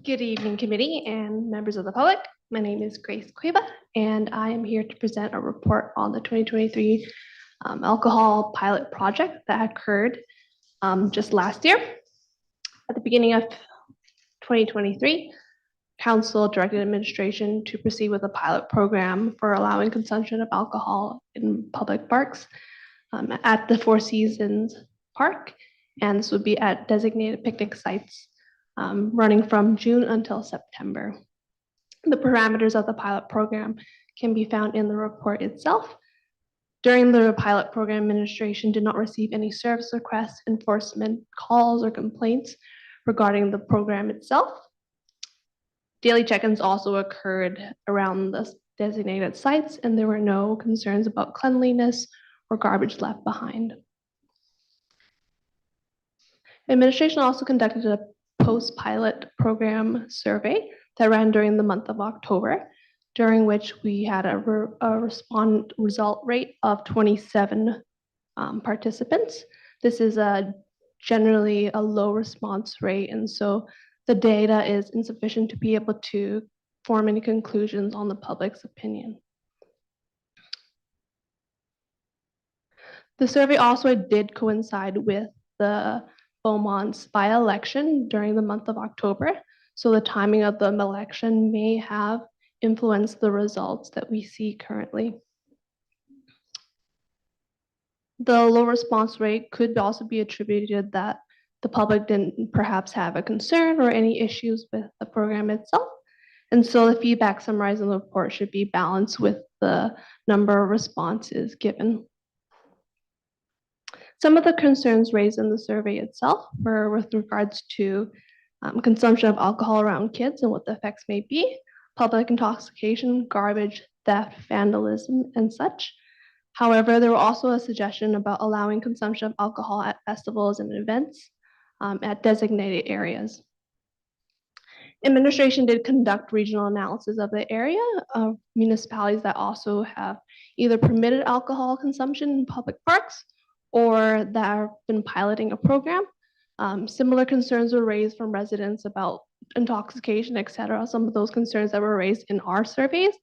Good evening, committee and members of the public. My name is Grace Cueva, and I am here to present a report on the 2023 alcohol pilot project that occurred just last year. At the beginning of 2023, Council directed administration to proceed with a pilot program for allowing consumption of alcohol in public parks at the Four Seasons Park, and this would be at designated picnic sites running from June until September. The parameters of the pilot program can be found in the report itself. During the pilot program, administration did not receive any service requests, enforcement calls, or complaints regarding the program itself. Daily check-ins also occurred around the designated sites, and there were no concerns about cleanliness or garbage left behind. Administration also conducted a post-pilot program survey that ran during the month of October, during which we had a result rate of 27 participants. This is generally a low response rate, and so the data is insufficient to be able to form any conclusions on the public's opinion. The survey also did coincide with the Beaumont's by-election during the month of October, so the timing of the election may have influenced the results that we see currently. The low response rate could also be attributed that the public didn't perhaps have a concern or any issues with the program itself. And so the feedback summarized in the report should be balanced with the number of responses given. Some of the concerns raised in the survey itself were with regards to consumption of alcohol around kids and what the effects may be, public intoxication, garbage, theft, vandalism, and such. However, there was also a suggestion about allowing consumption of alcohol at festivals and events at designated areas. Administration did conduct regional analysis of the area of municipalities that also have either permitted alcohol consumption in public parks or that have been piloting a program. Similar concerns were raised from residents about intoxication, et cetera. Some of those concerns that were raised in our surveys.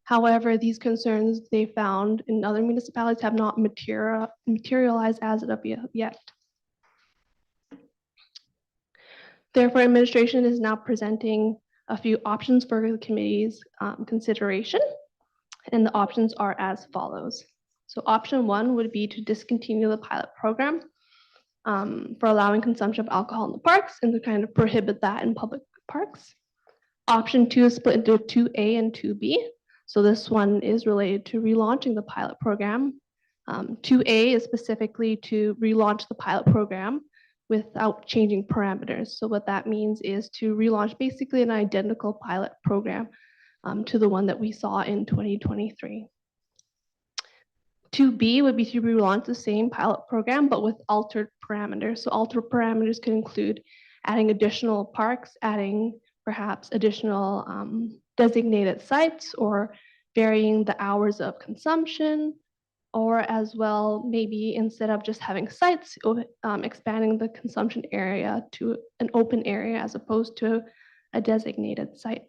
However, these concerns they found in other municipalities have not materialized as of yet. Therefore, administration is now presenting a few options for the committee's consideration, and the options are as follows. So option 1 would be to discontinue the pilot program for allowing consumption of alcohol in the parks and to kind of prohibit that in public parks. Option 2 is split into 2A and 2B. So this one is related to relaunching the pilot program. 2A is specifically to relaunch the pilot program without changing parameters. So what that means is to relaunch basically an identical pilot program to the one that we saw in 2023. 2B would be to relaunch the same pilot program, but with altered parameters. So altered parameters could include adding additional parks, adding perhaps additional designated sites, or varying the hours of consumption, or as well, maybe instead of just having sites, expanding the consumption area to an open area as opposed to a designated site.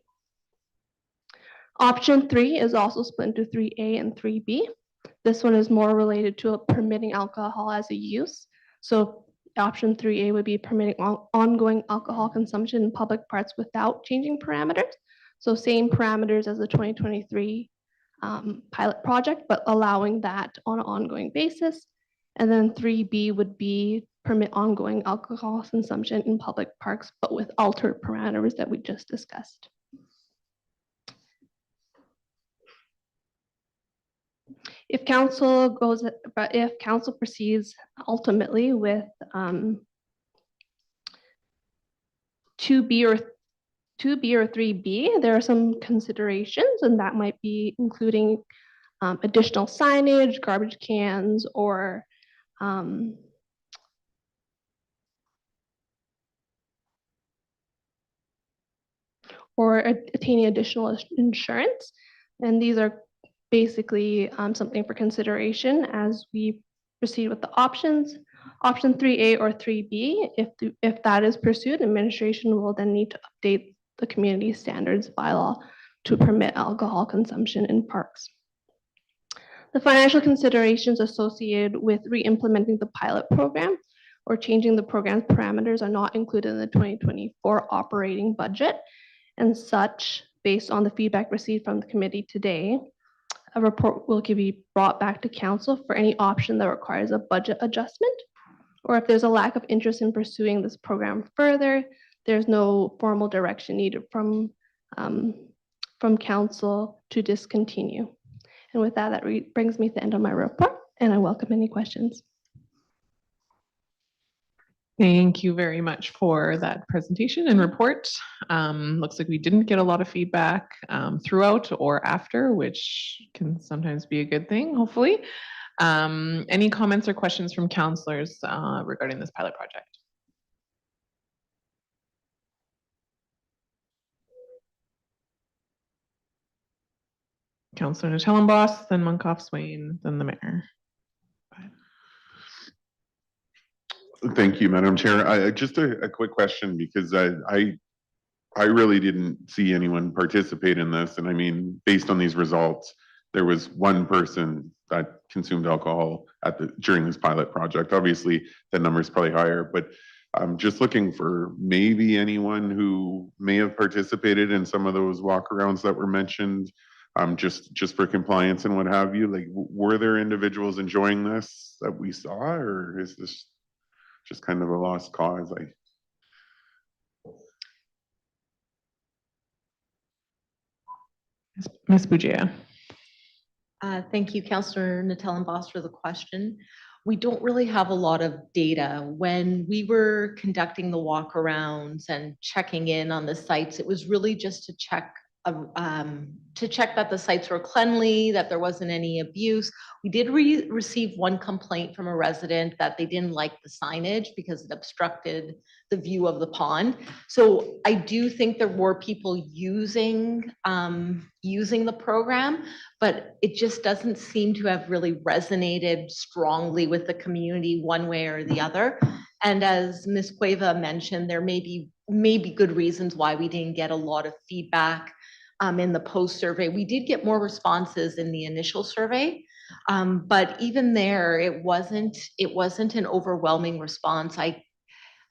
Option 3 is also split into 3A and 3B. This one is more related to permitting alcohol as a use. So option 3A would be permitting ongoing alcohol consumption in public parks without changing parameters. So same parameters as the 2023 pilot project, but allowing that on an ongoing basis. And then 3B would be permit ongoing alcohol consumption in public parks, but with altered parameters that we just discussed. If council proceeds ultimately with 2B or 3B, there are some considerations, and that might be including additional signage, garbage cans, or attaining additional insurance. And these are basically something for consideration as we proceed with the options. Option 3A or 3B, if that is pursued, administration will then need to update the community standards bylaw to permit alcohol consumption in parks. The financial considerations associated with re-implementing the pilot program or changing the program's parameters are not included in the 2024 operating budget. And such, based on the feedback received from the committee today, a report will be brought back to council for any option that requires a budget adjustment, or if there's a lack of interest in pursuing this program further, there's no formal direction needed from council to discontinue. And with that, brings me to the end of my report, and I welcome any questions. Thank you very much for that presentation and report. Looks like we didn't get a lot of feedback throughout or after, which can sometimes be a good thing, hopefully. Any comments or questions from councillors regarding this pilot project? Councillor Natellenboss, then Munkoff Swain, then the mayor. Thank you, Madam Chair. Just a quick question, because I really didn't see anyone participate in this. And I mean, based on these results, there was one person that consumed alcohol during this pilot project. Obviously, the number is probably higher, but I'm just looking for maybe anyone who may have participated in some of those walkarounds that were mentioned, just for compliance and what have you. Like, were there individuals enjoying this that we saw, or is this just kind of a lost cause? Ms. Bougia. Thank you, Councillor Natellenboss, for the question. We don't really have a lot of data. When we were conducting the walkarounds and checking in on the sites, it was really just to check that the sites were cleanly, that there wasn't any abuse. We did receive one complaint from a resident that they didn't like the signage because it obstructed the view of the pond. So I do think there were people using the program, but it just doesn't seem to have really resonated strongly with the community one way or the other. And as Ms. Cueva mentioned, there may be good reasons why we didn't get a lot of feedback in the post survey. We did get more responses in the initial survey, but even there, it wasn't an overwhelming response.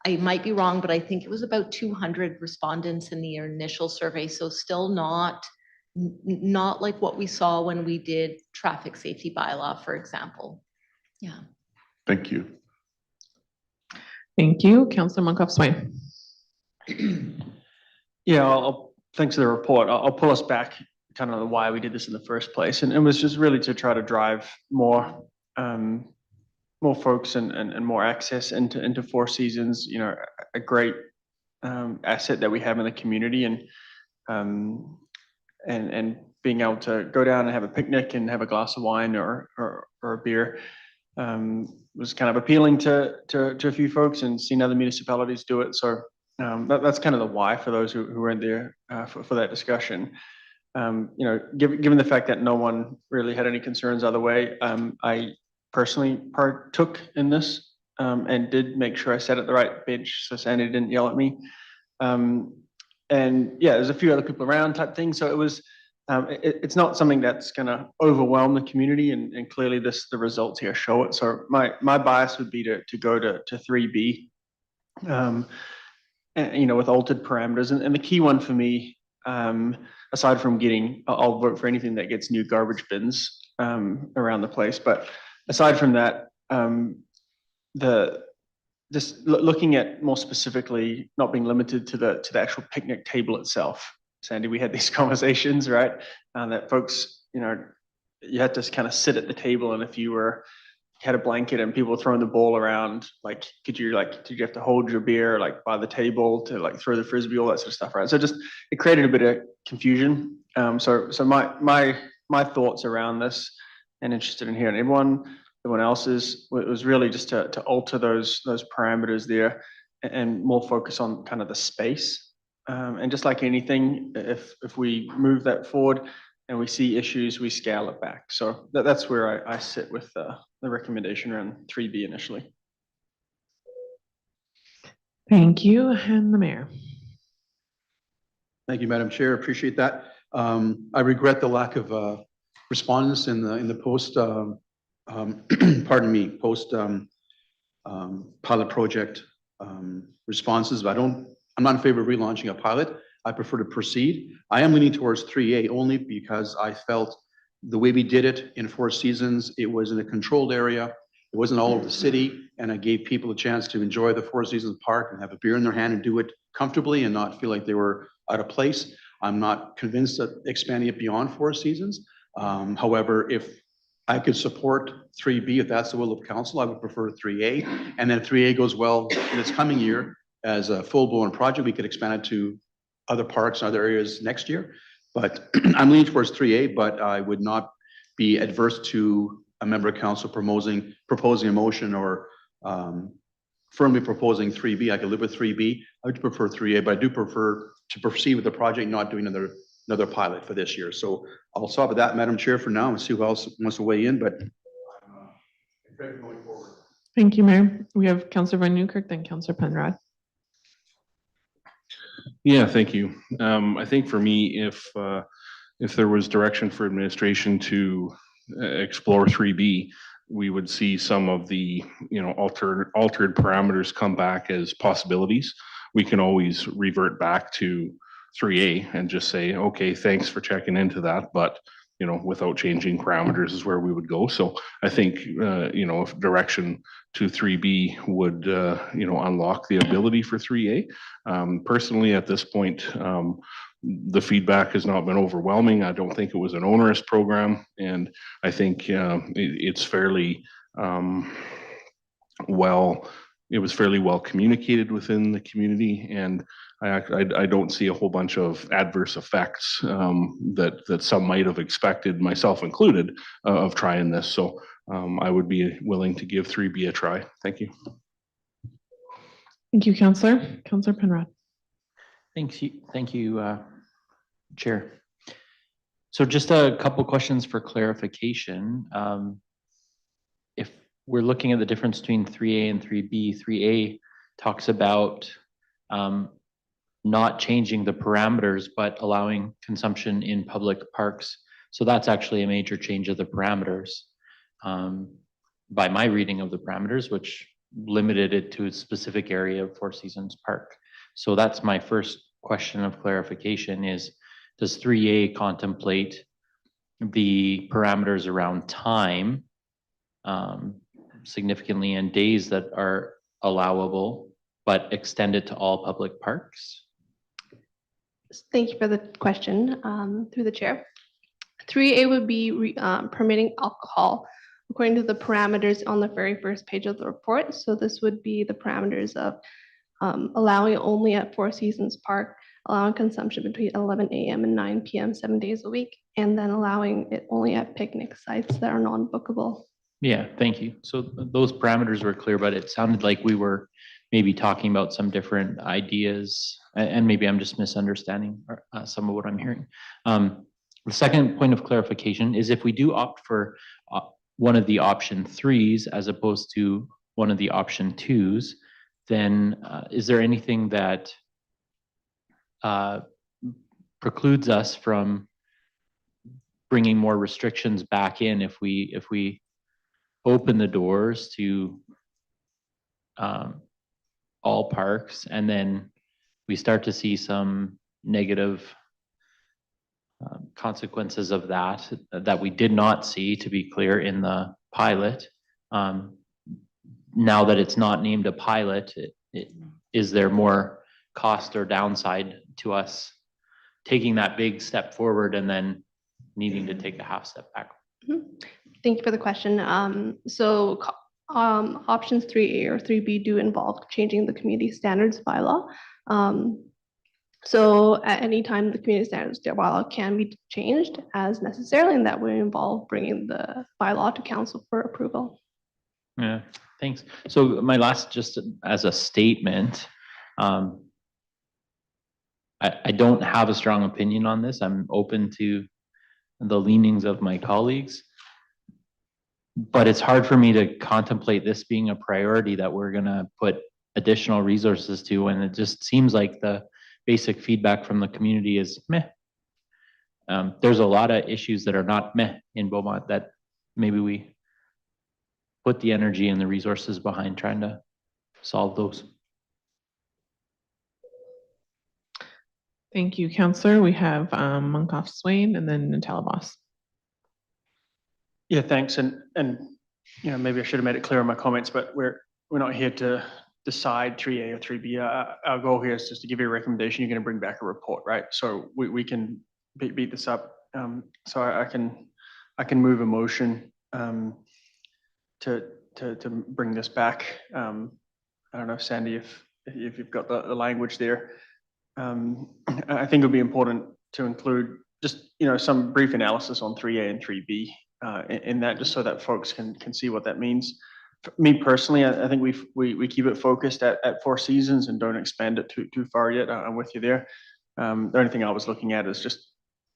I might be wrong, but I think it was about 200 respondents in the initial survey. So still not like what we saw when we did traffic safety bylaw, for example. Yeah. Thank you. Thank you. Councillor Monkoff Swain. Yeah, thanks for the report. I'll pull us back kind of why we did this in the first place. And it was just really to try to drive more folks and more access into Four Seasons, you know, a great asset that we have in the community, and being able to go down and have a picnic and have a glass of wine or a beer was kind of appealing to a few folks, and seen other municipalities do it. So that's kind of the why for those who weren't there for that discussion. You know, given the fact that no one really had any concerns either way, I personally partook in this and did make sure I sat at the right bench so Sandy didn't yell at me. And yeah, there's a few other people around type thing. So it was, it's not something that's going to overwhelm the community, and clearly the results here show it. So my bias would be to go to 3B, and, you know, with altered parameters. And the key one for me, aside from I'll vote for anything that gets new garbage bins around the place. But aside from that, looking at more specifically, not being limited to the actual picnic table itself. Sandy, we had these conversations, right? That folks, you know, you had to kind of sit at the table, and if you had a blanket and people were throwing the ball around, like, did you have to hold your beer like by the table to like throw the frisbee, all that sort of stuff, right? So just it created a bit of confusion. So my thoughts around this, and interested in hearing everyone else's, was really just to alter those parameters there and more focus on kind of the space. And just like anything, if we move that forward and we see issues, we scale it back. So that's where I sit with the recommendation around 3B initially. Thank you. And the mayor. Thank you, Madam Chair. Appreciate that. I regret the lack of respondents in the post, pardon me, post pilot project responses. But I'm not in favor of relaunching a pilot. I prefer to proceed. I am leaning towards 3A only because I felt the way we did it in Four Seasons, it was in a controlled area. It wasn't all over the city, and I gave people a chance to enjoy the Four Seasons Park and have a beer in their hand and do it comfortably and not feel like they were out of place. I'm not convinced that expanding it beyond Four Seasons. However, if I could support 3B, if that's the will of council, I would prefer 3A. And then if 3A goes well in this coming year as a full-blown project, we could expand it to other parks and other areas next year. But I'm leaning towards 3A, but I would not be adverse to a member of council proposing a motion or firmly proposing 3B. I could live with 3B. I would prefer 3A, but I do prefer to proceed with the project, not doing another pilot for this year. So I'll stop at that, Madam Chair, for now, and see who else wants to weigh in. But going forward. Thank you, Mayor. We have Councillor Van Newkirk, then Councillor Penrod. Yeah, thank you. I think for me, if there was direction for administration to explore 3B, we would see some of the, you know, altered parameters come back as possibilities. We can always revert back to 3A and just say, okay, thanks for checking into that, but, you know, without changing parameters is where we would go. So I think, you know, if direction to 3B would, you know, unlock the ability for 3A. Personally, at this point, the feedback has not been overwhelming. I don't think it was an onerous program, and I think it's fairly it was fairly well communicated within the community, and I don't see a whole bunch of adverse effects that some might have expected, myself included, of trying this. So I would be willing to give 3B a try. Thank you. Thank you, Councillor. Councillor Penrod. Thank you, Chair. So just a couple questions for clarification. If we're looking at the difference between 3A and 3B, 3A talks about not changing the parameters, but allowing consumption in public parks. So that's actually a major change of the parameters by my reading of the parameters, which limited it to a specific area of Four Seasons Park. So that's my first question of clarification is, does 3A contemplate the parameters around time significantly and days that are allowable, but extend it to all public parks? Thank you for the question, through the chair. 3A would be permitting alcohol according to the parameters on the very first page of the report. So this would be the parameters of allowing only at Four Seasons Park, allowing consumption between 11 a.m. and 9 p.m. 7 days a week, and then allowing it only at picnic sites that are non-bookable. Yeah, thank you. So those parameters were clear, but it sounded like we were maybe talking about some different ideas, and maybe I'm just misunderstanding some of what I'm hearing. The second point of clarification is if we do opt for one of the option 3s as opposed to one of the option 2s, then is there anything that precludes us from bringing more restrictions back in if we open the doors to all parks and then we start to see some negative consequences of that we did not see, to be clear, in the pilot. Now that it's not named a pilot, is there more cost or downside to us taking that big step forward and then needing to take a half step back? Thank you for the question. Options 3A or 3B do involve changing the community standards bylaw. So at any time, the community standards bylaw can be changed as necessary, and that would involve bringing the bylaw to council for approval. Yeah, thanks. So my last, just as a statement, I don't have a strong opinion on this. I'm open to the leanings of my colleagues, but it's hard for me to contemplate this being a priority that we're gonna put additional resources to, and it just seems like the basic feedback from the community is meh. There's a lot of issues that are not meh in Beaumont that maybe we put the energy and the resources behind trying to solve those. Thank you, Councillor. We have Munkoff Swain and then Natalia. Yeah, thanks. And you know, maybe I should have made it clear in my comments, but we're not here to decide 3A or 3B. Our goal here is just to give you a recommendation. You're going to bring back a report, right? So we can beat this up. So I can move a motion to bring this back. I don't know, Sandy, if you've got the language there. I think it would be important to include just, you know, some brief analysis on 3A and 3B in that, just so that folks can see what that means. For me personally, I think we keep it focused at Four Seasons and don't expand it too far yet. I'm with you there. The only thing I was looking at is just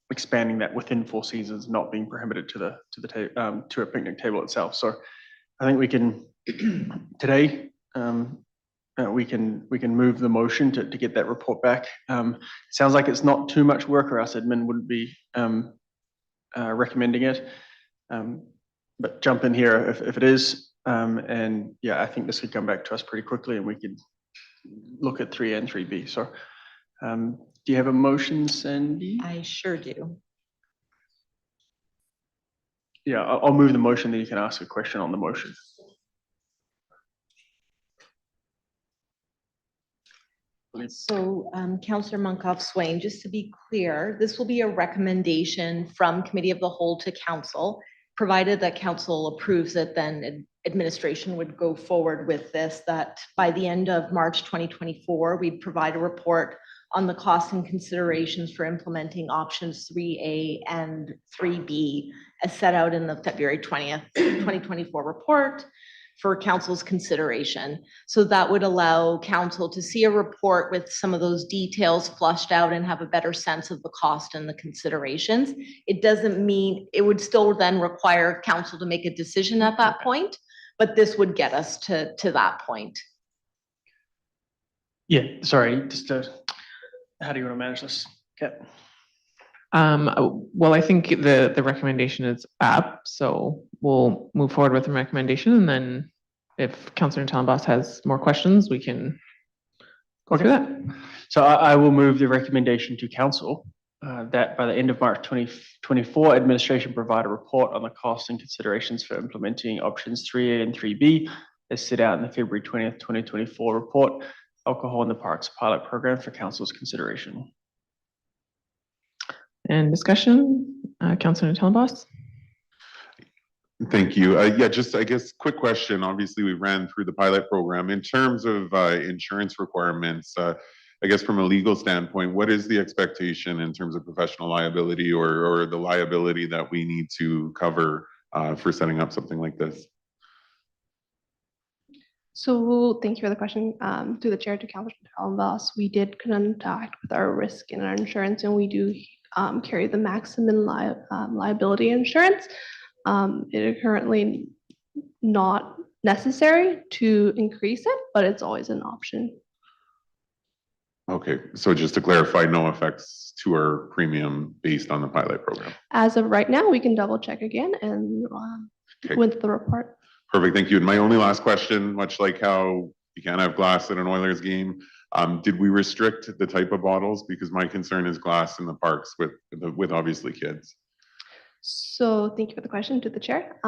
expanding that within Four Seasons, not being prohibited to a picnic table itself. So I think we can today. We can move the motion to get that report back. Sounds like it's not too much work, or else admin wouldn't be recommending it. But jump in here if it is. And yeah, I think this could come back to us pretty quickly, and we could look at 3A and 3B. So do you have a motion, Sandy? I sure do. Yeah, I'll move the motion, then you can ask a question on the motion. So Councillor Munkoff Swain, just to be clear, this will be a recommendation from Committee of the Whole to Council. Provided that Council approves it, then administration would go forward with this, that by the end of March 2024, we'd provide a report on the costs and considerations for implementing options 3A and 3B as set out in the February 20th, 2024 report for Council's consideration. So that would allow Council to see a report with some of those details flushed out and have a better sense of the cost and the considerations. It doesn't mean, it would still then require Council to make a decision at that point, but this would get us to that point. Yeah, sorry, just how do you want to manage this? Okay. Well, I think the recommendation is up, so we'll move forward with the recommendation, and then if Councillor Talonbos has more questions, we can go through that. So I will move the recommendation to council that by the end of March 2024, administration provide a report on the costs and considerations for implementing options 3A and 3B as set out in the February 20th, 2024 report, Alcohol in the Parks Pilot Program for council's consideration. And discussion, Councillor Talonbos. Thank you. Yeah, just I guess quick question. Obviously, we ran through the pilot program. In terms of insurance requirements, I guess from a legal standpoint, what is the expectation in terms of professional liability or the liability that we need to cover for setting up something like this? So thank you for the question. To the chair, to Councilor Talonbos, we did contact with our risk and our insurance, and we do carry the maximum liability insurance. It is currently not necessary to increase it, but it's always an option. Okay, so just to clarify, no effects to our premium based on the pilot program. As of right now, we can double check again and Okay. with the report. Perfect, thank you. And my only last question, much like how you can't have glass at an Oilers game, did we restrict the type of bottles? Because my concern is glass in the parks with obviously kids. So thank you for the question to the chair.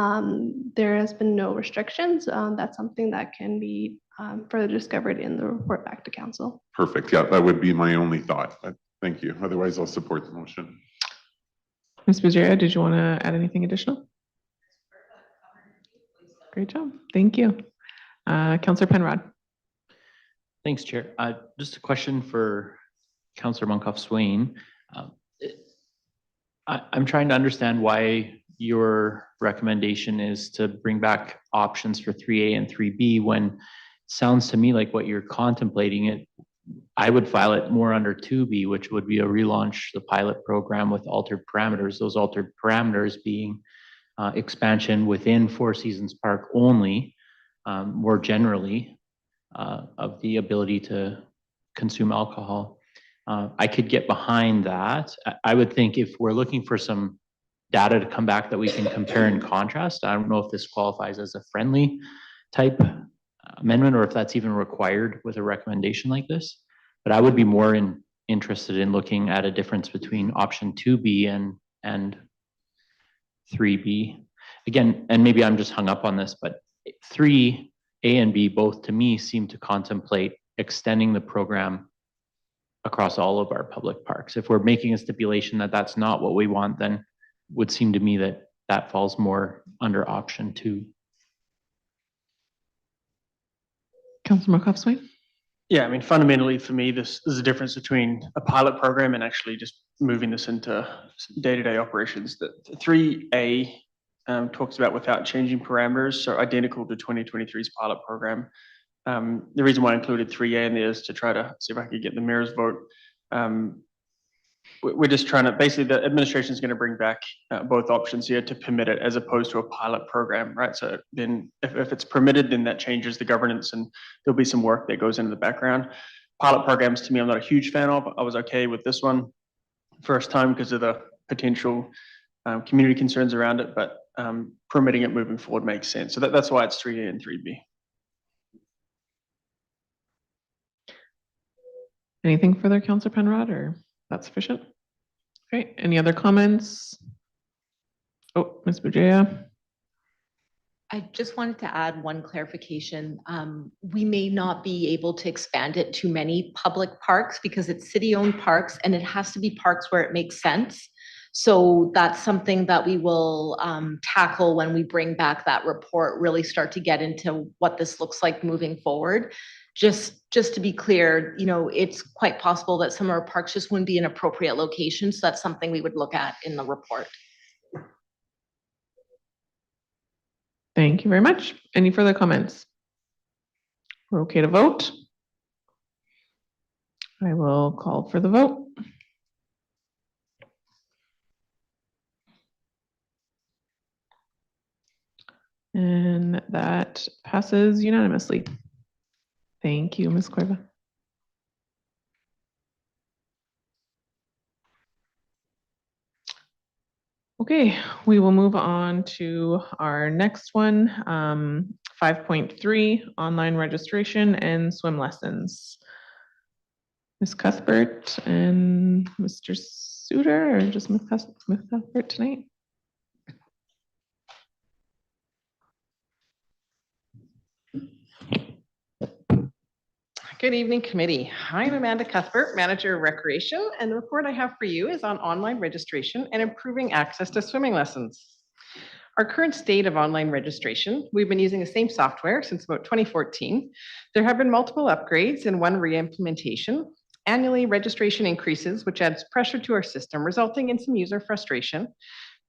There has been no restrictions. That's something that can be further discovered in the report back to council. Perfect, yeah, that would be my only thought, but thank you. Otherwise, I'll support the motion. Ms. Bujaya, did you want to add anything additional? Great job, thank you. Councillor Penrod. Thanks, Chair. Just a question for Councillor Monkoff-Swain. I'm trying to understand why your recommendation is to bring back options for 3A and 3B when it sounds to me like what you're contemplating it. I would file it more under 2B, which would be a relaunch the pilot program with altered parameters. Those altered parameters being expansion within Four Seasons Park only, more generally, of the ability to consume alcohol. I could get behind that. I would think if we're looking for some data to come back that we can compare and contrast, I don't know if this qualifies as a friendly type amendment or if that's even required with a recommendation like this. But I would be more interested in looking at a difference between option 2B and 3B. Again, and maybe I'm just hung up on this, but 3A and B both to me seem to contemplate extending the program across all of our public parks. If we're making a stipulation that that's not what we want, then it would seem to me that that falls more under option 2. Councillor Monkoff-Swain. Yeah, I mean, fundamentally for me, this is a difference between a pilot program and actually just moving this into day-to-day operations. The 3A talks about without changing parameters, so identical to 2023's pilot program. The reason why I included 3A in there is to try to see if I could get the mayor's vote. We're just trying to, basically the administration is going to bring back both options here to permit it as opposed to a pilot program, right? So then if it's permitted, then that changes the governance and there'll be some work that goes into the background. Pilot programs to me, I'm not a huge fan of. I was okay with this one first time because of the potential community concerns around it, but permitting it moving forward makes sense. So that's why it's 3A and 3B. Anything further, Councillor Penrod, or that's sufficient? Great. Any other comments? Oh, Ms. Bujaya. I just wanted to add one clarification. We may not be able to expand it to many public parks because it's city-owned parks and it has to be parks where it makes sense. So that's something that we will tackle when we bring back that report, really start to get into what this looks like moving forward. Just to be clear, you know, it's quite possible that some of our parks just wouldn't be an appropriate location. So that's something we would look at in the report. Thank you very much. Any further comments? We're okay to vote. I will call for the vote. And that passes unanimously. Thank you, Ms. Cueva. Okay, we will move on to our next one. 5.3, online registration and swim lessons. Ms. Cuthbert and Mr. Suter, or just Ms. Cuthbert tonight? Good evening, committee. I'm Amanda Cuthbert, Manager of Recreation, and the report I have for you is on online registration and improving access to swimming lessons. Our current state of online registration, we've been using the same software since about 2014. There have been multiple upgrades and one re-implementation. Annually, registration increases, which adds pressure to our system, resulting in some user frustration.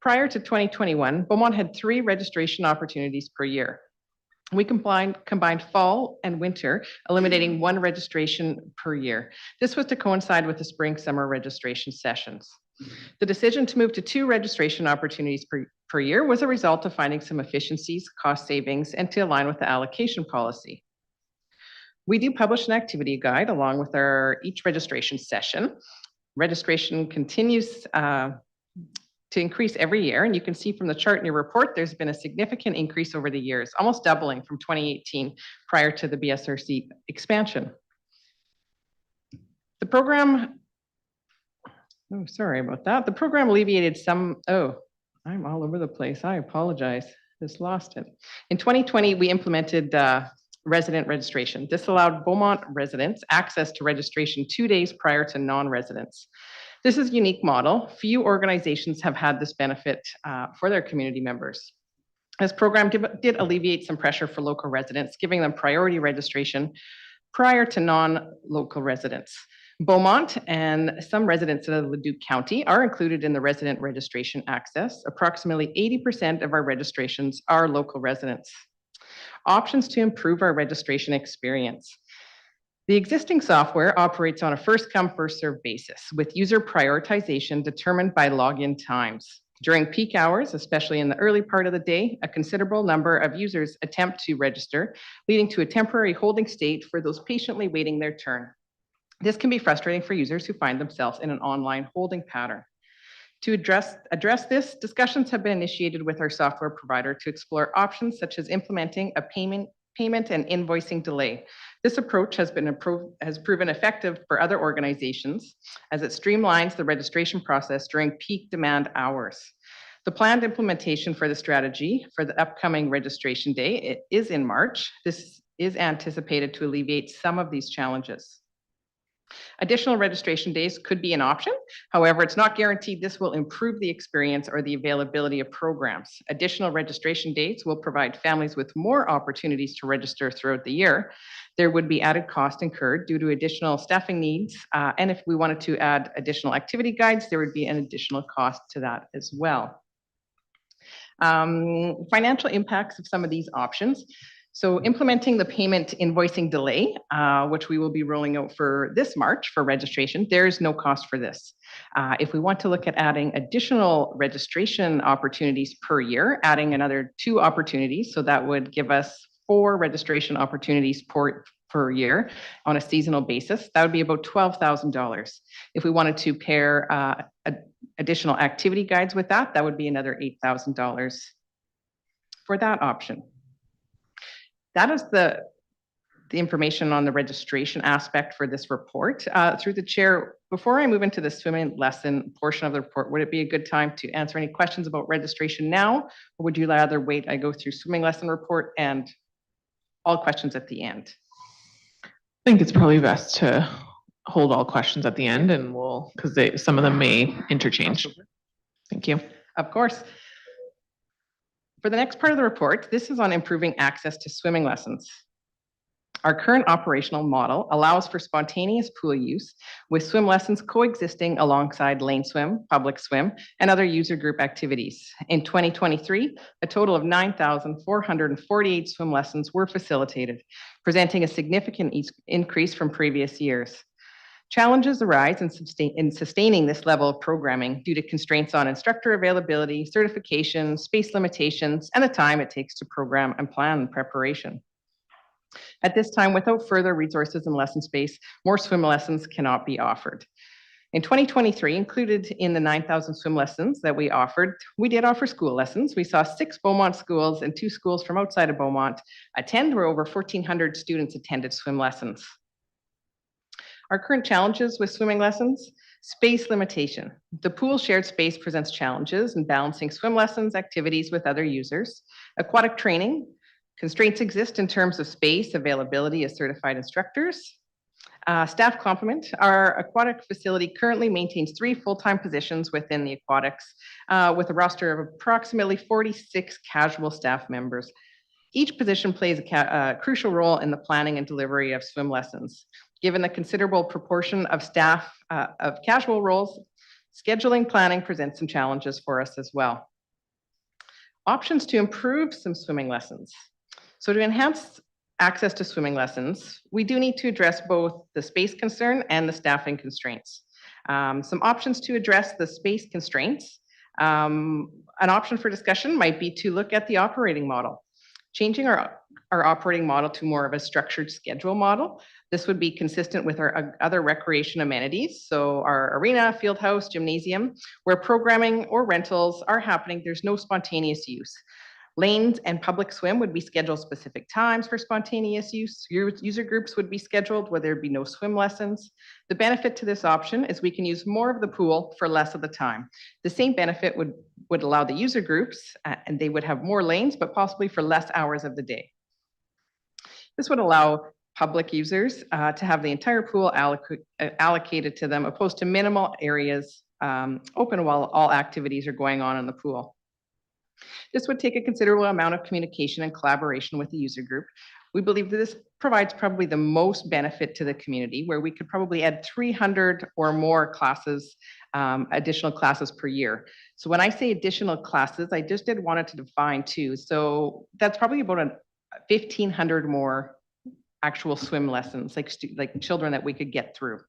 Prior to 2021, Beaumont had 3 registration opportunities per year. We combined fall and winter, eliminating 1 registration per year. This was to coincide with the spring-summer registration sessions. The decision to move to 2 registration opportunities per year was a result of finding some efficiencies, cost savings, and to align with the allocation policy. We do publish an activity guide along with each registration session. Registration continues to increase every year. And you can see from the chart in your report, there's been a significant increase over the years, almost doubling from 2018 prior to the BSRC expansion. The program, oh, sorry about that. The program alleviated some, oh, I'm all over the place. I apologize. Just lost it. In 2020, we implemented resident registration. This allowed Beaumont residents access to registration 2 days prior to non-residents. This is a unique model. Few organizations have had this benefit for their community members. This program did alleviate some pressure for local residents, giving them priority registration prior to non-local residents. Beaumont and some residents of Leduc County are included in the resident registration access. Approximately 80% of our registrations are local residents. Options to improve our registration experience. The existing software operates on a first-come, first-served basis, with user prioritization determined by login times. During peak hours, especially in the early part of the day, a considerable number of users attempt to register, leading to a temporary holding state for those patiently waiting their turn. This can be frustrating for users who find themselves in an online holding pattern. To address this, discussions have been initiated with our software provider to explore options such as implementing a payment and invoicing delay. This approach has proven effective for other organizations as it streamlines the registration process during peak demand hours. The planned implementation for the strategy for the upcoming registration day is in March. This is anticipated to alleviate some of these challenges. Additional registration days could be an option. However, it's not guaranteed this will improve the experience or the availability of programs. Additional registration dates will provide families with more opportunities to register throughout the year. There would be added cost incurred due to additional staffing needs. And if we wanted to add additional activity guides, there would be an additional cost to that as well. Financial impacts of some of these options. So implementing the payment invoicing delay, which we will be rolling out for this March for registration, there is no cost for this. If we want to look at adding additional registration opportunities per year, adding another 2 opportunities, so that would give us 4 registration opportunities per year on a seasonal basis, that would be about $12,000. If we wanted to pair additional activity guides with that, that would be another $8,000 for that option. That is the information on the registration aspect for this report. Through the chair, before I move into the swimming lesson portion of the report, would it be a good time to answer any questions about registration now? Or would you rather wait, I go through swimming lesson report and all questions at the end? I think it's probably best to hold all questions at the end and because some of them may interchange. Thank you. Of course. For the next part of the report, this is on improving access to swimming lessons. Our current operational model allows for spontaneous pool use with swim lessons coexisting alongside lane swim, public swim, and other user group activities. In 2023, a total of 9,448 swim lessons were facilitated, presenting a significant increase from previous years. Challenges arise in sustaining this level of programming due to constraints on instructor availability, certification, space limitations, and the time it takes to program and plan preparation. At this time, without further resources and lesson space, more swim lessons cannot be offered. In 2023, included in the 9,000 swim lessons that we offered, we did offer school lessons. We saw 6 Beaumont schools and 2 schools from outside of Beaumont attend, where over 1,400 students attended swim lessons. Our current challenges with swimming lessons: space limitation. The pool shared space presents challenges in balancing swim lessons activities with other users. Aquatic training. Constraints exist in terms of space, availability as certified instructors. Staff complement. Our aquatic facility currently maintains 3 full-time positions within the aquatics, with a roster of approximately 46 casual staff members. Each position plays a crucial role in the planning and delivery of swim lessons. Given the considerable proportion of staff of casual roles, scheduling planning presents some challenges for us as well. Options to improve some swimming lessons. So to enhance access to swimming lessons, we do need to address both the space concern and the staffing constraints. Some options to address the space constraints. An option for discussion might be to look at the operating model. Changing our operating model to more of a structured schedule model. This would be consistent with our other recreation amenities. So our arena, field house, gymnasium, where programming or rentals are happening, there's no spontaneous use. Lanes and public swim would be scheduled specific times for spontaneous use. User groups would be scheduled where there'd be no swim lessons. The benefit to this option is we can use more of the pool for less of the time. The same benefit would allow the user groups, and they would have more lanes, but possibly for less hours of the day. This would allow public users to have the entire pool allocated to them, opposed to minimal areas open while all activities are going on in the pool. This would take a considerable amount of communication and collaboration with the user group. We believe that this provides probably the most benefit to the community, where we could probably add 300 or more classes, additional classes per year. So when I say additional classes, I just wanted to define 2. So that's probably about 1,500 more actual swim lessons, like children that we could get through.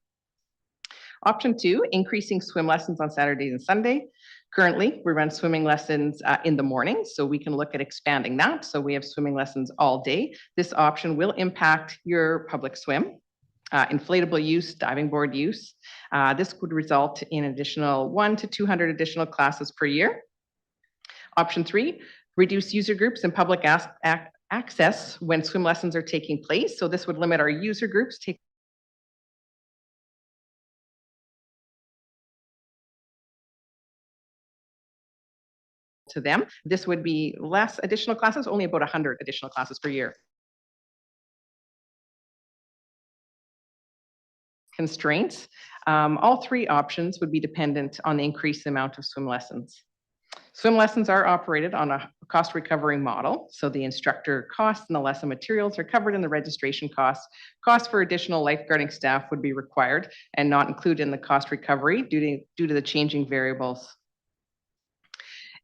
Option 2, increasing swim lessons on Saturdays and Sunday. Currently, we run swimming lessons in the morning, so we can look at expanding that. So we have swimming lessons all day. This option will impact your public swim, inflatable use, diving board use. This would result in additional 100 to 200 additional classes per year. Option 3, reduce user groups and public access when swim lessons are taking place. So this would limit our user groups to them. This would be less additional classes, only about 100 additional classes per year. Constraints. All 3 options would be dependent on the increased amount of swim lessons. Swim lessons are operated on a cost recovery model. So the instructor costs and the lesson materials are covered in the registration costs. Costs for additional lifeguarding staff would be required and not included in the cost recovery due to the changing variables.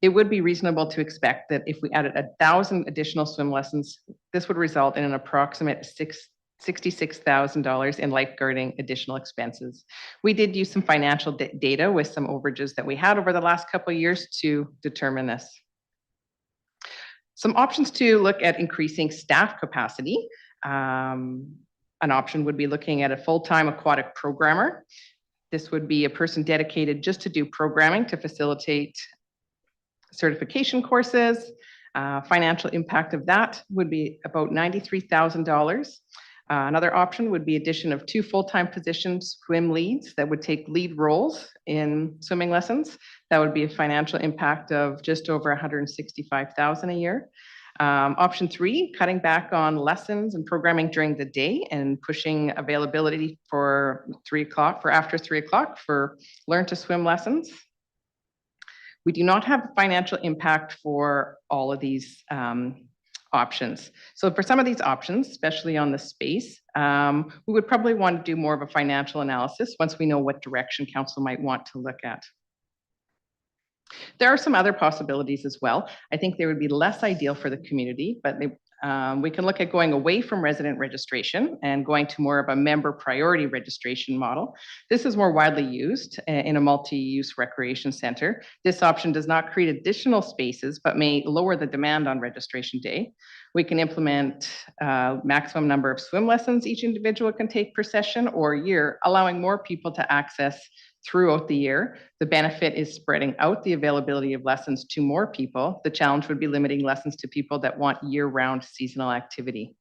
It would be reasonable to expect that if we added 1,000 additional swim lessons, this would result in an approximate $66,000 in lifeguarding additional expenses. We did use some financial data with some overages that we had over the last couple of years to determine this. Some options to look at increasing staff capacity. An option would be looking at a full-time aquatic programmer. This would be a person dedicated just to do programming to facilitate certification courses. Financial impact of that would be about $93,000. Another option would be addition of 2 full-time positions, swim leads that would take lead roles in swimming lessons. That would be a financial impact of just over $165,000 a year. Option 3, cutting back on lessons and programming during the day and pushing availability for after 3 o'clock for learn to swim lessons. We do not have financial impact for all of these options. So for some of these options, especially on the space, we would probably want to do more of a financial analysis once we know what direction council might want to look at. There are some other possibilities as well. I think they would be less ideal for the community, but we can look at going away from resident registration and going to more of a member priority registration model. This is more widely used in a multi-use recreation center. This option does not create additional spaces, but may lower the demand on registration day. We can implement maximum number of swim lessons each individual can take per session or year, allowing more people to access throughout the year. The benefit is spreading out the availability of lessons to more people. The challenge would be limiting lessons to people that want year-round seasonal activity.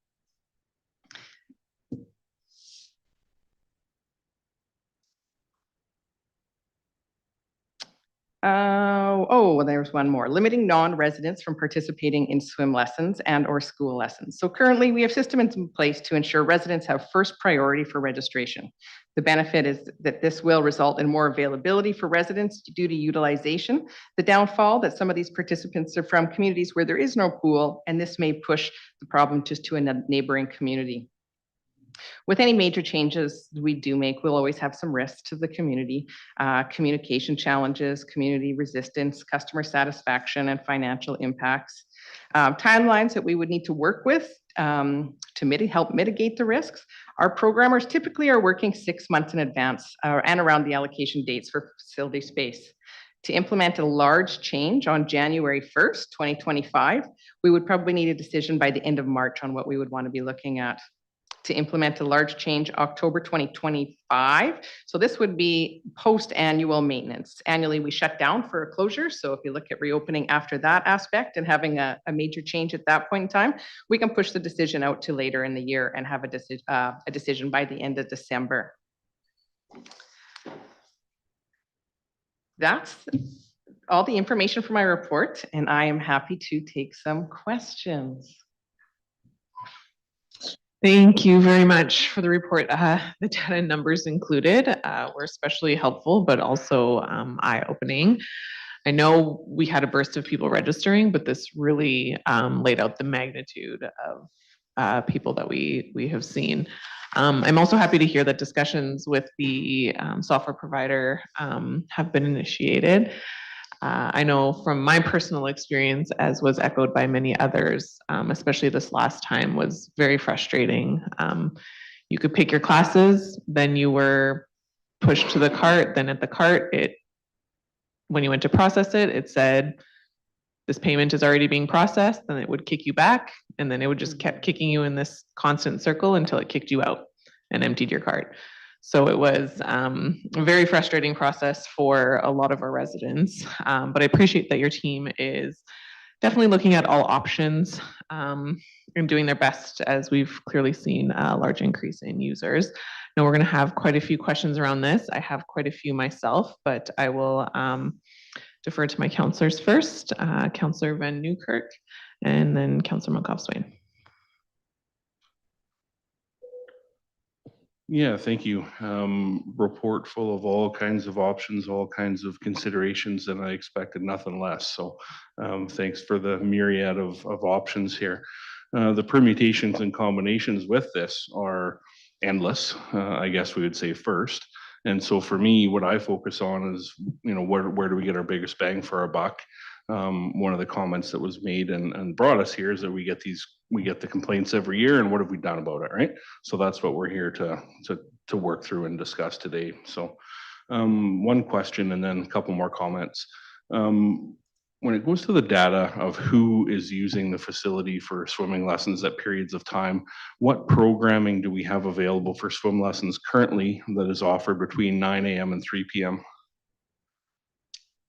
There's one more. Limiting non-residents from participating in swim lessons and or school lessons. So currently we have systems in place to ensure residents have first priority for registration. The benefit is that this will result in more availability for residents due to utilization. The downfall that some of these participants are from communities where there is no pool, and this may push the problem just to a neighboring community. With any major changes we do make, we'll always have some risks to the community, communication challenges, community resistance, customer satisfaction, and financial impacts. Timelines that we would need to work with to help mitigate the risks. Our programmers typically are working 6 months in advance and around the allocation dates for facility space. To implement a large change on January 1st, 2025, we would probably need a decision by the end of March on what we would want to be looking at. To implement a large change October 2025. So this would be post-annual maintenance. Annually, we shut down for a closure. So if you look at reopening after that aspect and having a major change at that point in time, we can push the decision out to later in the year and have a decision by the end of December. That's all the information for my report, and I am happy to take some questions. Thank you very much for the report. The data and numbers included were especially helpful, but also eye-opening. I know we had a burst of people registering, but this really laid out the magnitude of people that we have seen. I'm also happy to hear that discussions with the software provider have been initiated. I know from my personal experience, as was echoed by many others, especially this last time, was very frustrating. You could pick your classes, then you were pushed to the cart, then at the cart, when you went to process it, it said, this payment is already being processed, then it would kick you back, and then it would just kept kicking you in this constant circle until it kicked you out and emptied your cart. So it was a very frustrating process for a lot of our residents, but I appreciate that your team is definitely looking at all options and doing their best, as we've clearly seen a large increase in users. Now we're going to have quite a few questions around this. I have quite a few myself, but I will defer to my councillors first, Councillor Van Newkirk, and then Councillor Monkoff-Swain. Yeah, thank you. Report full of all kinds of options, all kinds of considerations, and I expected nothing less. So thanks for the myriad of options here. The permutations and combinations with this are endless, I guess we would say first. And so for me, what I focus on is, where do we get our biggest bang for our buck? One of the comments that was made and brought us here is that we get the complaints every year, and what have we done about it, right? So that's what we're here to work through and discuss today. So one question and then a couple more comments. When it goes to the data of who is using the facility for swimming lessons at periods of time, what programming do we have available for swim lessons currently that is offered between 9 a.m. and 3 p.m.?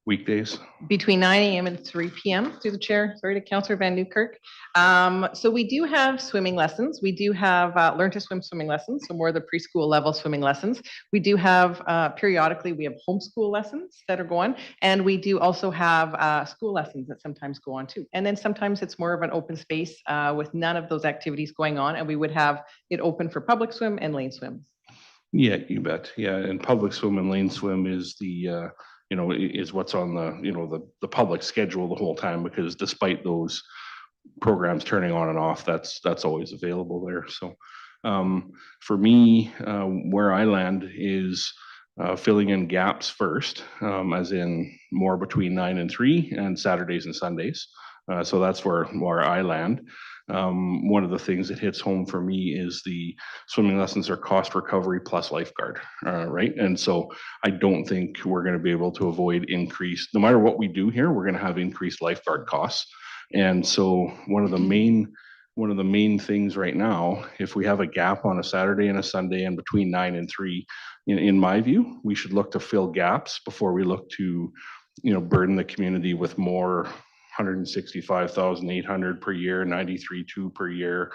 Weekdays? Between 9 a.m. and 3 p.m. through the chair, sorry, to Councillor Van Newkirk. So we do have swimming lessons. We do have learn to swim swimming lessons, so more the preschool level swimming lessons. We do have periodically, we have homeschool lessons that are going, and we do also have school lessons that sometimes go on too. And then sometimes it's more of an open space with none of those activities going on, and we would have it open for public swim and lane swim. Yeah, you bet. Yeah, and public swim and lane swim is the is what's on the public schedule the whole time, because despite those programs turning on and off, that's always available there. So for me, where I land is filling in gaps first, as in more between 9 and 3 and Saturdays and Sundays. So that's where I land. One of the things that hits home for me is the swimming lessons are cost recovery plus lifeguard, right? And so I don't think we're going to be able to avoid increased, no matter what we do here, we're going to have increased lifeguard costs. And so one of the one of the main things right now, if we have a gap on a Saturday and a Sunday and between 9 and 3, in my view, we should look to fill gaps before we look to, burden the community with more 165,800 per year, 93.2 per year,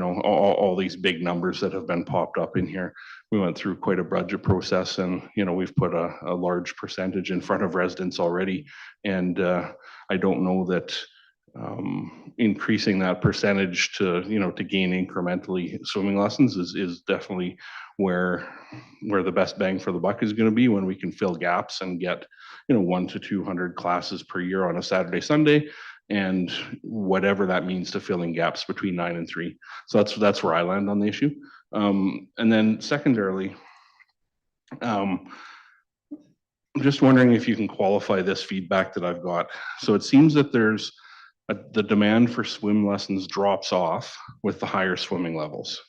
all these big numbers that have been popped up in here. We went through quite a budget process, and we've put a large percentage in front of residents already. And I don't know that increasing that percentage to gain incrementally swimming lessons is definitely where the best bang for the buck is going to be, when we can fill gaps and get 1 to 200 classes per year on a Saturday, Sunday, and whatever that means to filling gaps between 9 and 3. So that's where I land on the issue. And then secondarily, I'm just wondering if you can qualify this feedback that I've got. So it seems that the demand for swim lessons drops off with the higher swimming levels.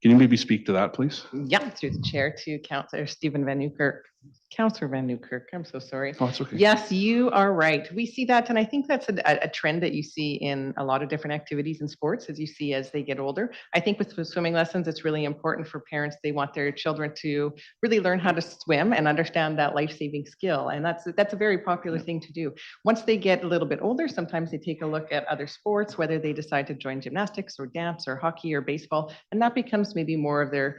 Can you maybe speak to that, please? Yeah, through the chair to Councillor Stephen Van Newkirk. Councillor Van Newkirk, I'm so sorry. Oh, it's okay. Yes, you are right. We see that, and I think that's a trend that you see in a lot of different activities in sports, as you see as they get older. I think with swimming lessons, it's really important for parents. They want their children to really learn how to swim and understand that life-saving skill, and that's a very popular thing to do. Once they get a little bit older, sometimes they take a look at other sports, whether they decide to join gymnastics or dance or hockey or baseball, and that becomes maybe more of their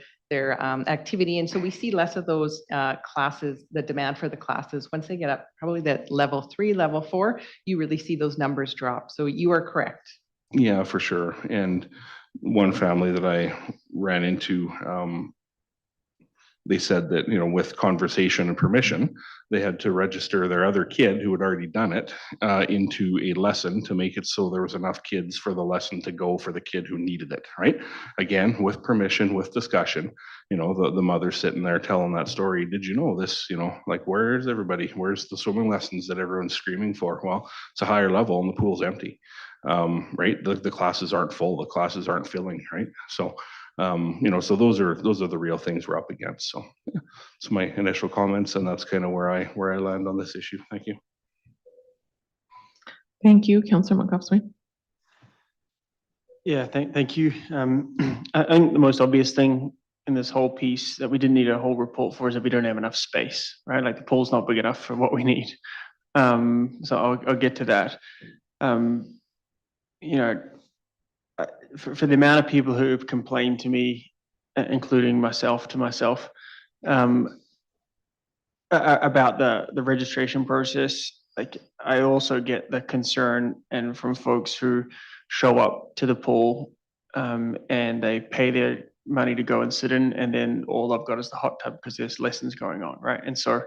activity. And so we see less of those classes, the demand for the classes. Once they get up, probably that level 3, level 4, you really see those numbers drop. So you are correct. Yeah, for sure. And one family that I ran into, they said that, with conversation and permission, they had to register their other kid who had already done it into a lesson to make it so there was enough kids for the lesson to go for the kid who needed it, right? Again, with permission, with discussion, the mother sitting there telling that story. Did you know this? Like, where's everybody? Where's the swimming lessons that everyone's screaming for? Well, it's a higher level and the pool's empty, right? The classes aren't full, the classes aren't filling, right? So so those are the real things we're up against. So yeah, that's my initial comments, and that's kind of where I land on this issue. Thank you. Thank you, Councillor Montcalf-Sweeney. Yeah, thank you. I think the most obvious thing in this whole piece that we didn't need a whole report for is that we don't have enough space, right? Like the pool's not big enough for what we need. So I'll get to that. For the amount of people who have complained to me, including myself, about the registration process, like I also get the concern, and from folks who show up to the pool and they pay their money to go and sit in, and then all I've got is the hot tub because there's lessons going on, right? And so,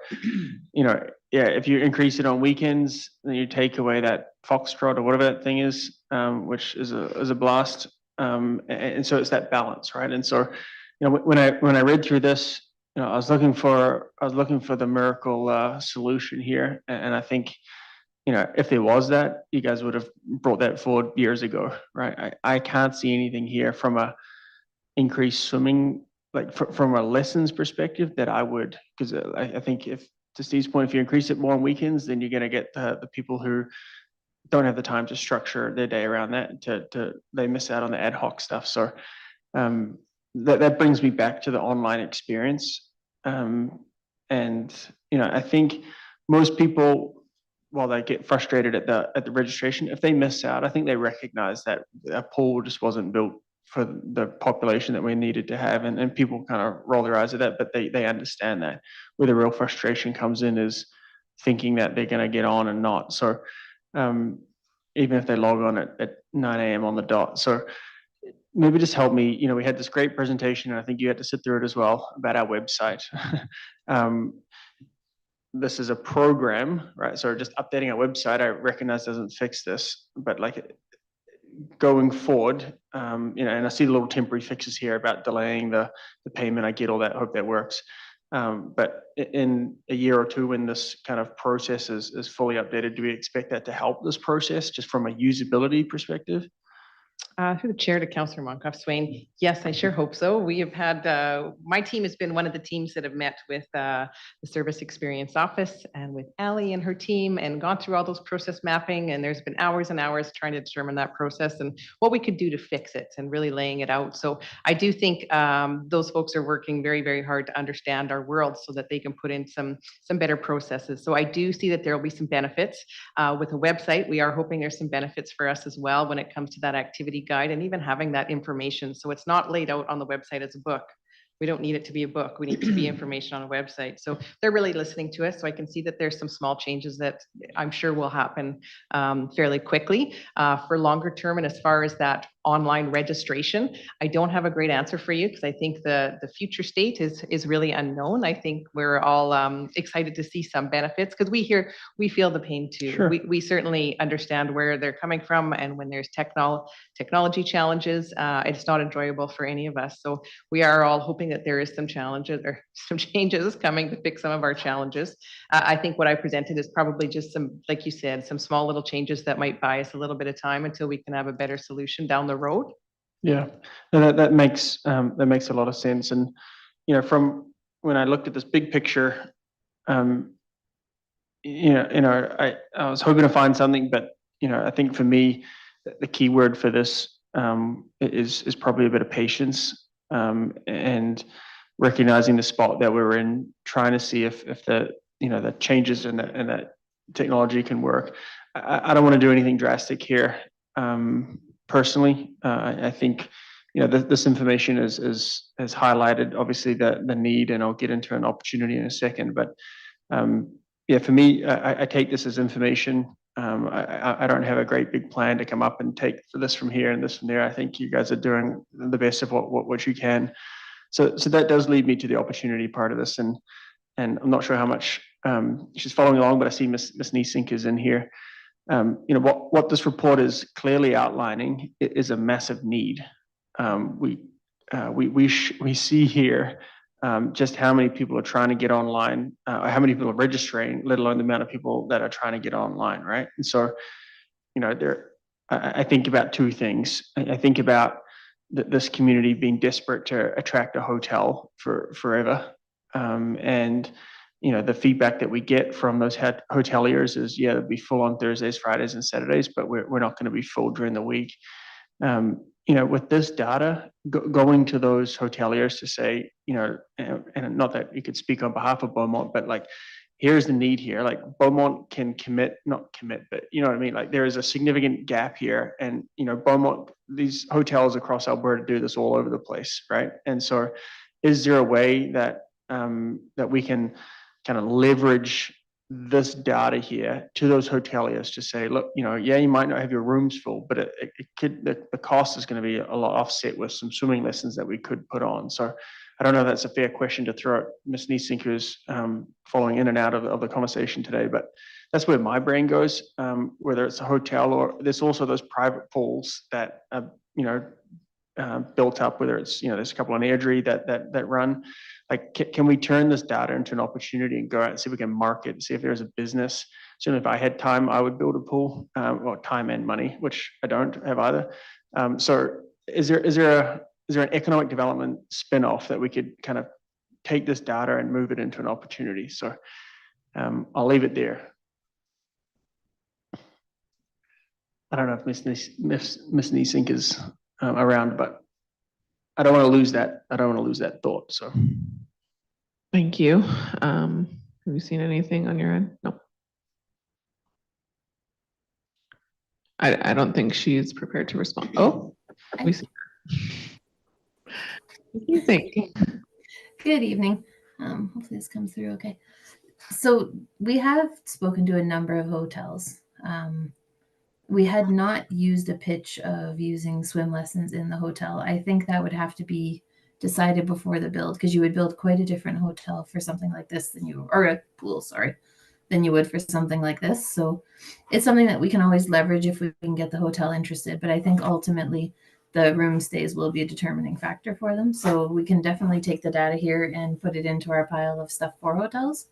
if you increase it on weekends, then you take away that foxtrot or whatever that thing is, which is a blast. And so it's that balance, right? And so, when I read through this, I was looking for the miracle solution here, and I think, if there was that, you guys would have brought that forward years ago, right? I can't see anything here from a increased swimming, like from a lessons perspective, that I would, because I think, if to Steve's point, if you increase it more on weekends, then you're going to get the people who don't have the time to structure their day around that, they miss out on the ad hoc stuff. So that brings me back to the online experience. And I think most people, while they get frustrated at the registration, if they miss out, I think they recognize that a pool just wasn't built for the population that we needed to have, and people kind of roll their eyes at that, but they understand that. Where the real frustration comes in is thinking that they're going to get on and not. So even if they log on at 9 a.m. on the dot. So maybe just help me. We had this great presentation, and I think you had to sit through it as well, about our website. This is a program, right? So just updating our website, I recognize doesn't fix this, but like going forward, and I see the little temporary fixes here about delaying the payment. I get all that. I hope that works. But in a year or two, when this kind of process is fully updated, do we expect that to help this process just from a usability perspective? Through the chair to Councillor Monkoff Swain. Yes, I sure hope so. We have had, my team has been one of the teams that have met with the Service Experience Office and with Ally and her team and gone through all those process mapping. And there's been hours and hours trying to determine that process and what we could do to fix it and really laying it out. So I do think those folks are working very, very hard to understand our world so that they can put in some better processes. So I do see that there will be some benefits with a website. We are hoping there's some benefits for us as well when it comes to that activity guide and even having that information. So it's not laid out on the website as a book. We don't need it to be a book. We need it to be information on a website. So they're really listening to us. So I can see that there's some small changes that I'm sure will happen fairly quickly for longer term. And as far as that online registration, I don't have a great answer for you because I think the future state is really unknown. I think we're all excited to see some benefits because we feel the pain too. Sure. We certainly understand where they're coming from, and when there's technology challenges, it's not enjoyable for any of us. So we are all hoping that there is some challenges or some changes coming to fix some of our challenges. I think what I presented is probably just some, like you said, some small little changes that might buy us a little bit of time until we can have a better solution down the road. Yeah, no, that makes a lot of sense. And from when I looked at this big picture, I was hoping to find something, but I think for me, the key word for this is probably a bit of patience and recognizing the spot that we're in, trying to see if the the changes in that technology can work. I don't want to do anything drastic here. Personally, I think this information has highlighted obviously the need, and I'll get into an opportunity in a second. But yeah, for me, I take this as information. I don't have a great big plan to come up and take this from here and this from there. I think you guys are doing the best of what you can. So that does lead me to the opportunity part of this, and I'm not sure how much she's following along, but I see Miss Niesink is in here. What this report is clearly outlining is a massive need. We see here just how many people are trying to get online, how many people are registering, let alone the amount of people that are trying to get online, right? And so, I think about two things. I think about this community being desperate to attract a hotel for forever, and the feedback that we get from those hoteliers is, yeah, it'll be full on Thursdays, Fridays, and Saturdays, but we're not going to be full during the week. With this data, going to those hoteliers to say, and not that you could speak on behalf of Beaumont, but like, here's the need here. Like Beaumont can not commit, but you know what I mean? Like there is a significant gap here, and Beaumont, these hotels across Alberta do this all over the place, right? And so, is there a way that that we can kind of leverage this data here to those hoteliers to say, look, yeah, you might not have your rooms full, but it could, the cost is going to be a lot offset with some swimming lessons that we could put on. So I don't know if that's a fair question to throw at Ms. Niesink, who's following in and out of the conversation today, but that's where my brain goes, whether it's a hotel or there's also those private pools that are, built up, whether it's, there's a couple on Airdrie that run. Like, can we turn this data into an opportunity and go out and see if we can market, see if there's a business? Certainly, if I had time, I would build a pool, well, time and money, which I don't have either. So is there an economic development spin-off that we could kind of take this data and move it into an opportunity? So I'll leave it there. I don't know if Miss Niesink is around, but I don't want to lose that. I don't want to lose that thought. So, thank you. Have you seen anything on your end? No. I don't think she's prepared to respond. Oh, we see. What do you think? Good evening. Hopefully this comes through okay. So we have spoken to a number of hotels. We had not used a pitch of using swim lessons in the hotel. I think that would have to be decided before the build, because you would build quite a different hotel for something like this than or a pool, sorry, than you would for something like this. So it's something that we can always leverage if we can get the hotel interested. But I think ultimately the room stays will be a determining factor for them. So we can definitely take the data here and put it into our pile of stuff for hotels.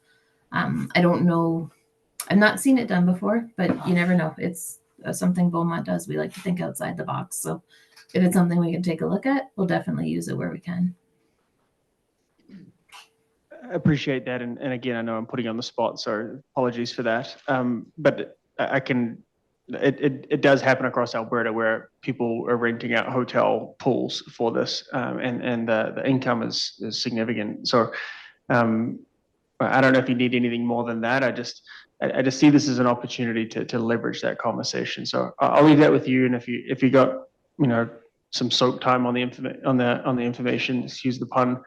I don't know. I've not seen it done before, but you never know. something Beaumont does. We like to think outside the box. So if it's something we can take a look at, we'll definitely use it where we can. Appreciate that. And again, I know I'm putting you on the spot, so apologies for that. But I can, it does happen across Alberta where people are renting out hotel pools for this, and the income is significant. So I don't know if you need anything more than that. I just see this as an opportunity to leverage that conversation. So I'll leave that with you. And if you got, some soak time on the information, excuse the pun,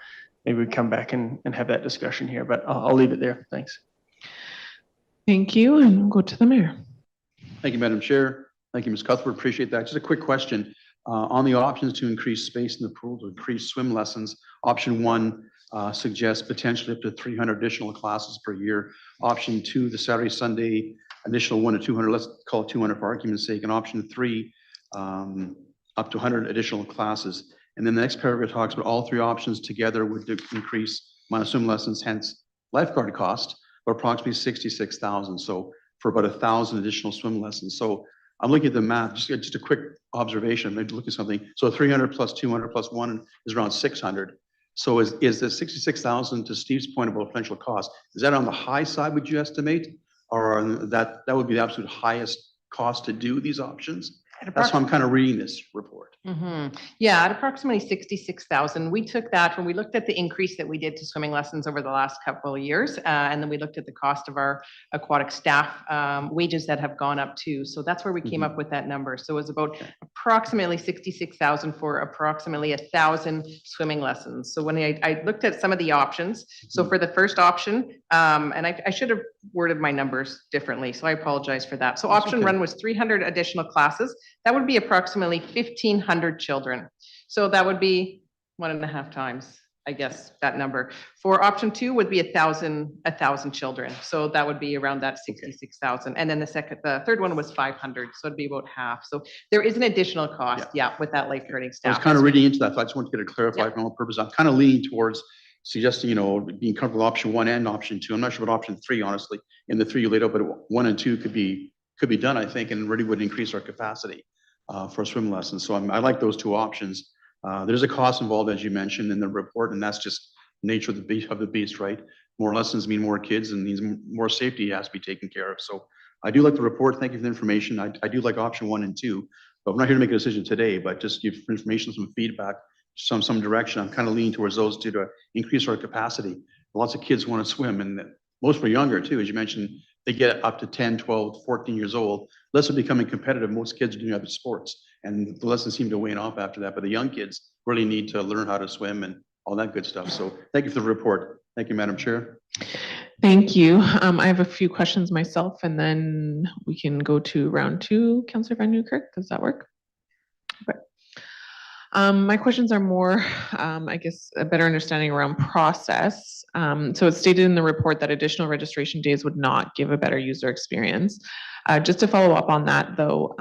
maybe we come back and have that discussion here, but I'll leave it there. Thanks. Thank you, and we'll go to the mayor. Thank you, Madam Chair. Thank you, Ms. Cuthbert. Appreciate that. Just a quick question. On the options to increase space in the pool, to increase swim lessons, option 1 suggests potentially up to 300 additional classes per year. Option 2, the Saturday, Sunday, additional 1 to 200, let's call it 200 for argument's sake. And option 3, up to 100 additional classes. And then the next paragraph talks about all 3 options together would increase minus swim lessons, hence lifeguard cost, but approximately 66,000. So for about 1,000 additional swim lessons. So I'm looking at the math, just a quick observation, maybe look at something. So 300 plus 200 plus 1 is around 600. So is the 66,000, to Steve's point about potential cost, is that on the high side, would you estimate? Or that would be the absolute highest cost to do these options? That's why I'm kind of reading this report. Yeah, at approximately 66,000. We took that when we looked at the increase that we did to swimming lessons over the last couple of years, and then we looked at the cost of our aquatic staff wages that have gone up too. So that's where we came up with that number. So it was about approximately 66,000 for approximately 1,000 swimming lessons. So when I looked at some of the options, so for the first option, and I should have worded my numbers differently, so I apologize for that. So option 1 was 300 additional classes. That would be approximately 1,500 children. So that would be 1.5 times, I guess, that number. For option 2 would be 1,000 children. So that would be around that 66,000. And then the third one was 500. So it'd be about half. So there is an additional cost, with that lifeguarding I staff. was kind of reading into that. So I just want to get it clarified for my own purpose. I'm kind of leaning towards suggesting, being comfortable with option 1 and option 2. I'm not sure about option 3, honestly, in the 3 you laid out, but 1 and 2 could be done, I think, and really would increase our capacity for swim lessons. So I like those 2 options. There's a cost involved, as you mentioned in the report, and that's just nature of the beast, right? More lessons mean more kids and means more safety has to be taken care of. So I do like the report. Thank you for the information. I do like option 1 and 2, but we're not here to make a decision today, but just give information, some feedback, some direction. I'm kind of leaning towards those 2 to increase our capacity. Lots of kids want to swim, and most were younger too, as you mentioned. They get up to 10, 12, 14 years old. Less are becoming competitive. Most kids are doing other sports, and the lessons seem to wane off after that. But the young kids really need to learn how to swim and all that good stuff. So thank you for the report. Thank you, Madam Chair. Thank you. I have a few questions myself, and then we can go to round 2. Councillor Van Nieuwkerk, does that work? Okay. My questions are more, I guess, a better understanding around process. So it's stated in the report that additional registration days would not give a better user experience. Just to follow up on that, though,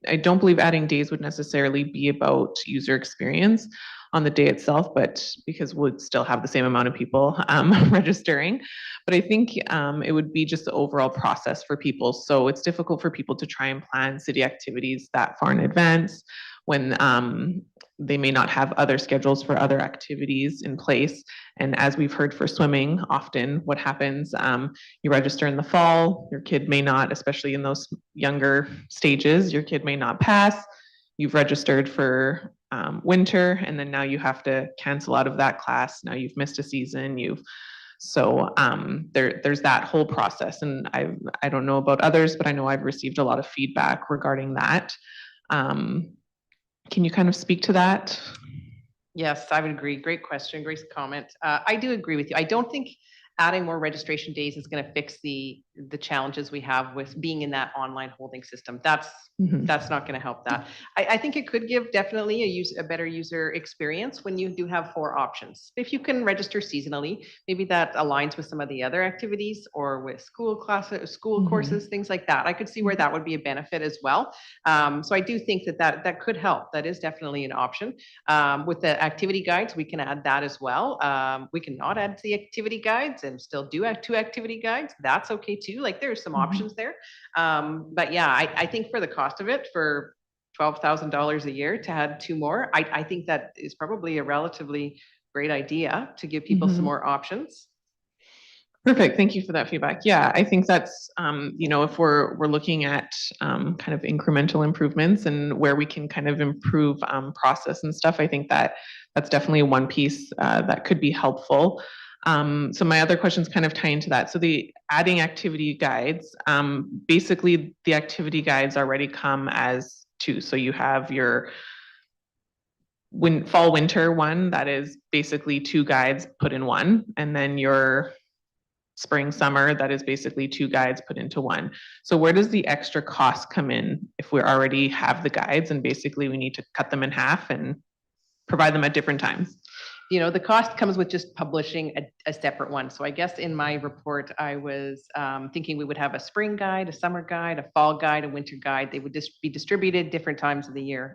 I don't believe adding days would necessarily be about user experience on the day itself, but because we'd still have the same amount of people registering. But I think it would be just the overall process for people. So it's difficult for people to try and plan city activities that far in advance when they may not have other schedules for other activities in place. And as we've heard for swimming, often what happens, you register in the fall, your kid may not, especially in those younger stages, your kid may not pass. You've registered for winter, and then now you have to cancel out of that class. Now you've missed a season. So there's that whole process. And I don't know about others, but I know I've received a lot of feedback regarding that. Can you kind of speak to that? Yes, I would agree. Great question, great comment. I do agree with you. I don't think adding more registration days is going to fix the challenges we have with being in that online holding system. That's not going to help that. I think it could give definitely a better user experience when you do have 4 options. If you can register seasonally, maybe that aligns with some of the other activities or with school classes, school courses, things like that. I could see where that would be a benefit as well. So I do think that could help. That is definitely an option. With the activity guides, we can add that as well. We can not add the activity guides and still do 2 activity guides. That's okay too. Like there's some Mhm. options there. But yeah, I think for the cost of it, for $12,000 a year to add two more, I think that is probably a relatively great idea to give people some Mhm. more options. Perfect. Thank you for that feedback. Yeah, I think that's, if we're looking at kind of incremental improvements and where we can kind of improve process and stuff, I think that that's definitely one piece that could be helpful. So my other questions kind of tie into that. So the adding activity guides, basically the activity guides already come as two. So you have your fall winter one that is basically two guides put in one, and then your spring summer that is basically two guides put into one. So where does the extra cost come in if we already have the guides and basically we need to cut them in half and provide them at different times? The cost comes with just publishing a separate one. So I guess in my report, I was thinking we would have a spring guide, a summer guide, a fall guide, a winter guide. They would just be distributed different times of the year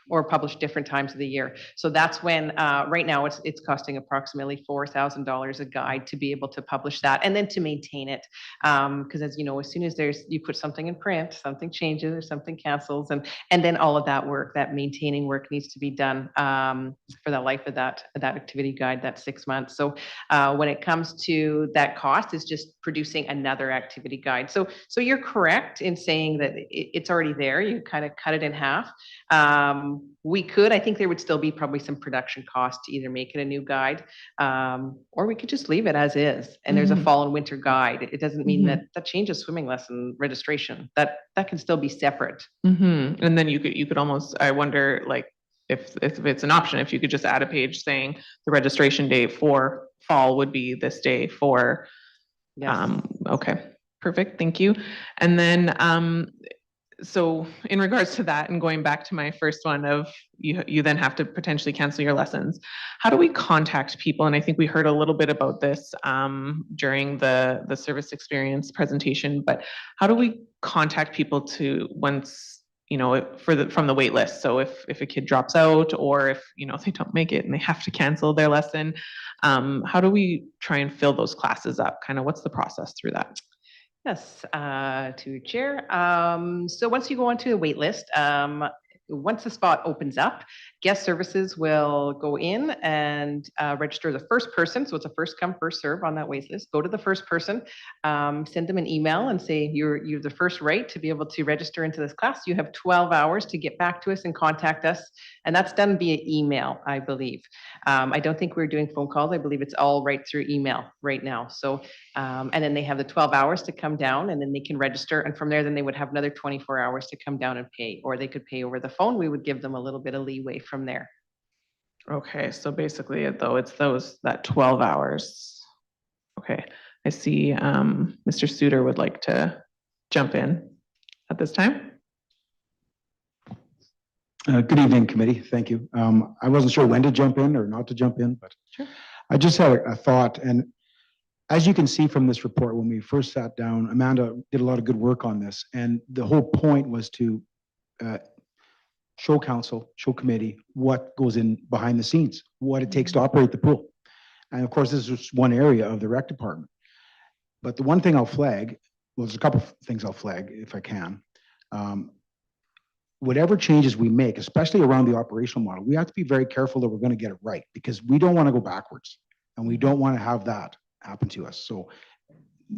or published different times of the year. So that's when, right now it's costing approximately $4,000 a guide to be able to publish that and then to maintain it. Because as you know, as soon as you put something in print, something changes or something cancels, and then all of that work, that maintaining work needs to be done for the life of that activity guide, that's 6 months. So when it comes to that cost, is just producing another activity guide. So you're correct in saying that it's already there. You kind of cut it in half. I think there would still be probably some production cost to either make it a new guide, or we could just leave it as is. And there's a fall and winter guide. It doesn't mean that changes swimming lesson registration. That can still be separate. And then you could almost, I wonder, like, if it's an option, if you could just add a page saying the registration date for fall would be this day for, Yes. Okay, perfect, thank you. And then, so in regards to that and going back to my first one of you then have to potentially cancel your lessons, how do we contact people? And I think we heard a little bit about this during the service experience presentation, but how do we contact people to once, from the wait list? So if a kid drops out or if they don't make it and they have to cancel their lesson, how do we try and fill those classes up? Kind of what's the process through that? Yes, to chair. So once you go onto the wait list, once the spot opens up, guest services will go in and register the first person. So it's a first come, first serve on that wait list. Go to the first person, send them an email and say you're the first right to be able to register into this class. You have 12 hours to get back to us and contact us. And that's done via email, I believe. I don't think we're doing phone calls. I believe it's all right through email right now. So, and then they have the 12 hours to come down and then they can register. And from there, then they would have another 24 hours to come down and pay, or they could pay over the phone. We would give them a little bit of leeway from there. Okay, so basically, though, it's that 12 hours. Okay, I see Mr. Suter would like to jump in at this time. Good evening, committee. Thank you. I wasn't sure when to jump in or not to jump in, but sure. I just had a thought. And as you can see from this report, when we first sat down, Amanda did a lot of good work on this. And the whole point was to show council, show committee what goes in behind the scenes, what it takes to operate the pool. And of course, this is one area of the rec department. But the one thing I'll flag, well, there's a couple of things I'll flag if I can. Whatever changes we make, especially around the operational model, we have to be very careful that we're going to get it right, because we don't want to go backwards and we don't want to have that happen to us. So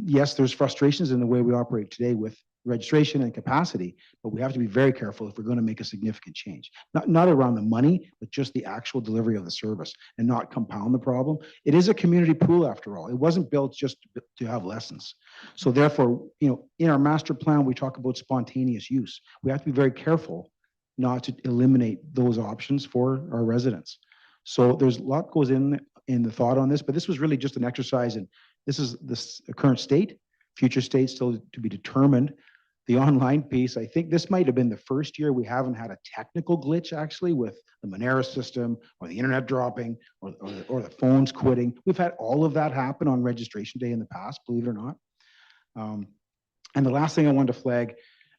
yes, there's frustrations in the way we operate today with registration and capacity, but we have to be very careful if we're going to make a significant change. Not around the money, but just the actual delivery of the service and not compound the problem. It is a community pool after all. It wasn't built just to have lessons. So therefore, in our master plan, we talk about spontaneous use. We have to be very careful not to eliminate those options for our residents. So there's a lot goes in the thought on this, but this was really just an exercise, and this is the current state, future state still to be determined. The online piece, I think this might have been the first year we haven't had a technical glitch actually with the Monera system or the internet dropping or the phones quitting. We've had all of that happen on registration day in the past, believe it or not. And the last thing I wanted to flag,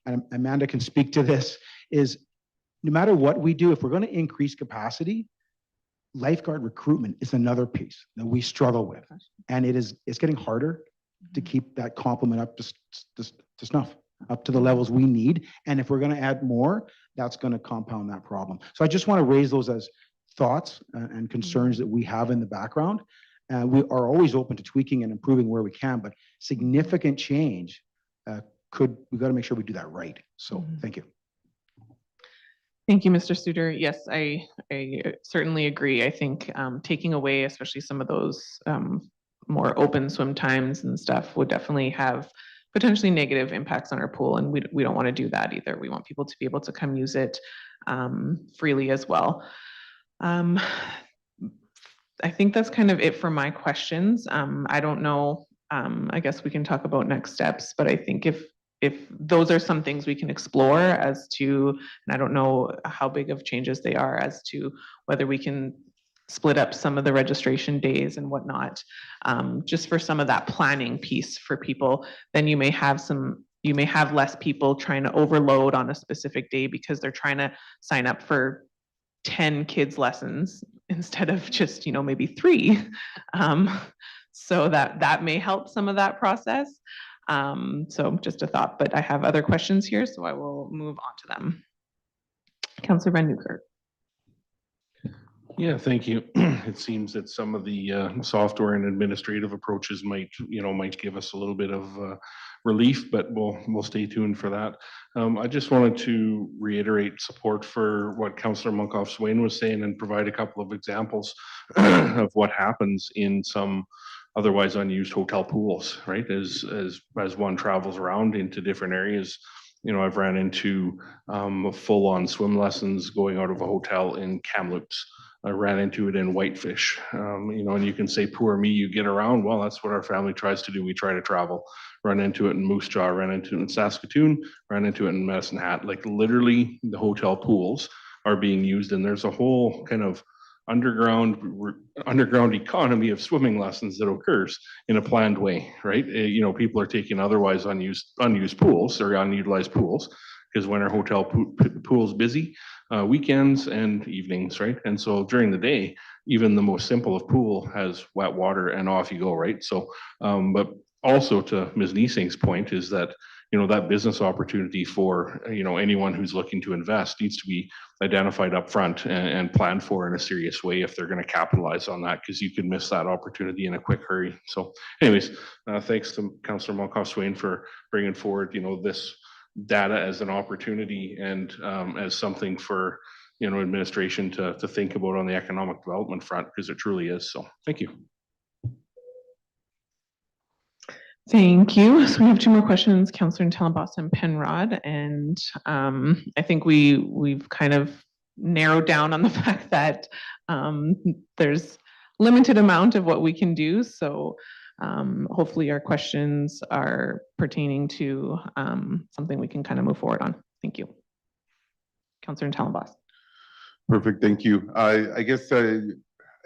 and Amanda can speak to this, is no matter what we do, if we're going to increase capacity, lifeguard recruitment is another piece that we struggle with. And it's getting harder. to keep that complement up to snuff, up to the levels we need. And if we're going to add more, that's going to compound that problem. So I just want to raise those as thoughts and concerns that we have in the background. We are always open to tweaking and improving where we can, but significant change we've got to make sure we do that right. So thank you. Thank you, Mr. Suter. Yes, I certainly agree. I think taking away, especially some of those more open swim times and stuff, would definitely have potentially negative impacts on our pool, and we don't want to do that either. We want people to be able to come use it freely as well. I think that's kind of it for my questions. I don't know. I guess we can talk about next steps, but I think if those are some things we can explore as to, and I don't know how big of changes they are, as to whether we can split up some of the registration days and whatnot, just for some of that planning piece for people, then you may have less people trying to overload on a specific day because they're trying to sign up for 10 kids lessons instead of just, maybe 3. So that may help some of that process. So just a thought, but I have other questions here, so I will move on to them. Councillor Van Newkirk. Yeah, thank you. It seems that some of the software and administrative approaches might give us a little bit of relief, but we'll stay tuned for that. I just wanted to reiterate support for what Councillor Munkoff-Swain was saying and provide a couple of examples of what happens in some otherwise unused hotel pools, right? As one travels around into different areas, I've ran into full-on swim lessons going out of a hotel in Kamloops. I ran into it in Whitefish, and you can say, poor me, you get around. Well, that's what our family tries to do. We try to travel. Run into it in Moose Jaw, ran into it in Saskatoon, ran into it in Medicine Hat. Like literally the hotel pools are being used, and there's a whole kind of underground economy of swimming lessons that occurs in a planned way, right? People are taking otherwise unused pools or unutilized pools, because when our hotel pool is busy, weekends and evenings, right? And so during the day, even the most simple of pool has wet water and off you go, right? So, but also to Ms. Niesing's point is that, that business opportunity for, anyone who's looking to invest needs to be identified up front and planned for in a serious way if they're going to capitalize on that, because you could miss that opportunity in a quick hurry. So anyways, thanks to Councillor Munkoff-Swain for bringing forward, this data as an opportunity and as something for administration to think about on the economic development front, because it truly is. So thank you. Thank you. So we have 2 more questions, Councillor Talabas and Penrod, and I think we've kind of narrowed down on the fact that there's limited amount of what we can do. So hopefully our questions are pertaining to something we can kind of move forward on. Thank you. Councillor Talabas. Perfect, thank you. I guess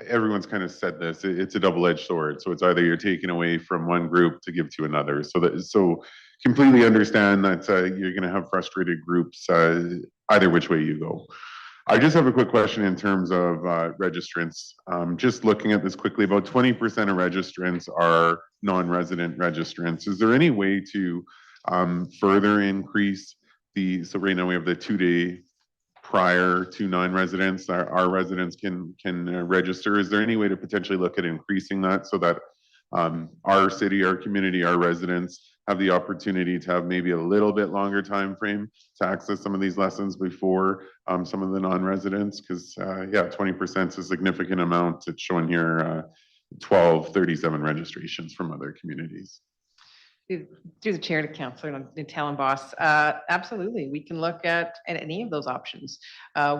everyone's kind of said this, it's a double-edged sword. So it's either you're taking away from one group to give to another. So completely understand that you're going to have frustrated groups either which way you go. I just have a quick question in terms of registrants. Just looking at this quickly, about 20% of registrants are non-resident registrants. Is there any way to further increase so right now we have the 2-day prior to non-residents, our residents can register. Is there any way to potentially look at increasing that so that our city, our community, our residents have the opportunity to have maybe a little bit longer time frame to access some of these lessons before some of the non-residents? Because yeah, 20% is a significant amount. It's showing here 1237 registrations from other communities. Through the chair to Councillor Talabas, absolutely, we can look at any of those options.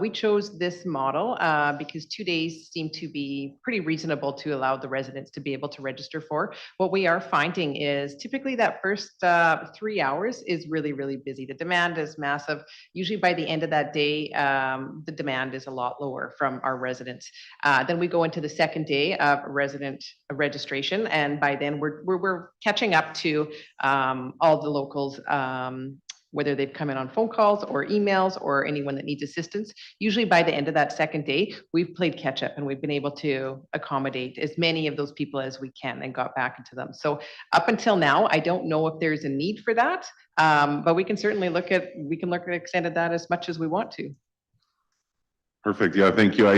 We chose this model because 2 days seem to be pretty reasonable to allow the residents to be able to register for. What we are finding is typically that first 3 hours is really, really busy. The demand is massive. Usually by the end of that day, the demand is a lot lower from our residents. Then we go into the second day of resident registration, and by then we're catching up to all the locals whether they've come in on phone calls or emails or anyone that needs assistance. Usually by the end of that second day, we've played catch up and we've been able to accommodate as many of those people as we can and got back into them. So up until now, I don't know if there's a need for that, but we can certainly look at extended that as much as we want to. Perfect. Yeah, thank you.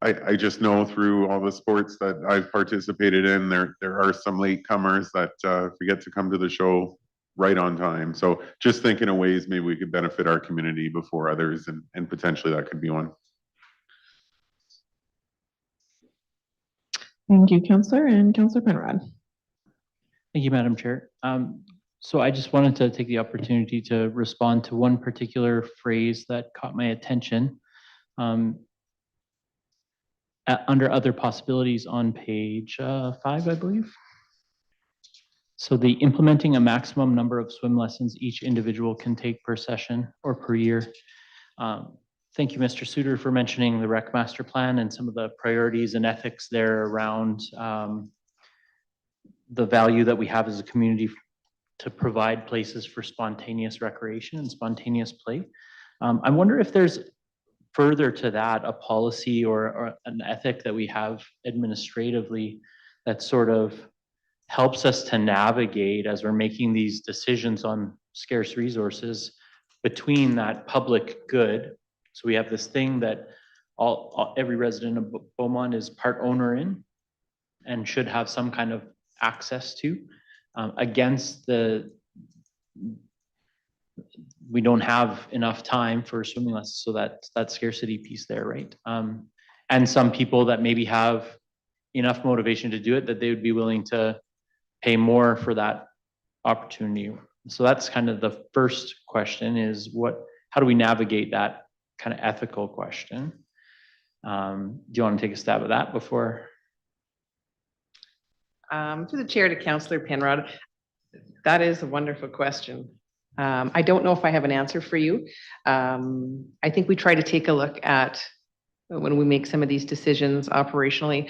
I just know through all the sports that I've participated in, there are some latecomers that forget to come to the show right on time. So just thinking of ways maybe we could benefit our community before others, and potentially that could be one. Thank you, Councillor, and Councillor Penrod. Thank you, Madam Chair. So I just wanted to take the opportunity to respond to one particular phrase that caught my attention. Under other possibilities on page 5, I believe. So the implementing a maximum number of swim lessons each individual can take per session or per year. Thank you, Mr. Suter, for mentioning the rec master plan and some of the priorities and ethics there around the value that we have as a community to provide places for spontaneous recreation and spontaneous play. I wonder if there's further to that a policy or an ethic that we have administratively that sort of helps us to navigate as we're making these decisions on scarce resources between that public good. So we have this thing that every resident of Beaumont is part owner in and should have some kind of access to, against we don't have enough time for swimming lessons, so that scarcity piece there, right? And some people that maybe have enough motivation to do it that they would be willing to pay more for that opportunity. So that's kind of the first question is how do we navigate that kind of ethical question? Do you want to take a stab at that before? To the chair, to Councillor Penrod, that is a wonderful question. I don't know if I have an answer for you. I think we try to take a look at when we make some of these decisions operationally,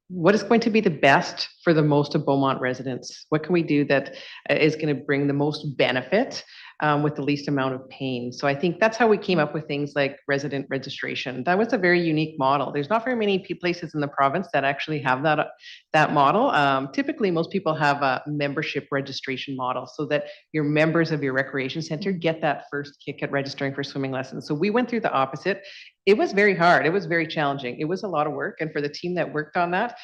what is going to be the best for the most of Beaumont residents? What can we do that is going to bring the most benefit with the least amount of pain? So I think that's how we came up with things like resident registration. That was a very unique model. There's not very many places in the province that actually have that model. Typically, most people have a membership registration model so that your members of your recreation center get that first kick at registering for swimming lessons. So we went through the opposite. It was very hard. It was very challenging. It was a lot of work. And for the team that worked on that,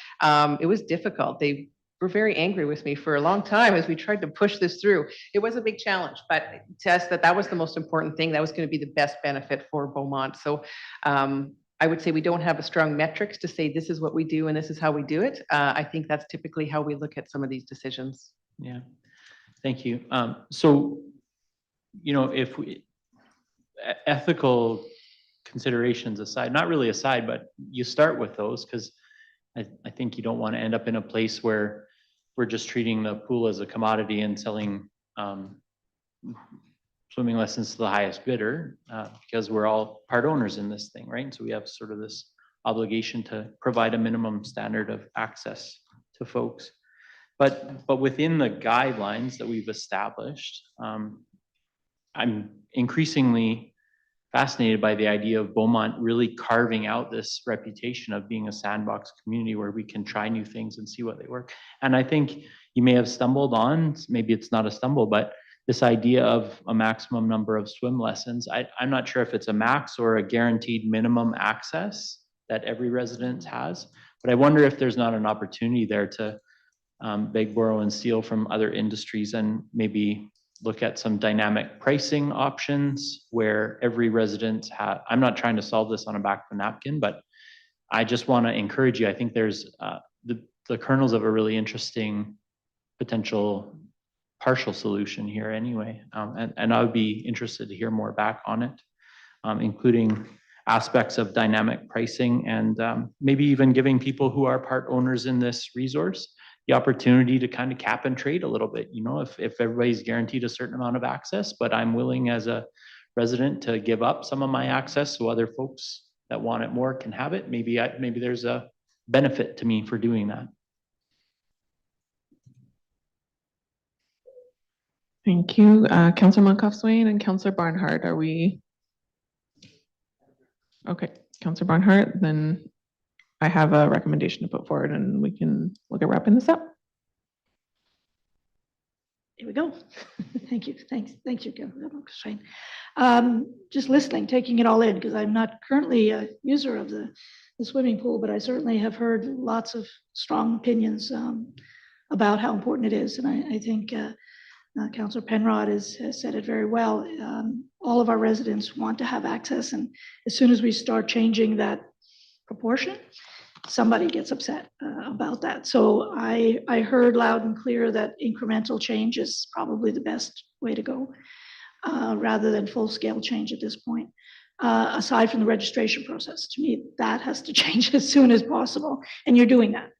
it was difficult. They were very angry with me for a long time as we tried to push this through. It was a big challenge, but to us that was the most important thing. That was going to be the best benefit for Beaumont. So I would say we don't have a strong metrics to say this is what we do and this is how we do it. I think that's typically how we look at some of these decisions. Yeah, thank you. So, if we, ethical considerations aside, not really aside, but you start with those because I think you don't want to end up in a place where we're just treating the pool as a commodity and selling swimming lessons to the highest bidder because we're all part owners in this thing, right? And so we have sort of this obligation to provide a minimum standard of access to folks. But within the guidelines that we've established, I'm increasingly fascinated by the idea of Beaumont really carving out this reputation of being a sandbox community where we can try new things and see what they work. And I think you may have stumbled on, maybe it's not a stumble, but this idea of a maximum number of swim lessons. I'm not sure if it's a max or a guaranteed minimum access that every resident has, but I wonder if there's not an opportunity there to beg, borrow, and steal from other industries and maybe look at some dynamic pricing options where every resident I'm not trying to solve this on a back of a napkin, but I just want to encourage you. I think there's the kernels of a really interesting potential partial solution here anyway. And I would be interested to hear more back on it, including aspects of dynamic pricing and maybe even giving people who are part owners in this resource the opportunity to kind of cap and trade a little bit, if everybody's guaranteed a certain amount of access, but I'm willing as a resident to give up some of my access so other folks that want it more can have it. Maybe there's a benefit to me for doing that. Thank you. Councillor Monkoff Swain and Councillor Barnhart, are we? Okay, Councillor Barnhart, then I have a recommendation to put forward and we can look at wrapping this up. Here we go. Thank you. Thank you, Shane. Just listening, taking it all in, because I'm not currently a user of the swimming pool, but I certainly have heard lots of strong opinions about how important it is. And I think Councillor Penrod has said it very well. All of our residents want to have access, and as soon as we start changing that proportion, somebody gets upset about that. So I heard loud and clear that incremental change is probably the best way to go, rather than full-scale change at this point. Aside from the registration process, to me, that has to change as soon as possible, and you're doing that.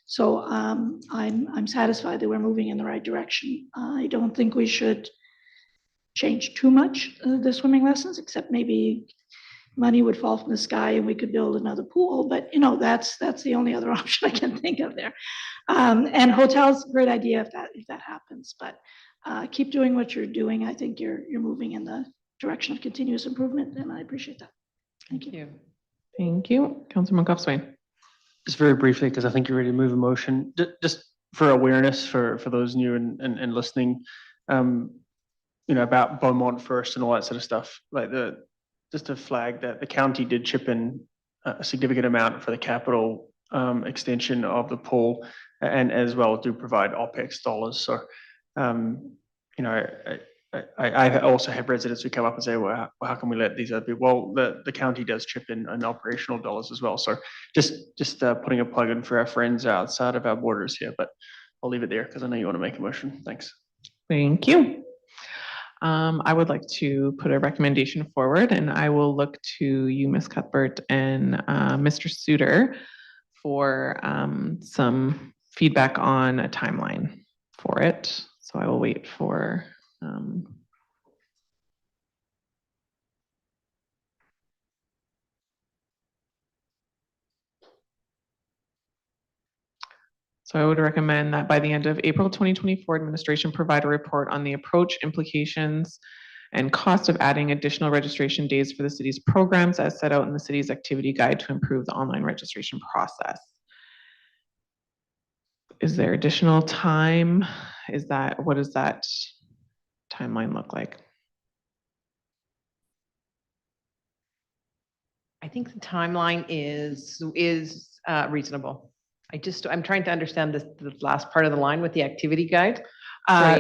So I'm satisfied that we're moving in the right direction. I don't think we should change too much the swimming lessons, except maybe money would fall from the sky and we could build another pool. But you know, that's the only other option I can think of there. And hotels, great idea if that happens. But keep doing what you're doing. I think you're moving in the direction of continuous improvement, and I appreciate that. Thank you. Thank you. Councillor Monkoff Swain. Just very briefly, because I think you're ready to move a motion, just for awareness for those new and listening, you know, about Beaumont first and all that sort of stuff. Like just to flag that the county did chip in a significant amount for the capital extension of the pool, and as well do provide OPEX dollars. So, you know, I also have residents who come up and say, well, how can we let these other people? Well, the county does chip in operational dollars as well. So just putting a plug in for our friends outside of our borders here, but I'll leave it there because I know you want to make a motion. Thanks. Thank you. I would like to put a recommendation forward, and I will look to you, Ms. Cuthbert, and Mr. Suter for some feedback on a timeline for it. So I will wait for so I would recommend that by the end of April 2024, administration provide a report on the approach, implications, and cost of adding additional registration days for the city's programs as set out in the city's activity guide to improve the online registration process. Is there additional time? What does that timeline look like? I think the timeline is reasonable. I'm trying to understand the last part of the line with the activity guide.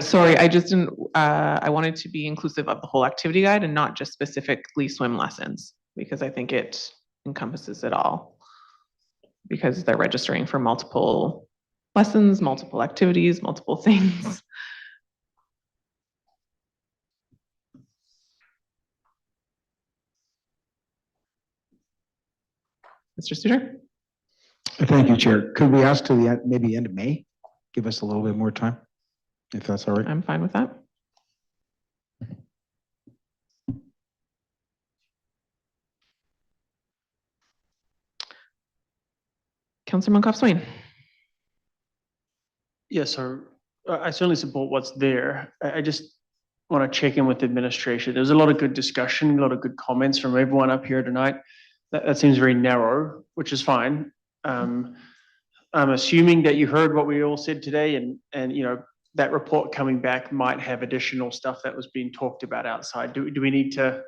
Sorry, I just didn't, I wanted to be inclusive of the whole activity guide and not just specifically swim lessons, because I think it encompasses it all. Because they're registering for multiple lessons, multiple activities, multiple things. Mr. Suter? Thank you, Chair. Could we ask to the end, maybe end of May? Give us a little bit more time, if that's all right. I'm fine with that. Councillor Monkoff Swain. Yeah, so I certainly support what's there. I just want to check in with the administration. There's a lot of good discussion, a lot of good comments from everyone up here tonight. That seems very narrow, which is fine. I'm assuming that you heard what we all said today, and you know, that report coming back might have additional stuff that was being talked about outside. Do we need to?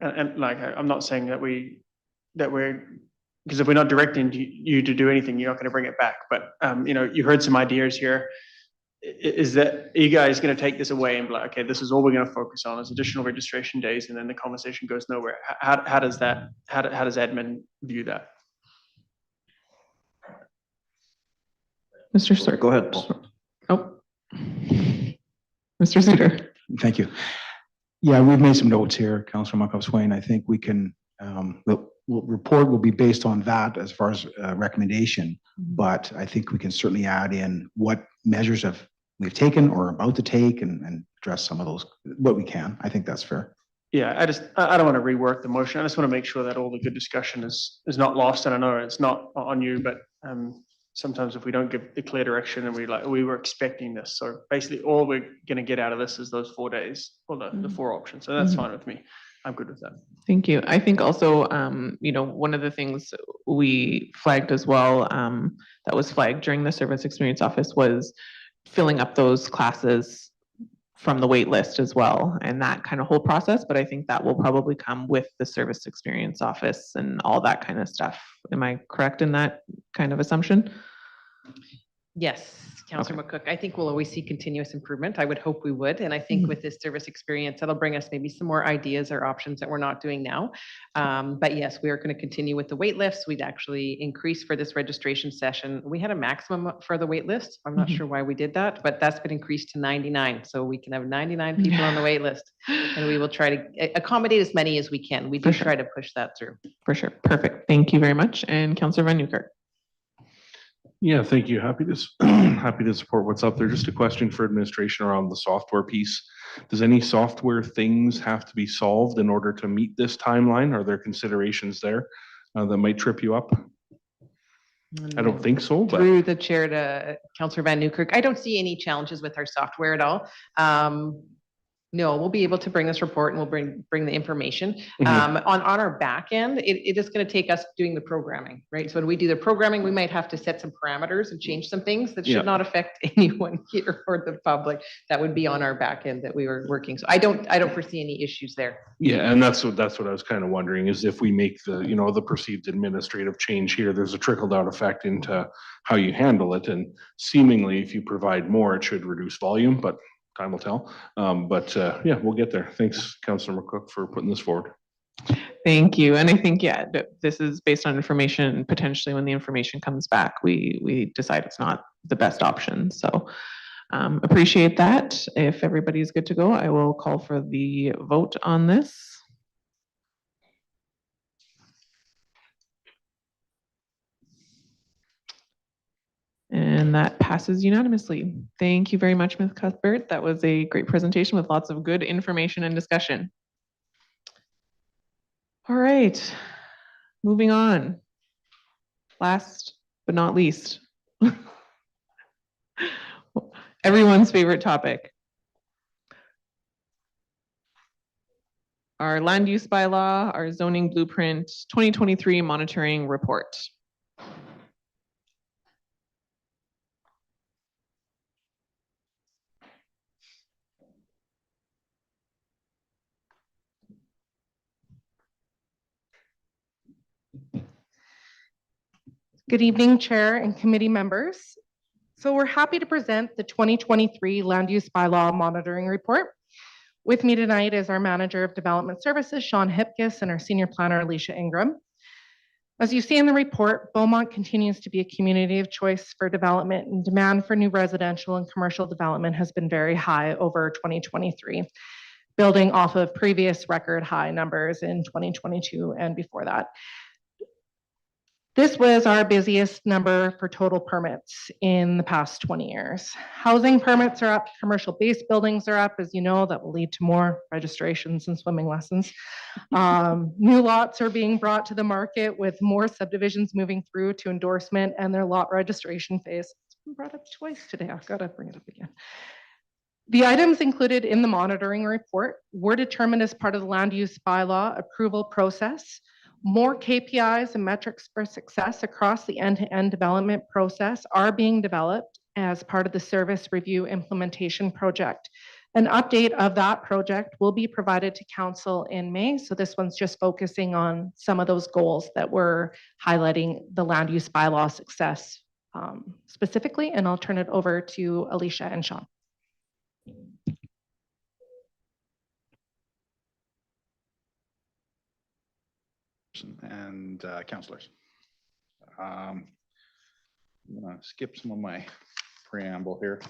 And like, I'm not saying that we're, because if we're not directing you to do anything, you're not going to bring it back. But you know, you heard some ideas here. Are you guys going to take this away and be like, okay, this is all we're going to focus on is additional registration days, and then the conversation goes nowhere? How does admin view that? Mr. Suter, go ahead. Oh, Mr. Suter. Thank you. Yeah, we've made some notes here, Councillor Monkoff Swain. I think we can, the report will be based on that as far as recommendation, but I think we can certainly add in what measures we've taken or about to take and address some of those, what we can. I think that's fair. Yeah, I don't want to rework the motion. I just want to make sure that all the good discussion is not lost. And I know it's not on you, but sometimes if we don't give the clear direction and we were expecting this. So basically all we're going to get out of this is those 4 days or the 4 options. So that's fine with me. I'm good with that. Thank you. I think also, one of the things we flagged as well, that was flagged during the service experience office was filling up those classes from the wait list as well, and that kind of whole process. But I think that will probably come with the service experience office and all that kind of stuff. Am I correct in that kind of assumption? Yes, Councillor McCook, I think we'll always see continuous improvement. I would hope we would. And I think with this service experience, that'll bring us maybe some more ideas or options that we're not doing now. But yes, we are going to continue with the wait lists. We'd actually increase for this registration session. We had a maximum for the wait list. I'm not sure why we did that, but that's been increased to 99. So we can have 99 people on the wait list, and we will try to accommodate as many as we can. We do try to push that through. For sure. Perfect. Thank you very much. And Councillor Van Newkirk. Yeah, thank you. Happy to support what's up there. Just a question for administration around the software piece. Does any software things have to be solved in order to meet this timeline? Are there considerations there that might trip you up? I don't think so, but Through the chair to Councillor Van Newkirk, I don't see any challenges with our software at all. No, we'll be able to bring this report and we'll bring the information. On our back end, it is going to take us doing the programming, right? So when we do the programming, we might have to set some parameters and change some things that should not affect anyone here or the public. That would be on our back end that we were working. So I don't foresee any issues there. yeah, and that's what I was kind of wondering is if we make the, the perceived administrative change here, there's a trickle down effect into how you handle it. And seemingly if you provide more, it should reduce volume, but time will tell. Yeah, we'll get there. Thanks, Councillor McCook, for putting this forward. Thank you. And I think, this is based on information. Potentially when the information comes back, we decide it's not the best option. So appreciate that. If everybody's good to go, I will call for the vote on this. And that passes unanimously. Thank you very much, Ms. Cuthbert. That was a great presentation with lots of good information and discussion. All right, moving on. Last but not least, everyone's favorite topic. Our land use bylaw, our zoning blueprint, 2023 monitoring report. Good evening, Chair and committee members. So we're happy to present the 2023 Land Use Bylaw Monitoring Report. With me tonight is our Manager of Development Services, Sean Hipkiss, and our Senior Planner, Alicia Ingram. As you see in the report, Beaumont continues to be a community of choice for development, and demand for new residential and commercial development has been very high over 2023, building off of previous record high numbers in 2022 and before that. This was our busiest number for total permits in the past 20 years. Housing permits are up, commercial-based buildings are up, as you know, that will lead to more registrations and swimming lessons. New lots are being brought to the market with more subdivisions moving through to endorsement and their lot registration phase. It's been brought up twice today. I've got to bring it up again. The items included in the monitoring report were determined as part of the land use bylaw approval process. More KPIs and metrics for success across the end-to-end development process are being developed as part of the service review implementation project. An update of that project will be provided to Council in May. So this one's just focusing on some of those goals that we're highlighting the land use bylaw success specifically, and I'll turn it over to Alicia and Sean. And councillors. I'm going to skip some of my preamble here.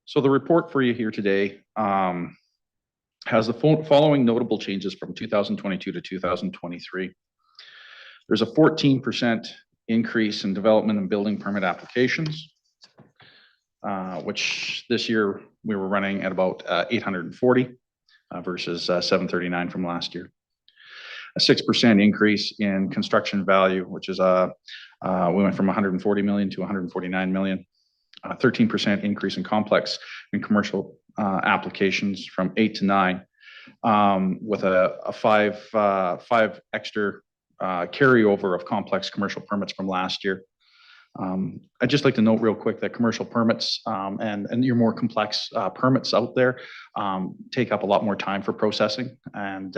So the report for you here today has the following notable changes from 2022 to 2023. There's a 14% increase in development and building permit applications, which this year we were running at about 840 versus 739 from last year. a 6% increase in construction value, which is we went from 140 million to 149 million. 13% increase in complex and commercial applications from 8 to 9, with a five extra carryover of complex commercial permits from last year. I'd just like to note real quick that commercial permits and your more complex permits out there take up a lot more time for processing, and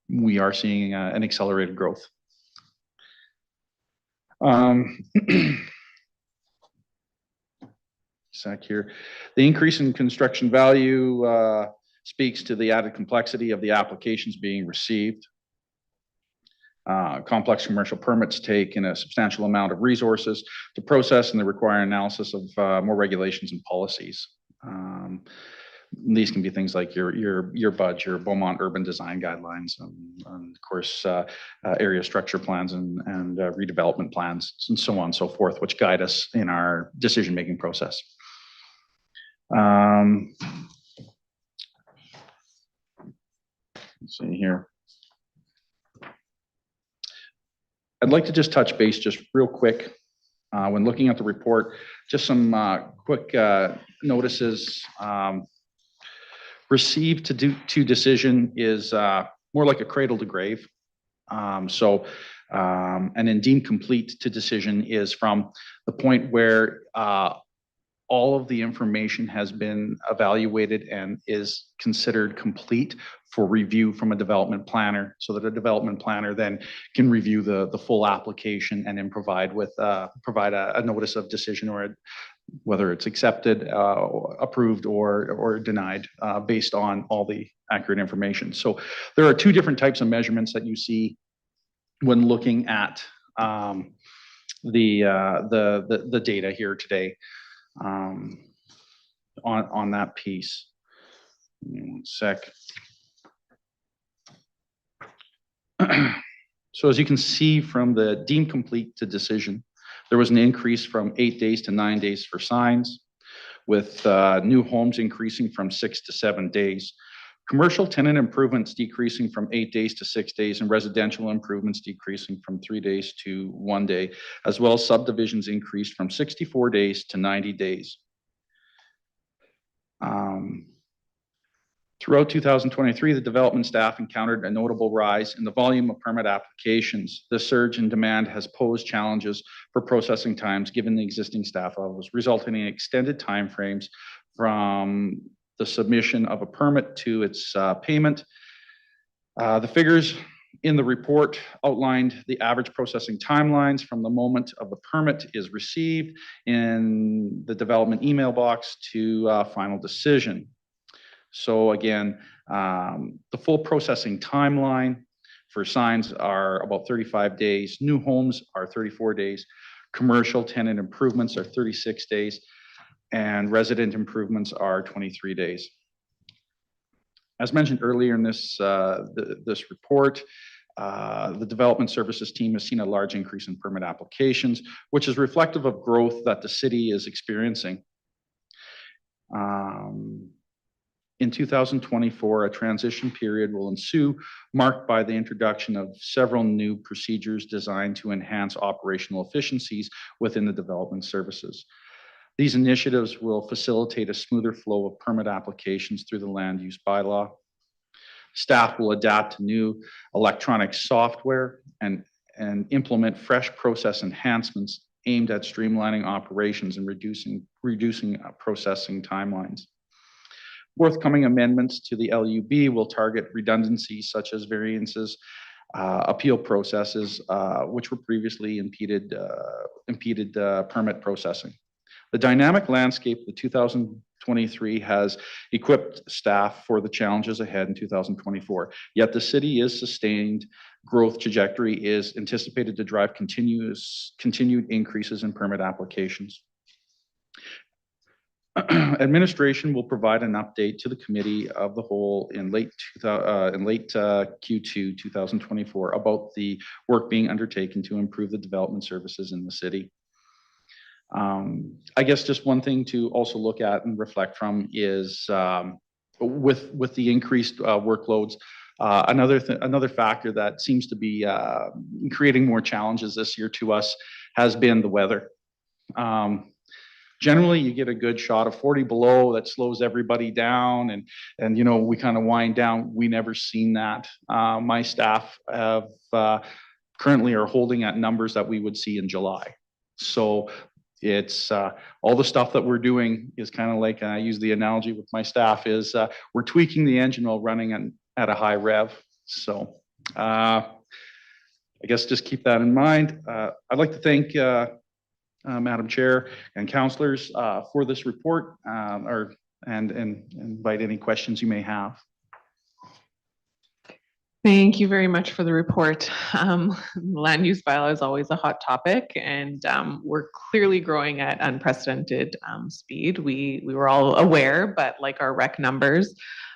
we are seeing an accelerated growth. Sec here. The increase in construction value speaks to the added complexity of the applications being received. Complex commercial permits take in a substantial amount of resources to process, and they require analysis of more regulations and policies. These can be things like your BUD, your Beaumont Urban Design Guidelines, and of course, area structure plans and redevelopment plans, and so on and so forth, which guide us in our decision-making process. Let's see here. I'd like to just touch base just real quick when looking at the report, just some quick notices. Received to decision is more like a cradle to grave. And then deemed complete to decision is from the point where all of the information has been evaluated and is considered complete for review from a development planner, so that a development planner then can review the full application and then provide a notice of decision, or whether it's accepted, approved, or denied based on all the accurate information. So there are two different types of measurements that you see when looking at the data here today. On that piece. One sec. So as you can see from the deemed complete to decision, there was an increase from 8 days to 9 days for signs, with new homes increasing from 6 to 7 days. Commercial tenant improvements decreasing from 8 days to 6 days, and residential improvements decreasing from 3 days to 1 day, as well as subdivisions increased from 64 days to 90 days. Throughout 2023, the development staff encountered a notable rise in the volume of permit applications. The surge in demand has posed challenges for processing times given the existing staff levels, resulting in extended timeframes from the submission of a permit to its payment. The figures in the report outlined the average processing timelines from the moment of the permit is received in the development email box to final decision. So again, the full processing timeline for signs are about 35 days. New homes are 34 days. Commercial tenant improvements are 36 days. And resident improvements are 23 days. As mentioned earlier in this report, the development services team has seen a large increase in permit applications, which is reflective of growth that the city is experiencing. In 2024, a transition period will ensue, marked by the introduction of several new procedures designed to enhance operational efficiencies within the development services. These initiatives will facilitate a smoother flow of permit applications through the land use bylaw. Staff will adapt to new electronic software and implement fresh process enhancements aimed at streamlining operations and reducing processing timelines. Forthcoming amendments to the LUB will target redundancies such as variances, appeal processes, which were previously impeded permit processing. The dynamic landscape of 2023 has equipped staff for the challenges ahead in 2024, yet the city is sustained growth trajectory is anticipated to drive continued increases in permit applications. Administration will provide an update to the committee of the whole in late Q2 2024 about the work being undertaken to improve the development services in the city. I guess just one thing to also look at and reflect from is with the increased workloads, Another factor that seems to be creating more challenges this year to us has been the weather. Generally, you get a good shot of 40 below that slows everybody down, and we kind of wind down. We never seen that. My staff have currently are holding at numbers that we would see in July. So it's all the stuff that we're doing is kind of like, I use the analogy with my staff, is we're tweaking the engine while running at a high rev. So I guess just keep that in mind. I'd like to thank Madam Chair and councillors for this report, and invite any questions you may have. Thank you very much for the report. Land use bylaw is always a hot topic, and we're clearly growing at unprecedented speed. We were all aware, but like our rec numbers,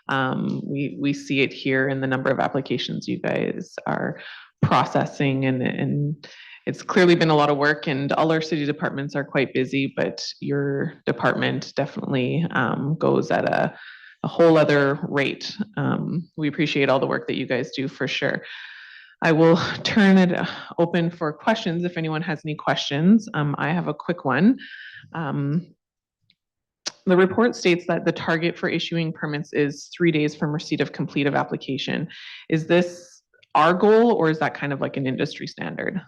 we see it here in the number of applications you guys are processing, and it's clearly been a lot of work, and all our city departments are quite busy, but your department definitely goes at a whole other rate. We appreciate all the work that you guys do for sure. I will turn it open for questions if anyone has any questions. I have a quick one. The report states that the target for issuing permits is 3 days from receipt of completive application. Is this our goal, or is that kind of like an industry standard?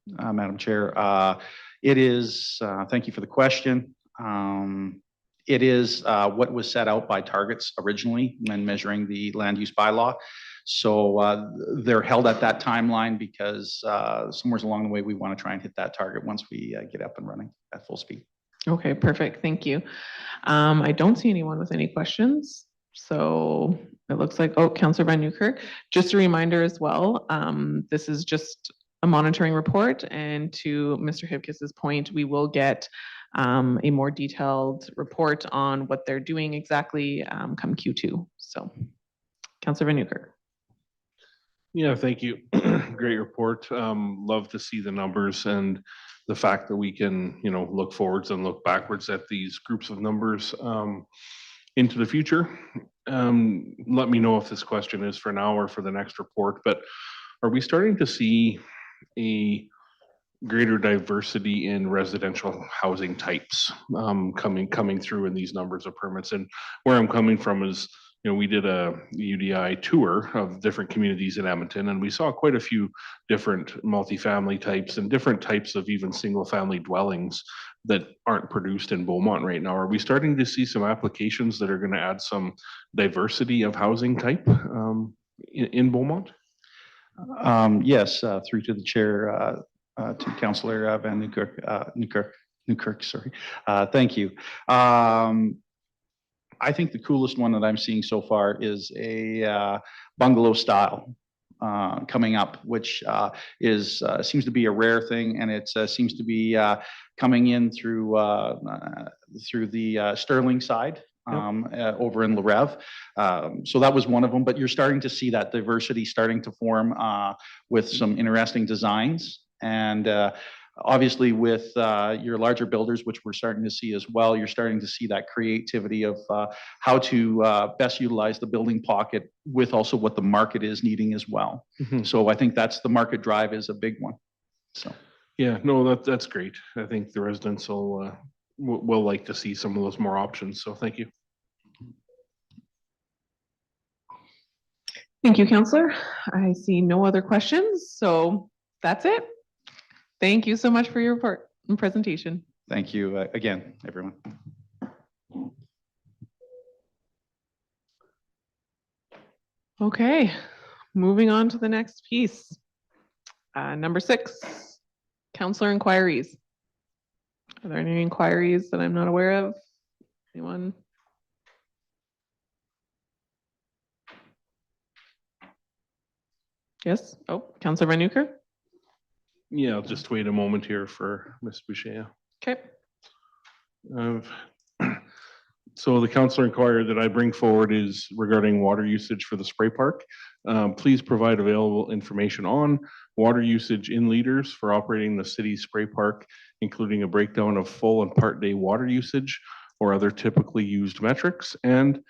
Madam Chair, it is, thank you for the question. It is what was set out by targets originally when measuring the land use bylaw. So they're held at that timeline because somewhere along the way we want to try and hit that target once we get up and running at full speed. Okay, perfect. Thank you. I don't see anyone with any questions. So it looks like, oh, Councillor Van Newkirk. Just a reminder as well, this is just a monitoring report, and to Mr. Hibkis's point, we will get a more detailed report on what they're doing exactly come Q2. So, Councillor Van Newkirk. Yeah, thank you. Great report. Love to see the numbers and the fact that we can, look forwards and look backwards at these groups of numbers into the future. Let me know if this question is for now or for the next report, but are we starting to see a greater diversity in residential housing types coming through in these numbers of permits? And where I'm coming from is, we did a UDI tour of different communities in Edmonton, and we saw quite a few different multifamily types and different types of even single family dwellings that aren't produced in Beaumont right now. Are we starting to see some applications that are going to add some diversity of housing type in Beaumont? Yes, through to the chair, to Councillor Van Newkirk, sorry. Thank you. I think the coolest one that I'm seeing so far is a bungalow style coming up, which seems to be a rare thing, and it seems to be coming in through the Sterling side. Over in Larev. So that was one of them, but you're starting to see that diversity starting to form with some interesting designs. And obviously with your larger builders, which we're starting to see as well, you're starting to see that creativity of how to best utilize the building pocket with also what the market is needing as well. Mm-hmm. So I think that's the market drive is a big one. So yeah, no, that's great. I think the residents will like to see some of those more options. So thank you. Thank you, Councillor. I see no other questions, so that's it. Thank you so much for your report and presentation. Thank you again, everyone. Okay, moving on to the next piece. Number 6, councillor inquiries. Are there any inquiries that I'm not aware of? Anyone? Yes. Oh, Councillor Van Newkirk. Yeah, I'll just wait a moment here for Ms. Boucher. Okay. So the councillor inquiry that I bring forward is regarding water usage for the spray park. Please provide available information on water usage in liters for operating the city's spray park, including a breakdown of full and part day water usage or other typically used metrics, and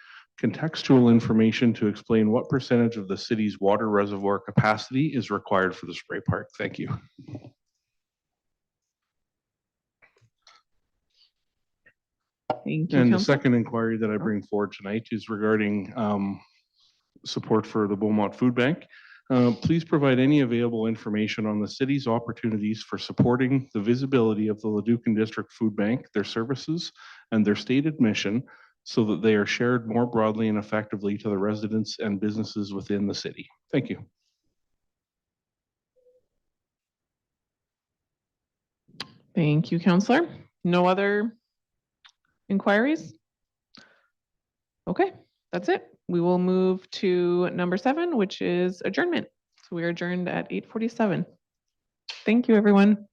contextual information to explain what percentage of the city's water reservoir capacity is required for the spray park. Thank you. Thank you, And the Councillor. second inquiry that I bring forward tonight is regarding support for the Beaumont Food Bank. Please provide any available information on the city's opportunities for supporting the visibility of the Leducan District Food Bank, their services, and their stated mission so that they are shared more broadly and effectively to the residents and businesses within the city. Thank you. Thank you, Councillor. No other inquiries? Okay, that's it. We will move to number 7, which is adjournment. So we are adjourned at 8:47. Thank you, everyone.